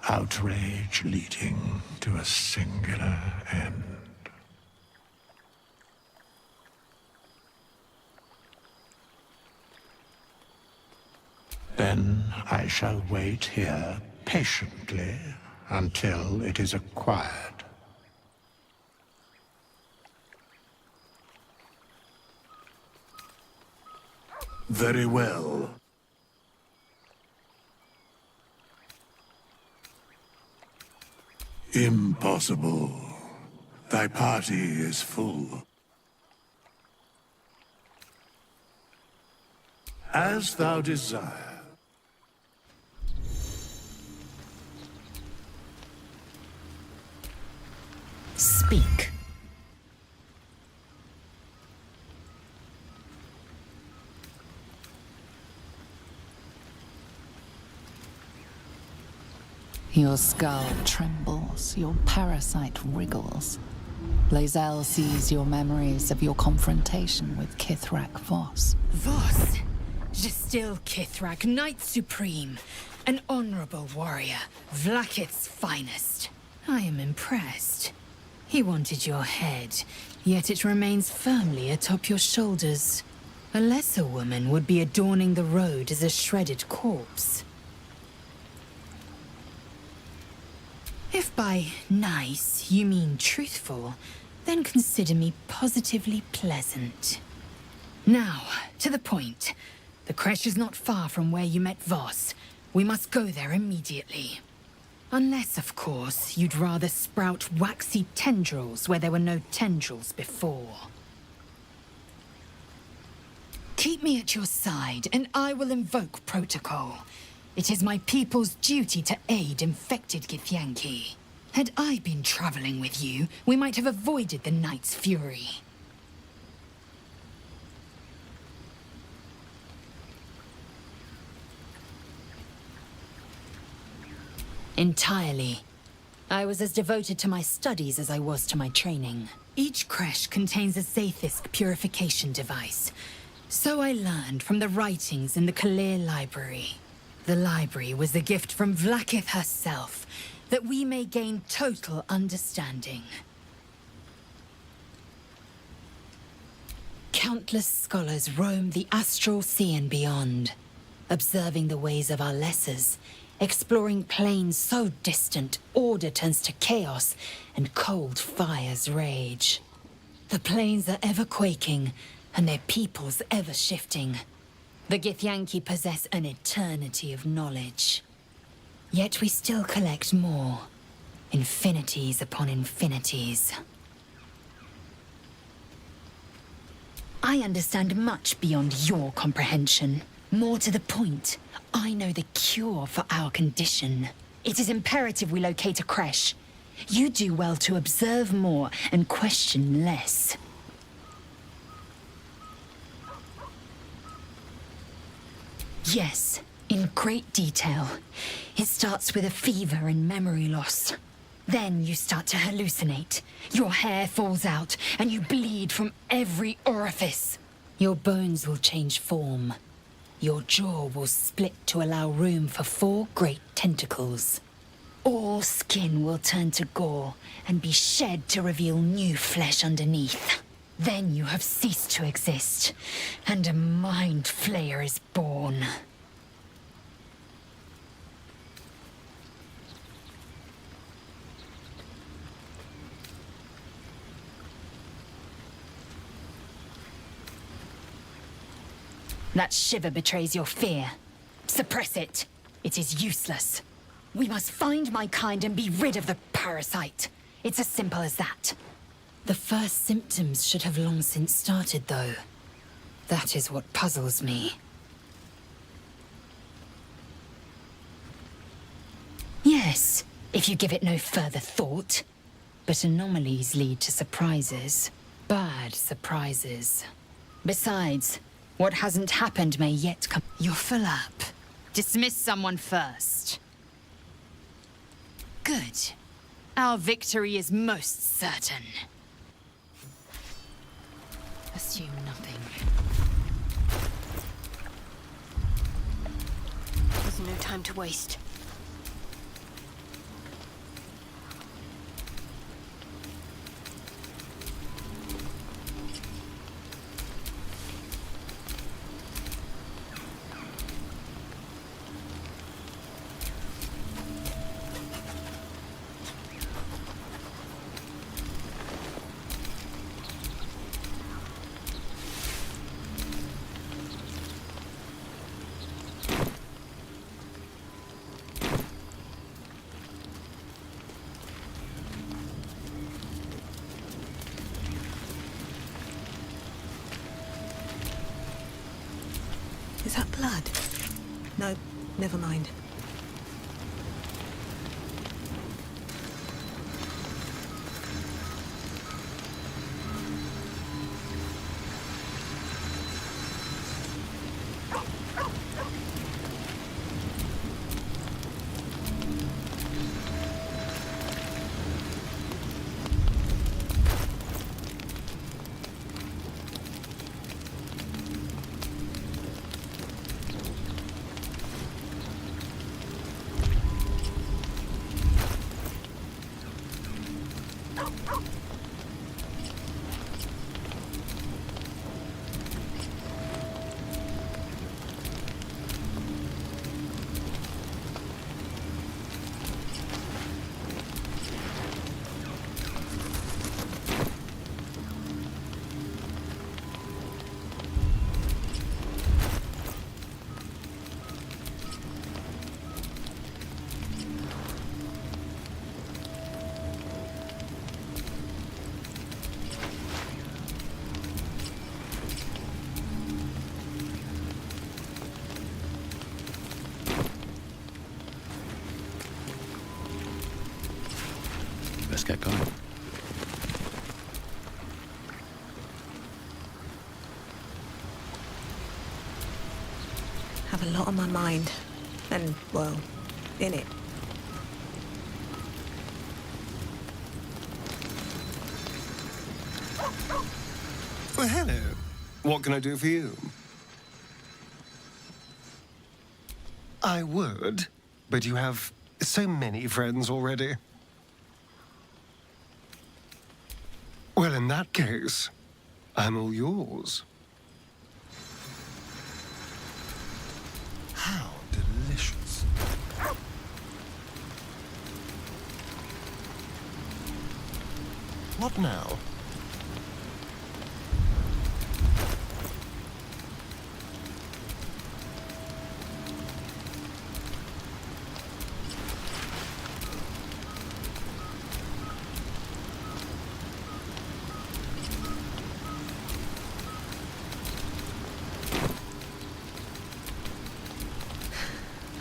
Outrage leading to a singular end. Then I shall wait here patiently until it is acquired. Very well. Impossible. Thy party is full. As thou desire. Speak. Your skull trembles, your parasite wriggles. Lae'zel sees your memories of your confrontation with Kithrak Voss. Voss? Justil Kithrak, Knight Supreme. An honorable warrior, Vlaakith's finest. I am impressed. He wanted your head, yet it remains firmly atop your shoulders. A lesser woman would be adorning the road as a shredded corpse. If by nice you mean truthful, then consider me positively pleasant. Now, to the point. The creche is not far from where you met Voss. We must go there immediately. Unless, of course, you'd rather sprout waxy tendrils where there were no tendrils before. Keep me at your side, and I will invoke protocol. It is my people's duty to aid infected Githyanki. Had I been traveling with you, we might have avoided the Night's fury. Entirely. I was as devoted to my studies as I was to my training. Each creche contains a Zaithisk purification device. So I learned from the writings in the Kalir library. The library was a gift from Vlaakith herself, that we may gain total understanding. Countless scholars roam the astral sea and beyond, observing the ways of our lessers, exploring planes so distant, order turns to chaos, and cold fires rage. The planes are ever quaking, and their peoples ever shifting. The Githyanki possess an eternity of knowledge. Yet we still collect more. Infinities upon infinities. I understand much beyond your comprehension. More to the point, I know the cure for our condition. It is imperative we locate a creche. You do well to observe more and question less. Yes, in great detail. It starts with a fever and memory loss. Then you start to hallucinate. Your hair falls out, and you bleed from every orifice. Your bones will change form. Your jaw will split to allow room for 4 great tentacles. All skin will turn to gore and be shed to reveal new flesh underneath. Then you have ceased to exist, and a mind flayer is born. That shiver betrays your fear. Suppress it. It is useless. We must find my kind and be rid of the parasite. It's as simple as that. The first symptoms should have long since started, though. That is what puzzles me. Yes, if you give it no further thought. But anomalies lead to surprises. Bad surprises. Besides, what hasn't happened may yet come. You're full up. Dismiss someone first. Good. Our victory is most certain. Assume nothing. There's no time to waste. Is that blood? No, never mind. get going. Have a lot on my mind. And, well, in it. Well, hello. What can I do for you? I would, but you have so many friends already. Well, in that case, I'm all yours. How delicious. What now?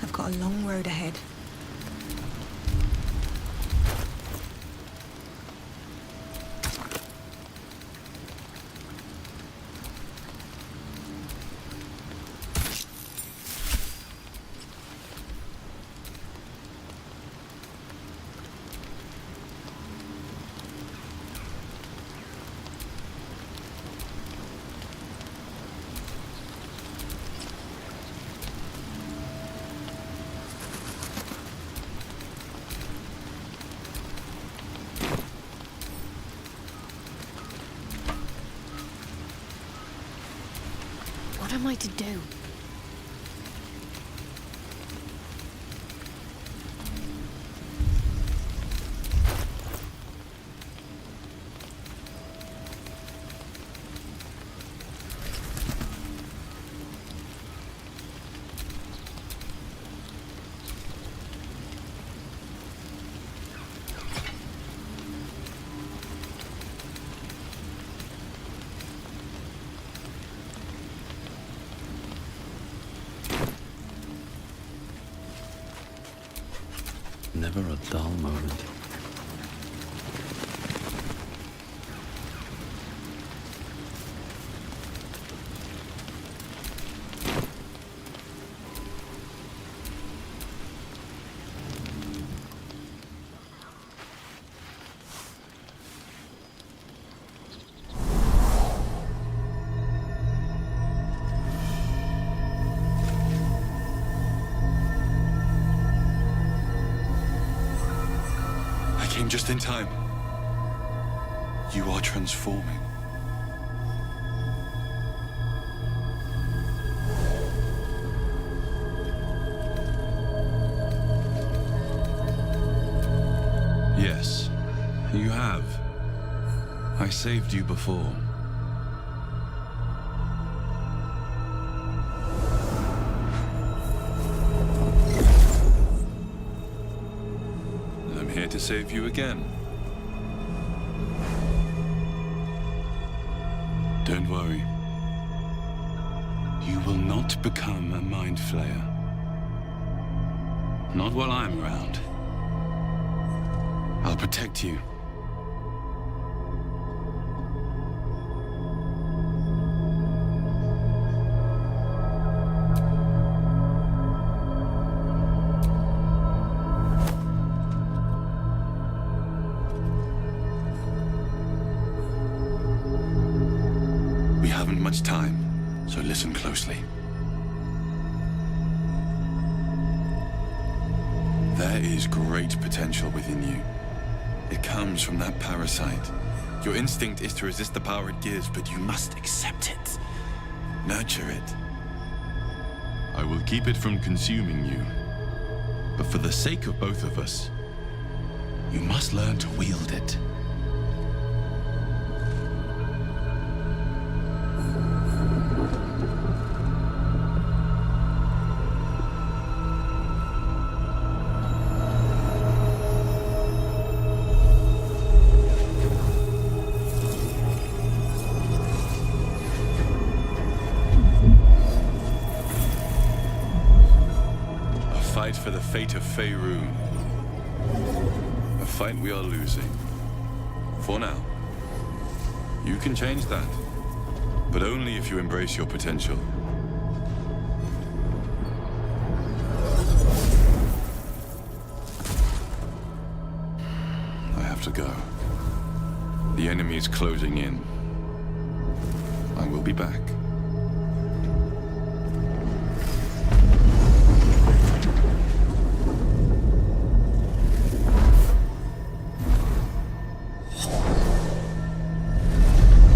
I've got a long road ahead. What am I to do? Never a dull moment. Came just in time. You are transforming. Yes, you have. I saved you before. To save you again. Don't worry. You will not become a mind flayer. Not while I'm around. I'll protect you. Much time, so listen closely. There is great potential within you. It comes from that parasite. Your instinct is to resist the power it gives, but you must accept it. Nurture it. I will keep it from consuming you. But for the sake of both of us, you must learn to wield it. For the fate of Faerun. A fight we are losing. For now. You can change that, but only if you embrace your potential. I have to go. The enemy is closing in. I will be back.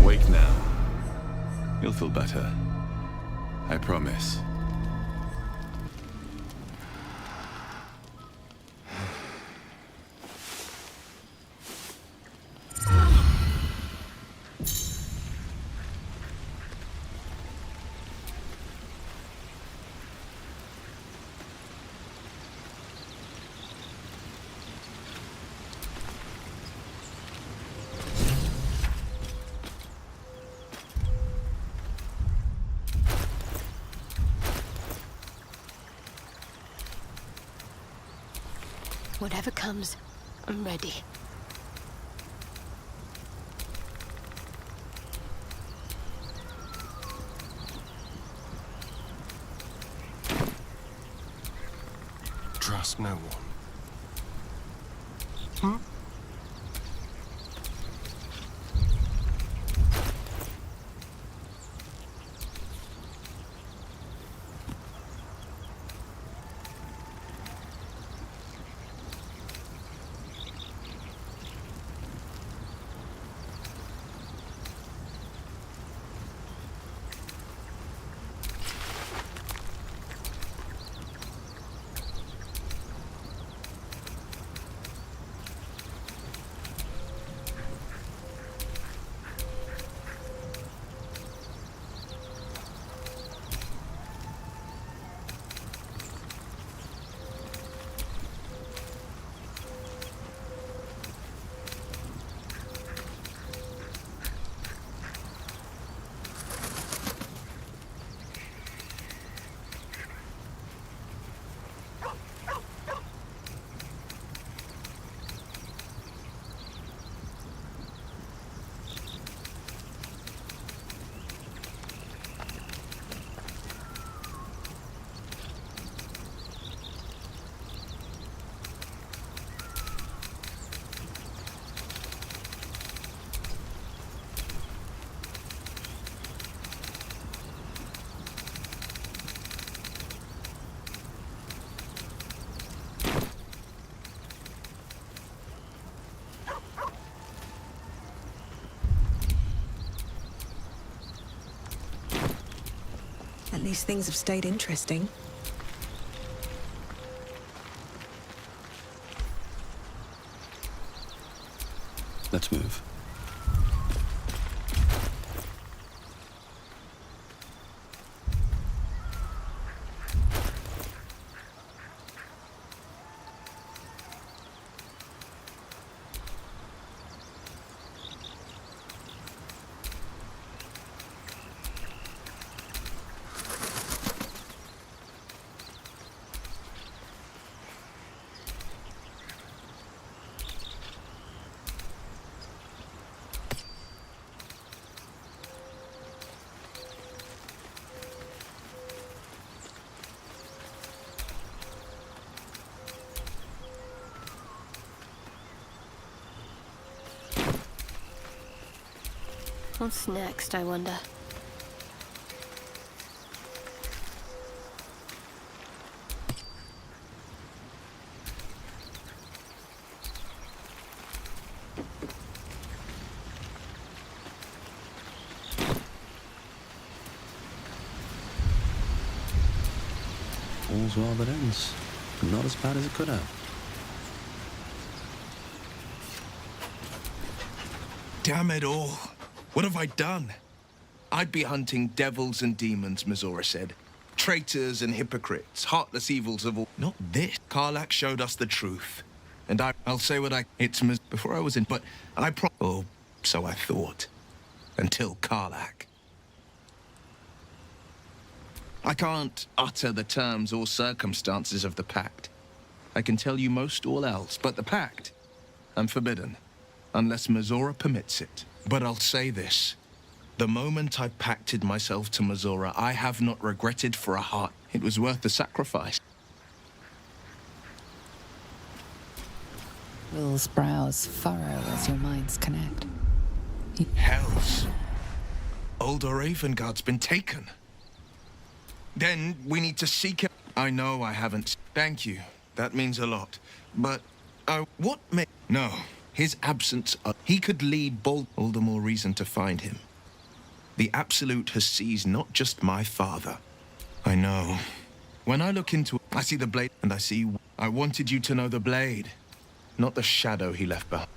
Wake now. You'll feel better. I promise. Whatever comes, I'm ready. Trust no one. Hmm? At least things have stayed interesting. Let's move. What's next, I wonder? All's well that ends. Not as bad as it could have. Damn it all. What have I done? I'd be hunting devils and demons, Mizora said. Traitors and hypocrites, heartless evils of all. Not this. Karlach showed us the truth. And I'll say what it's before I was in, but I oh, so I thought. Until Karlach. I can't utter the terms or circumstances of the pact. I can tell you most all else, but the pact, I'm forbidden. unless Mizora permits it. But I'll say this. The moment I pacted myself to Mizora, I have not regretted for a heart. It was worth the sacrifice. Will's brows furrow as your minds connect. Hells. Old Ravengard's been taken. Then we need to seek him. I know I haven't. Thank you. That means a lot. But, what may... No. His absence... he could lead Baldur. All the more reason to find him. The Absolute has seized not just my father. I know. When I look into it, I see the blade, and I see... I wanted you to know the blade, not the shadow he left behind.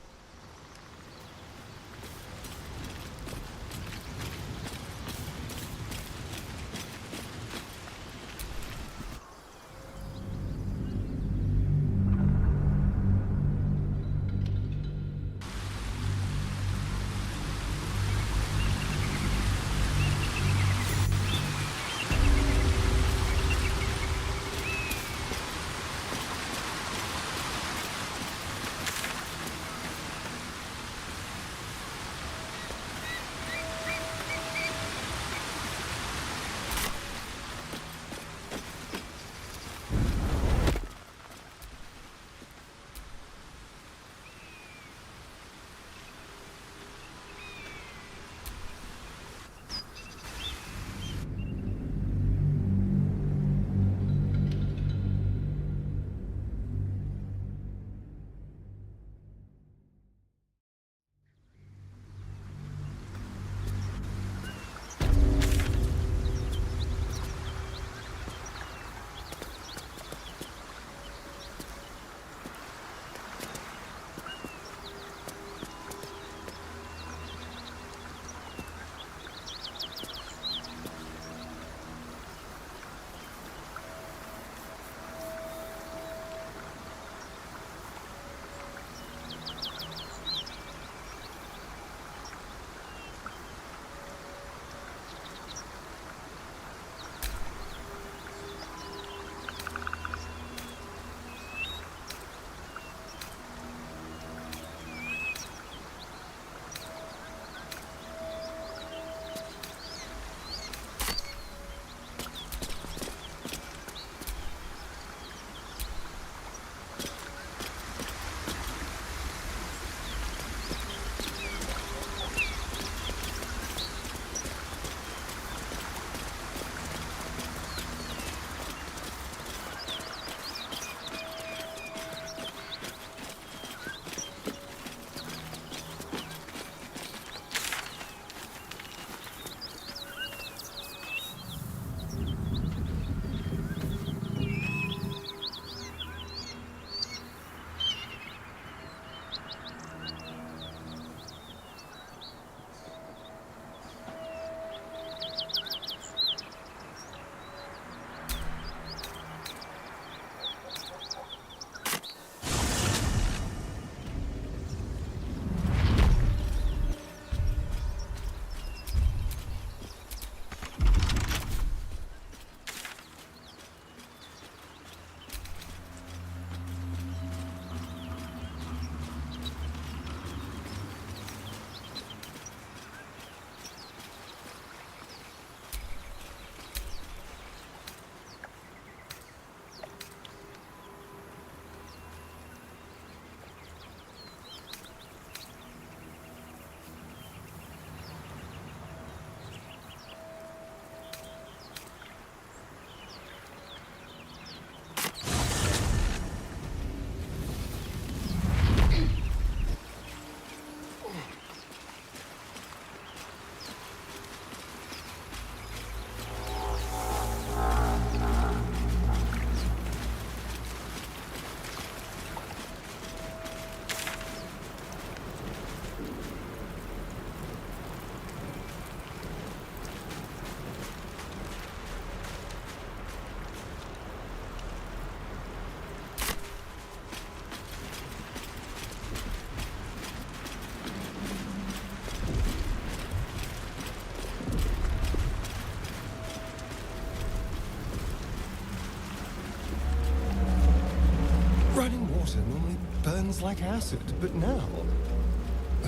Running water normally burns like acid, but now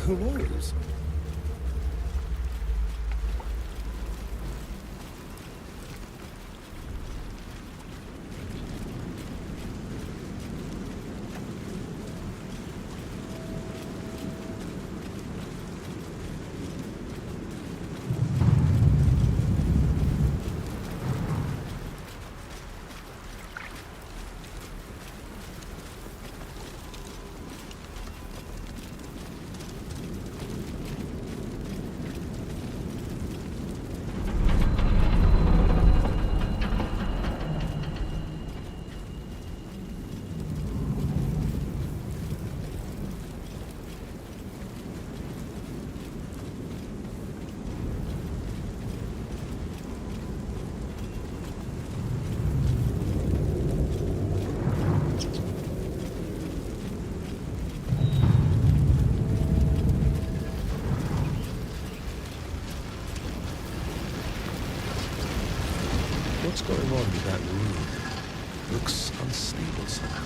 Who knows? What's going on with that room? Looks unstable somehow.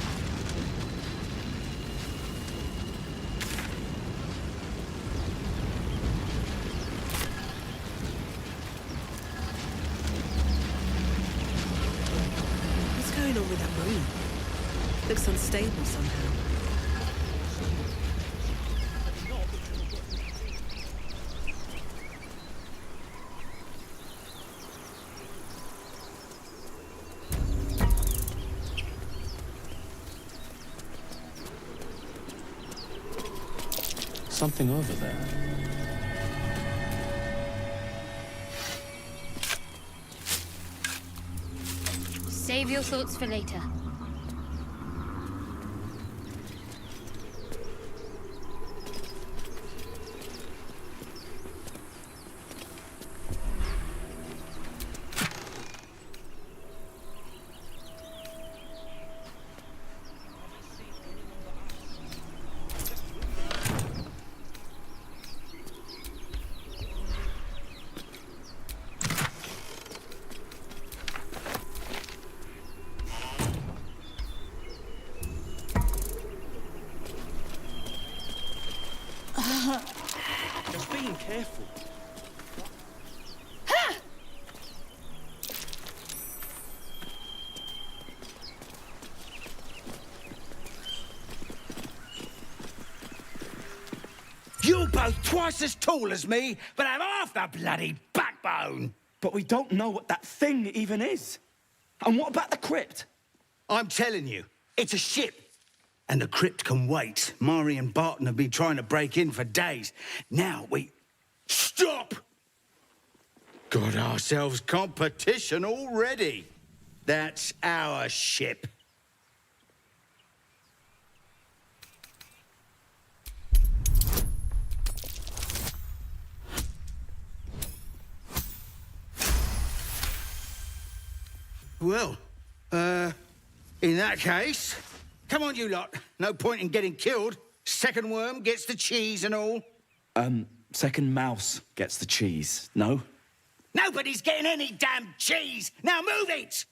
What's going on with that room? Looks unstable somehow. Something over there. Save your thoughts for later. Just being careful. You're both twice as tall as me, but have half the bloody backbone. But we don't know what that thing even is. And what about the crypt? I'm telling you, it's a ship. And the crypt can wait. Mari and Barton have been trying to break in for days. Now we... Stop! Got ourselves competition already. That's our ship. Well, in that case... Come on, you lot. No point in getting killed. Second worm gets the cheese and all. Second mouse gets the cheese, no? Nobody's getting any damn cheese! Now move it!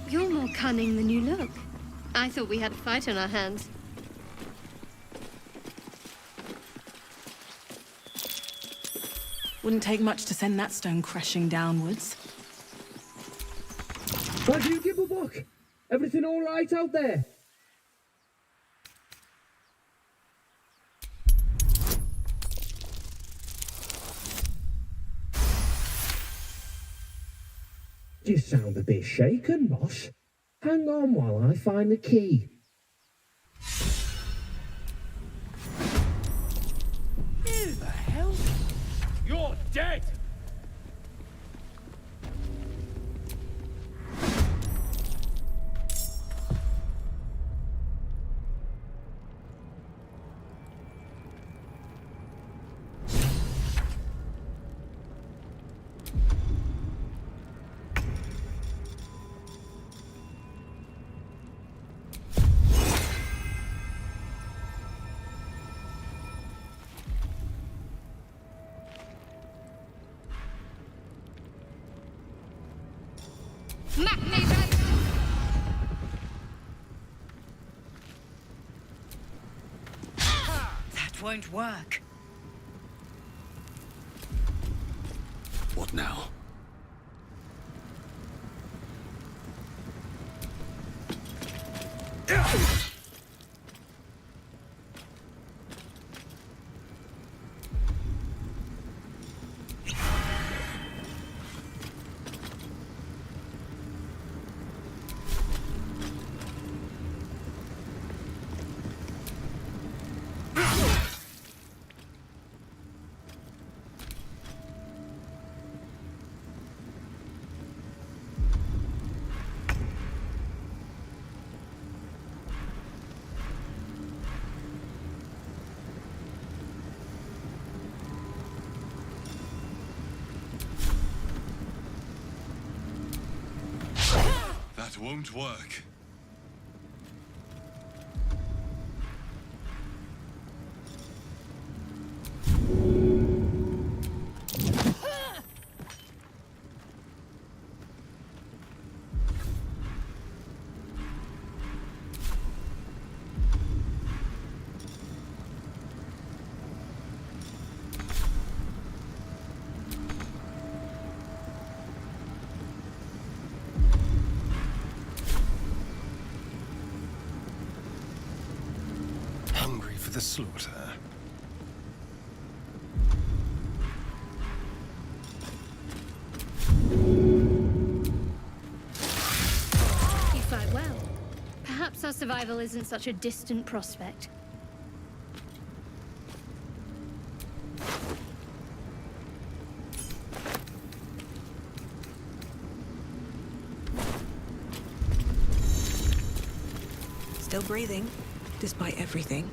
You're more cunning than you look. I thought we had a fight on our hands. Wouldn't take much to send that stone crashing downwards. Why do you give a fuck? Everything all right out there? You sound a bit shaken, boss. Hang on while I find the key. Who the hell? You're dead! That won't work. What now? That won't work. The slaughter. You fight well. Perhaps our survival isn't such a distant prospect. Still breathing, despite everything.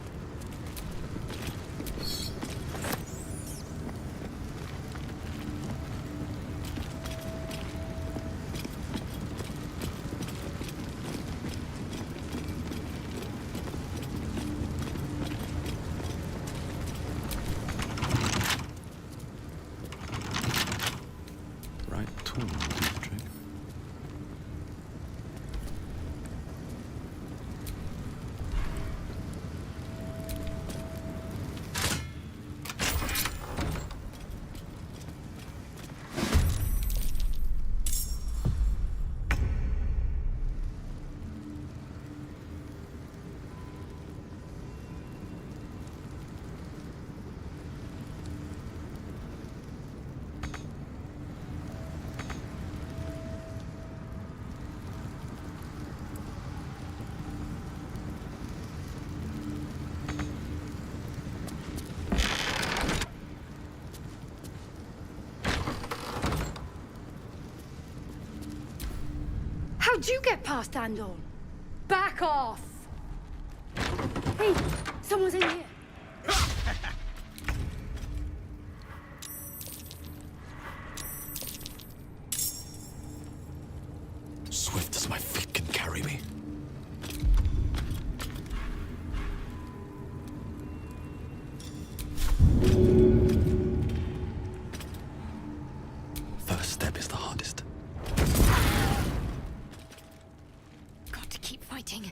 How'd you get past Andor? Back off! Hey, someone's in here. Swift as my feet can carry me. First step is the hardest. Got to keep fighting.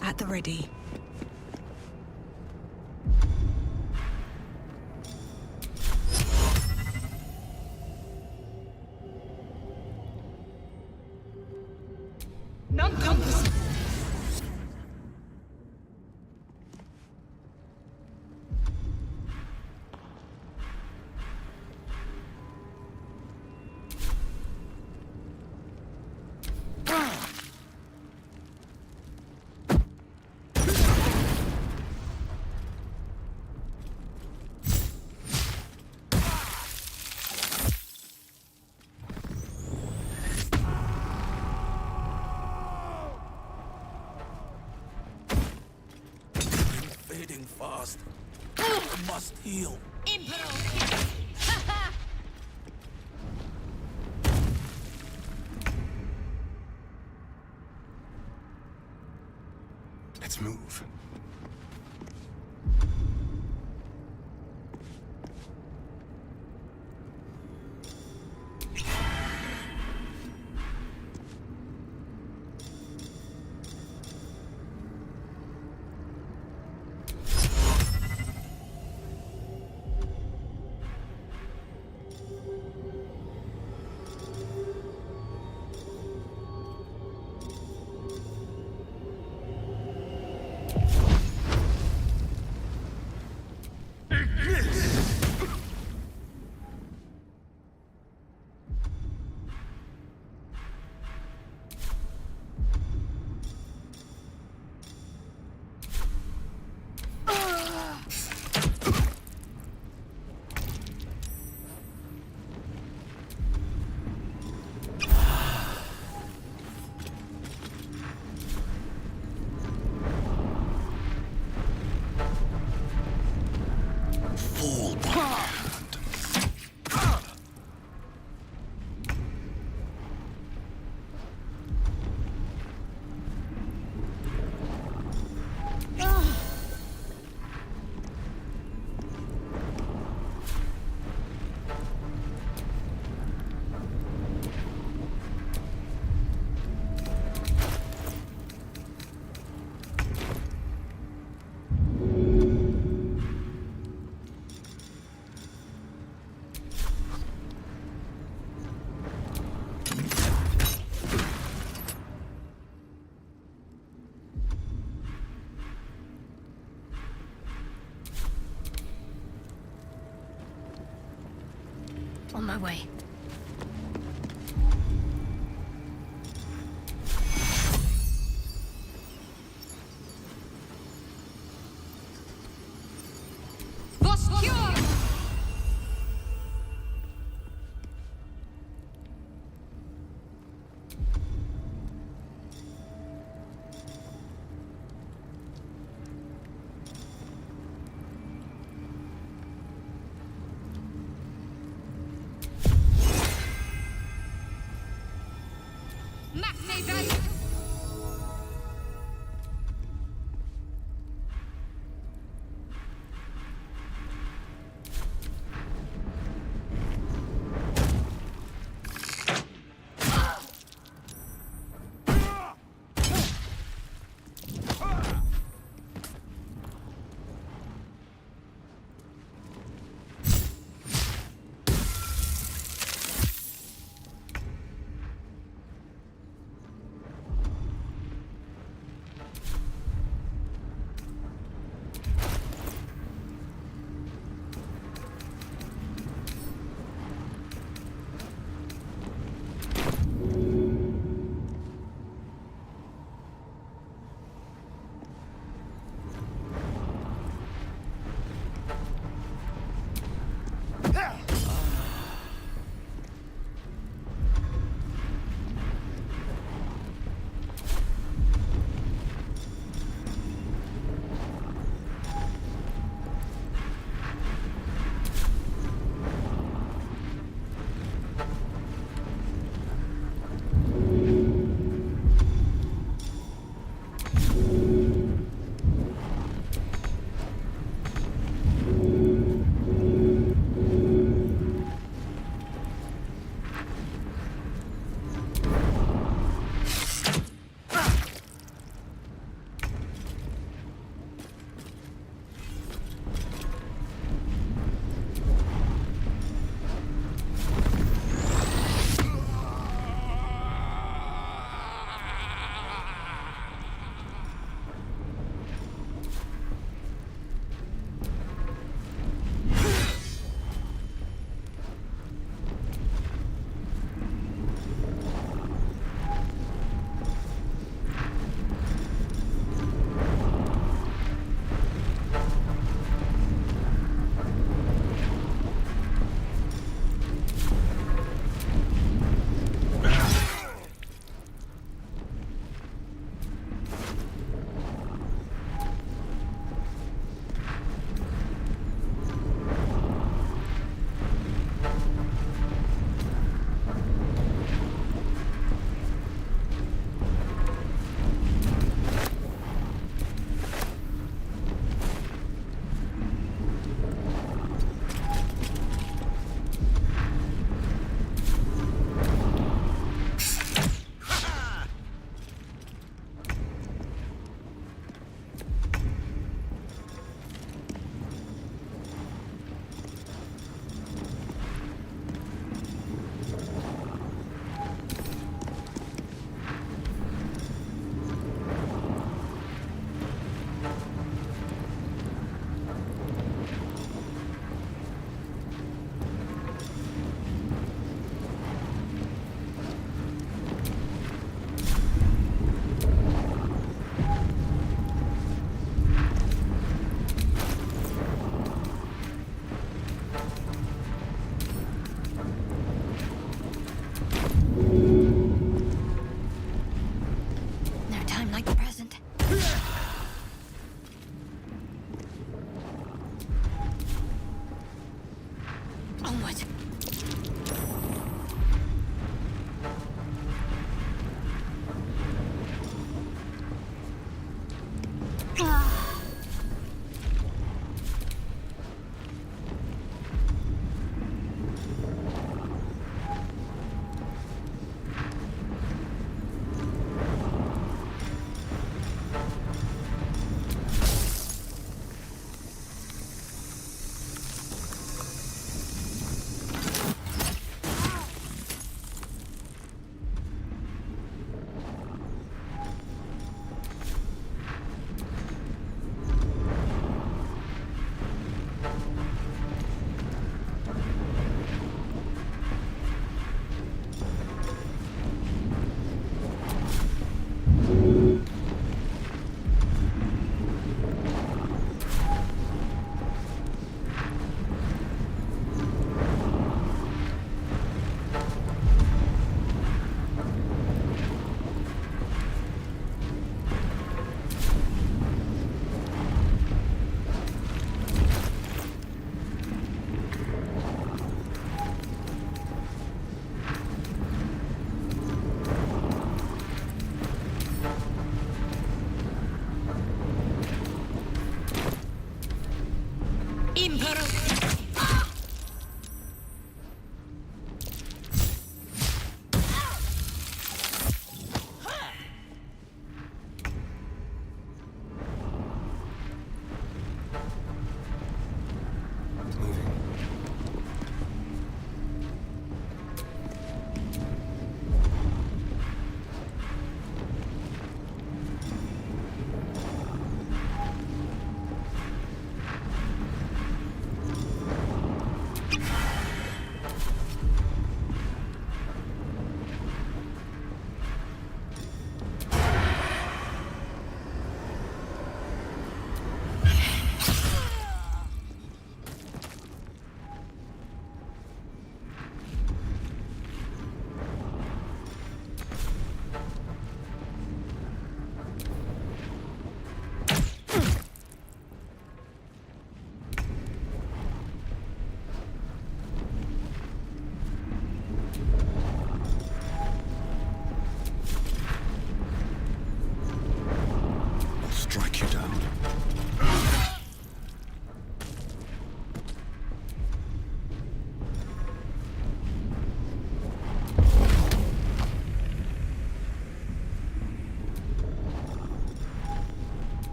At the ready. Non-compass. Fading fast. I must heal. Let's move. my way.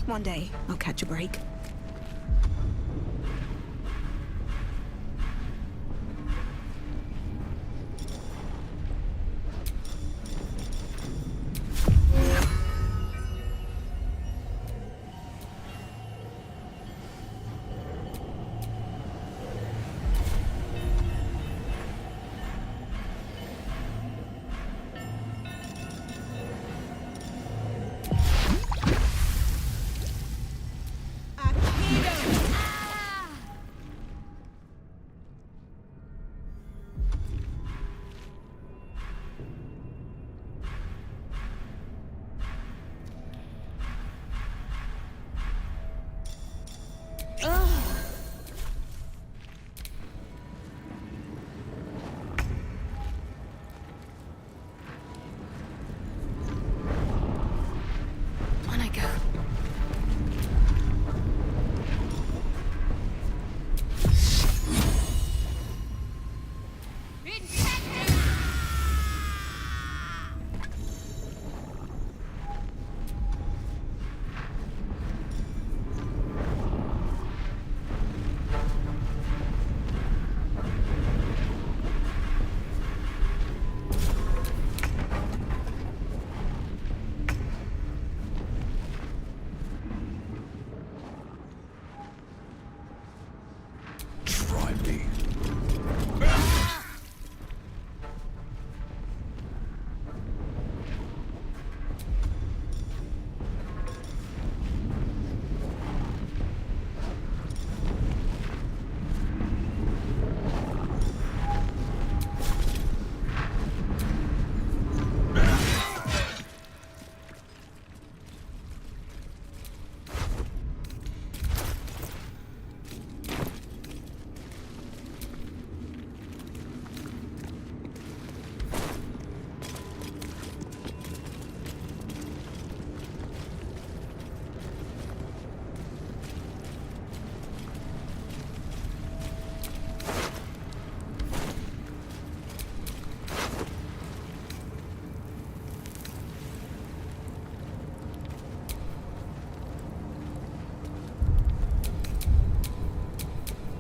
One day, I'll catch a break.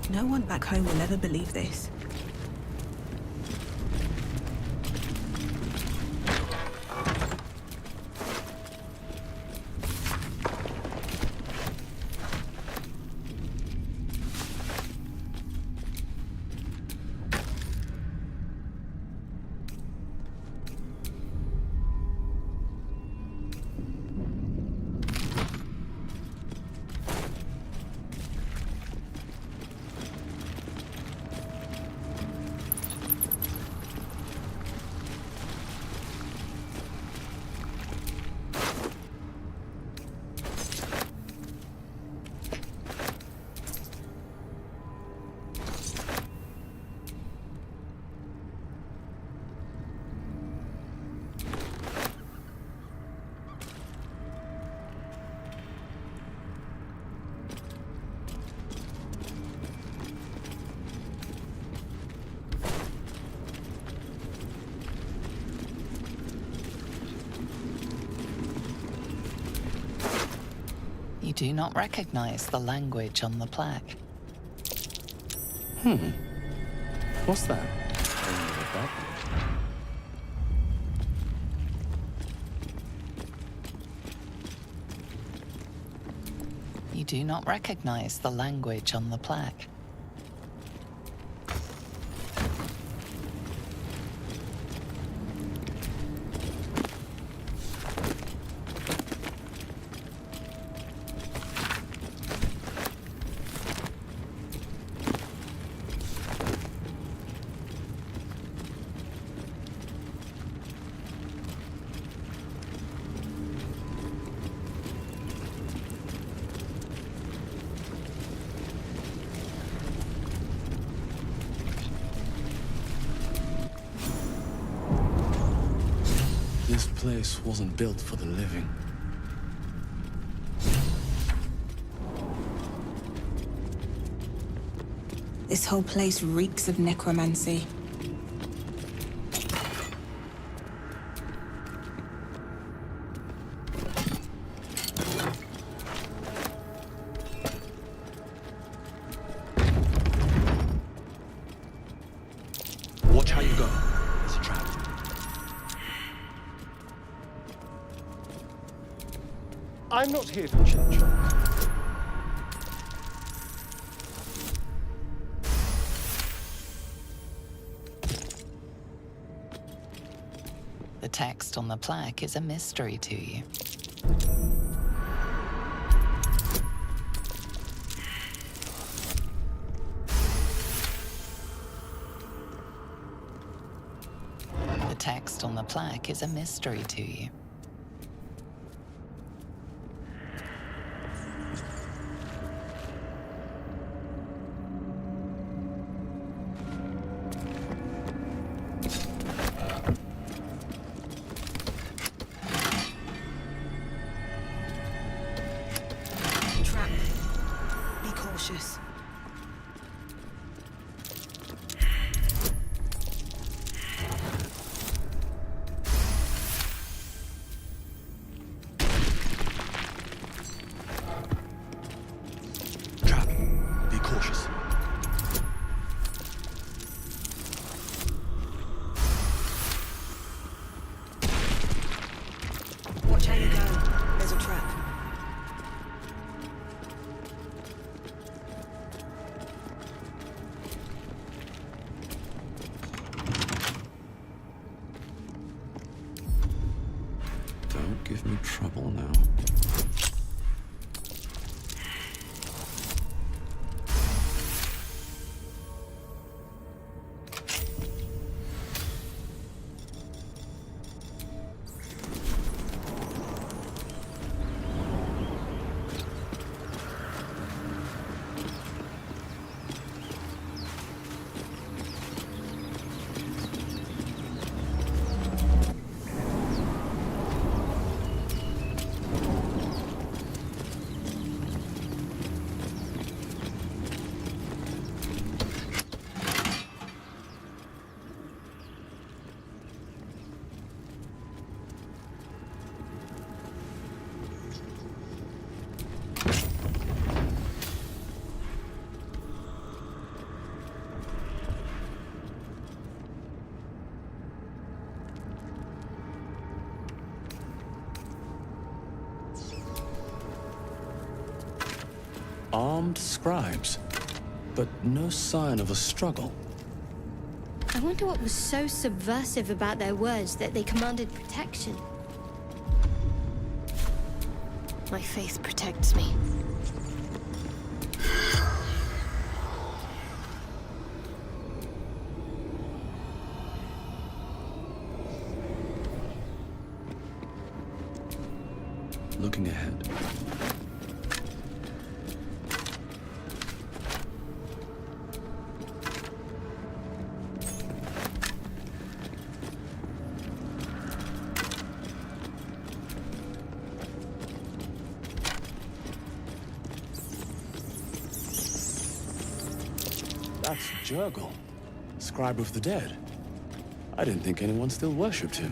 No one back home will ever believe this. You do not recognize the language on the plaque. What's that? You do not recognize the language on the plaque. This place wasn't built for the living. This whole place reeks of necromancy. I'm not here for chit-chat. The text on the plaque is a mystery to you. The text on the plaque is a mystery to you. Trap. Be cautious. Trap. Be cautious. Watch how you go. There's a trap. Don't give me trouble now. Armed scribes, but no sign of a struggle. I wonder what was so subversive about their words that they commanded protection. My faith protects me. Looking ahead. That's Joggo, scribe of the dead. I didn't think anyone still worshipped him.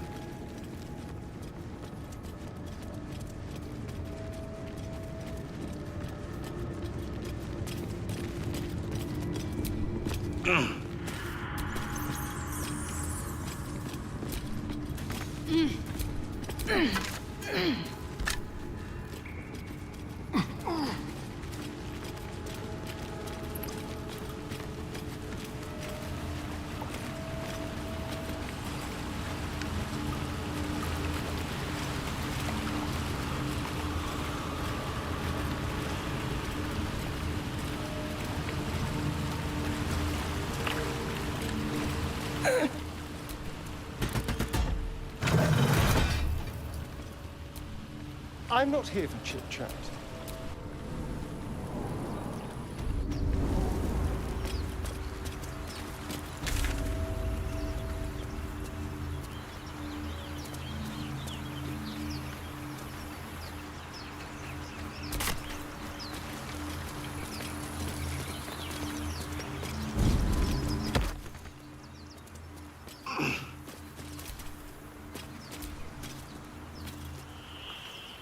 I'm not here for chit-chat.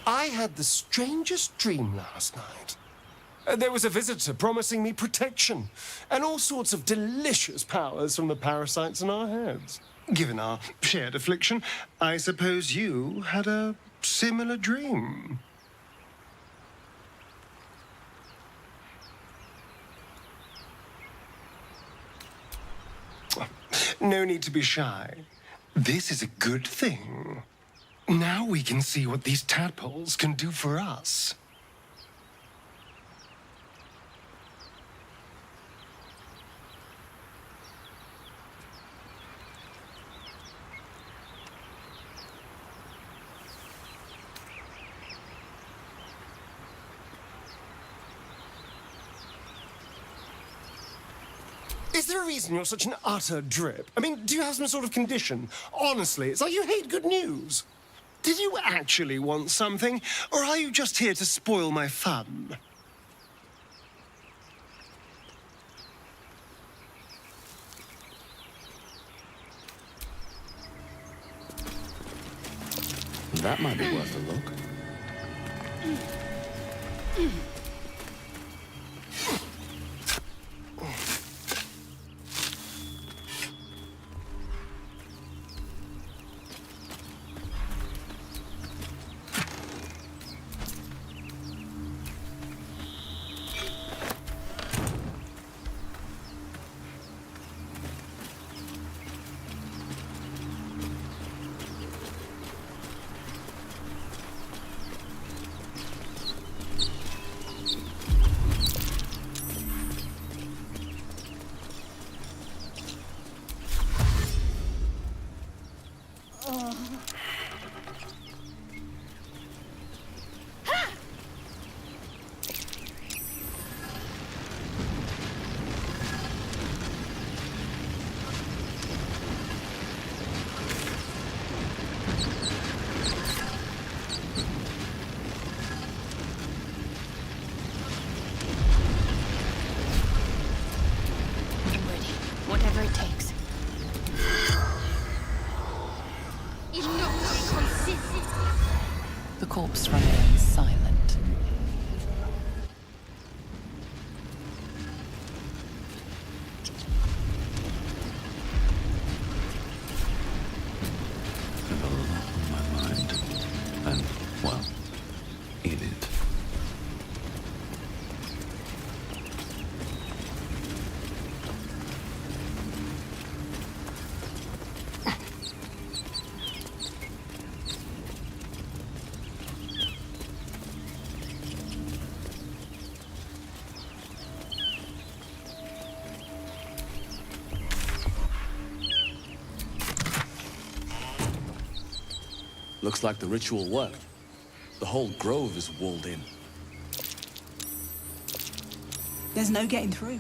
I had the strangest dream last night. There was a visitor promising me protection and all sorts of delicious powers from the parasites in our heads. Given our shared affliction, I suppose you had a similar dream. No need to be shy. This is a good thing. Now we can see what these tadpoles can do for us. Is there a reason you're such an utter drip? I mean, do you have some sort of condition? Honestly, it's like you hate good news. Did you actually want something, or are you just here to spoil my fun? That might be worth a look. Whatever it takes. The corpse remains silent. I have a lot on my mind. And, well, in it. Looks like the ritual worked. The whole grove is walled in. There's no getting through.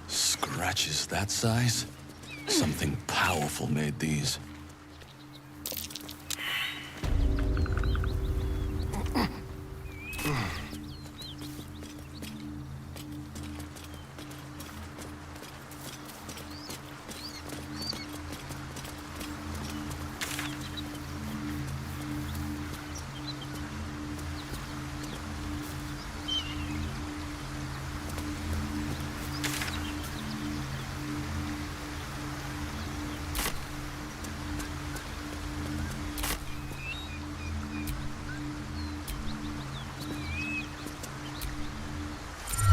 Scratches that size? Something powerful made these.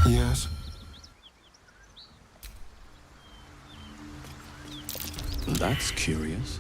Yes? That's curious.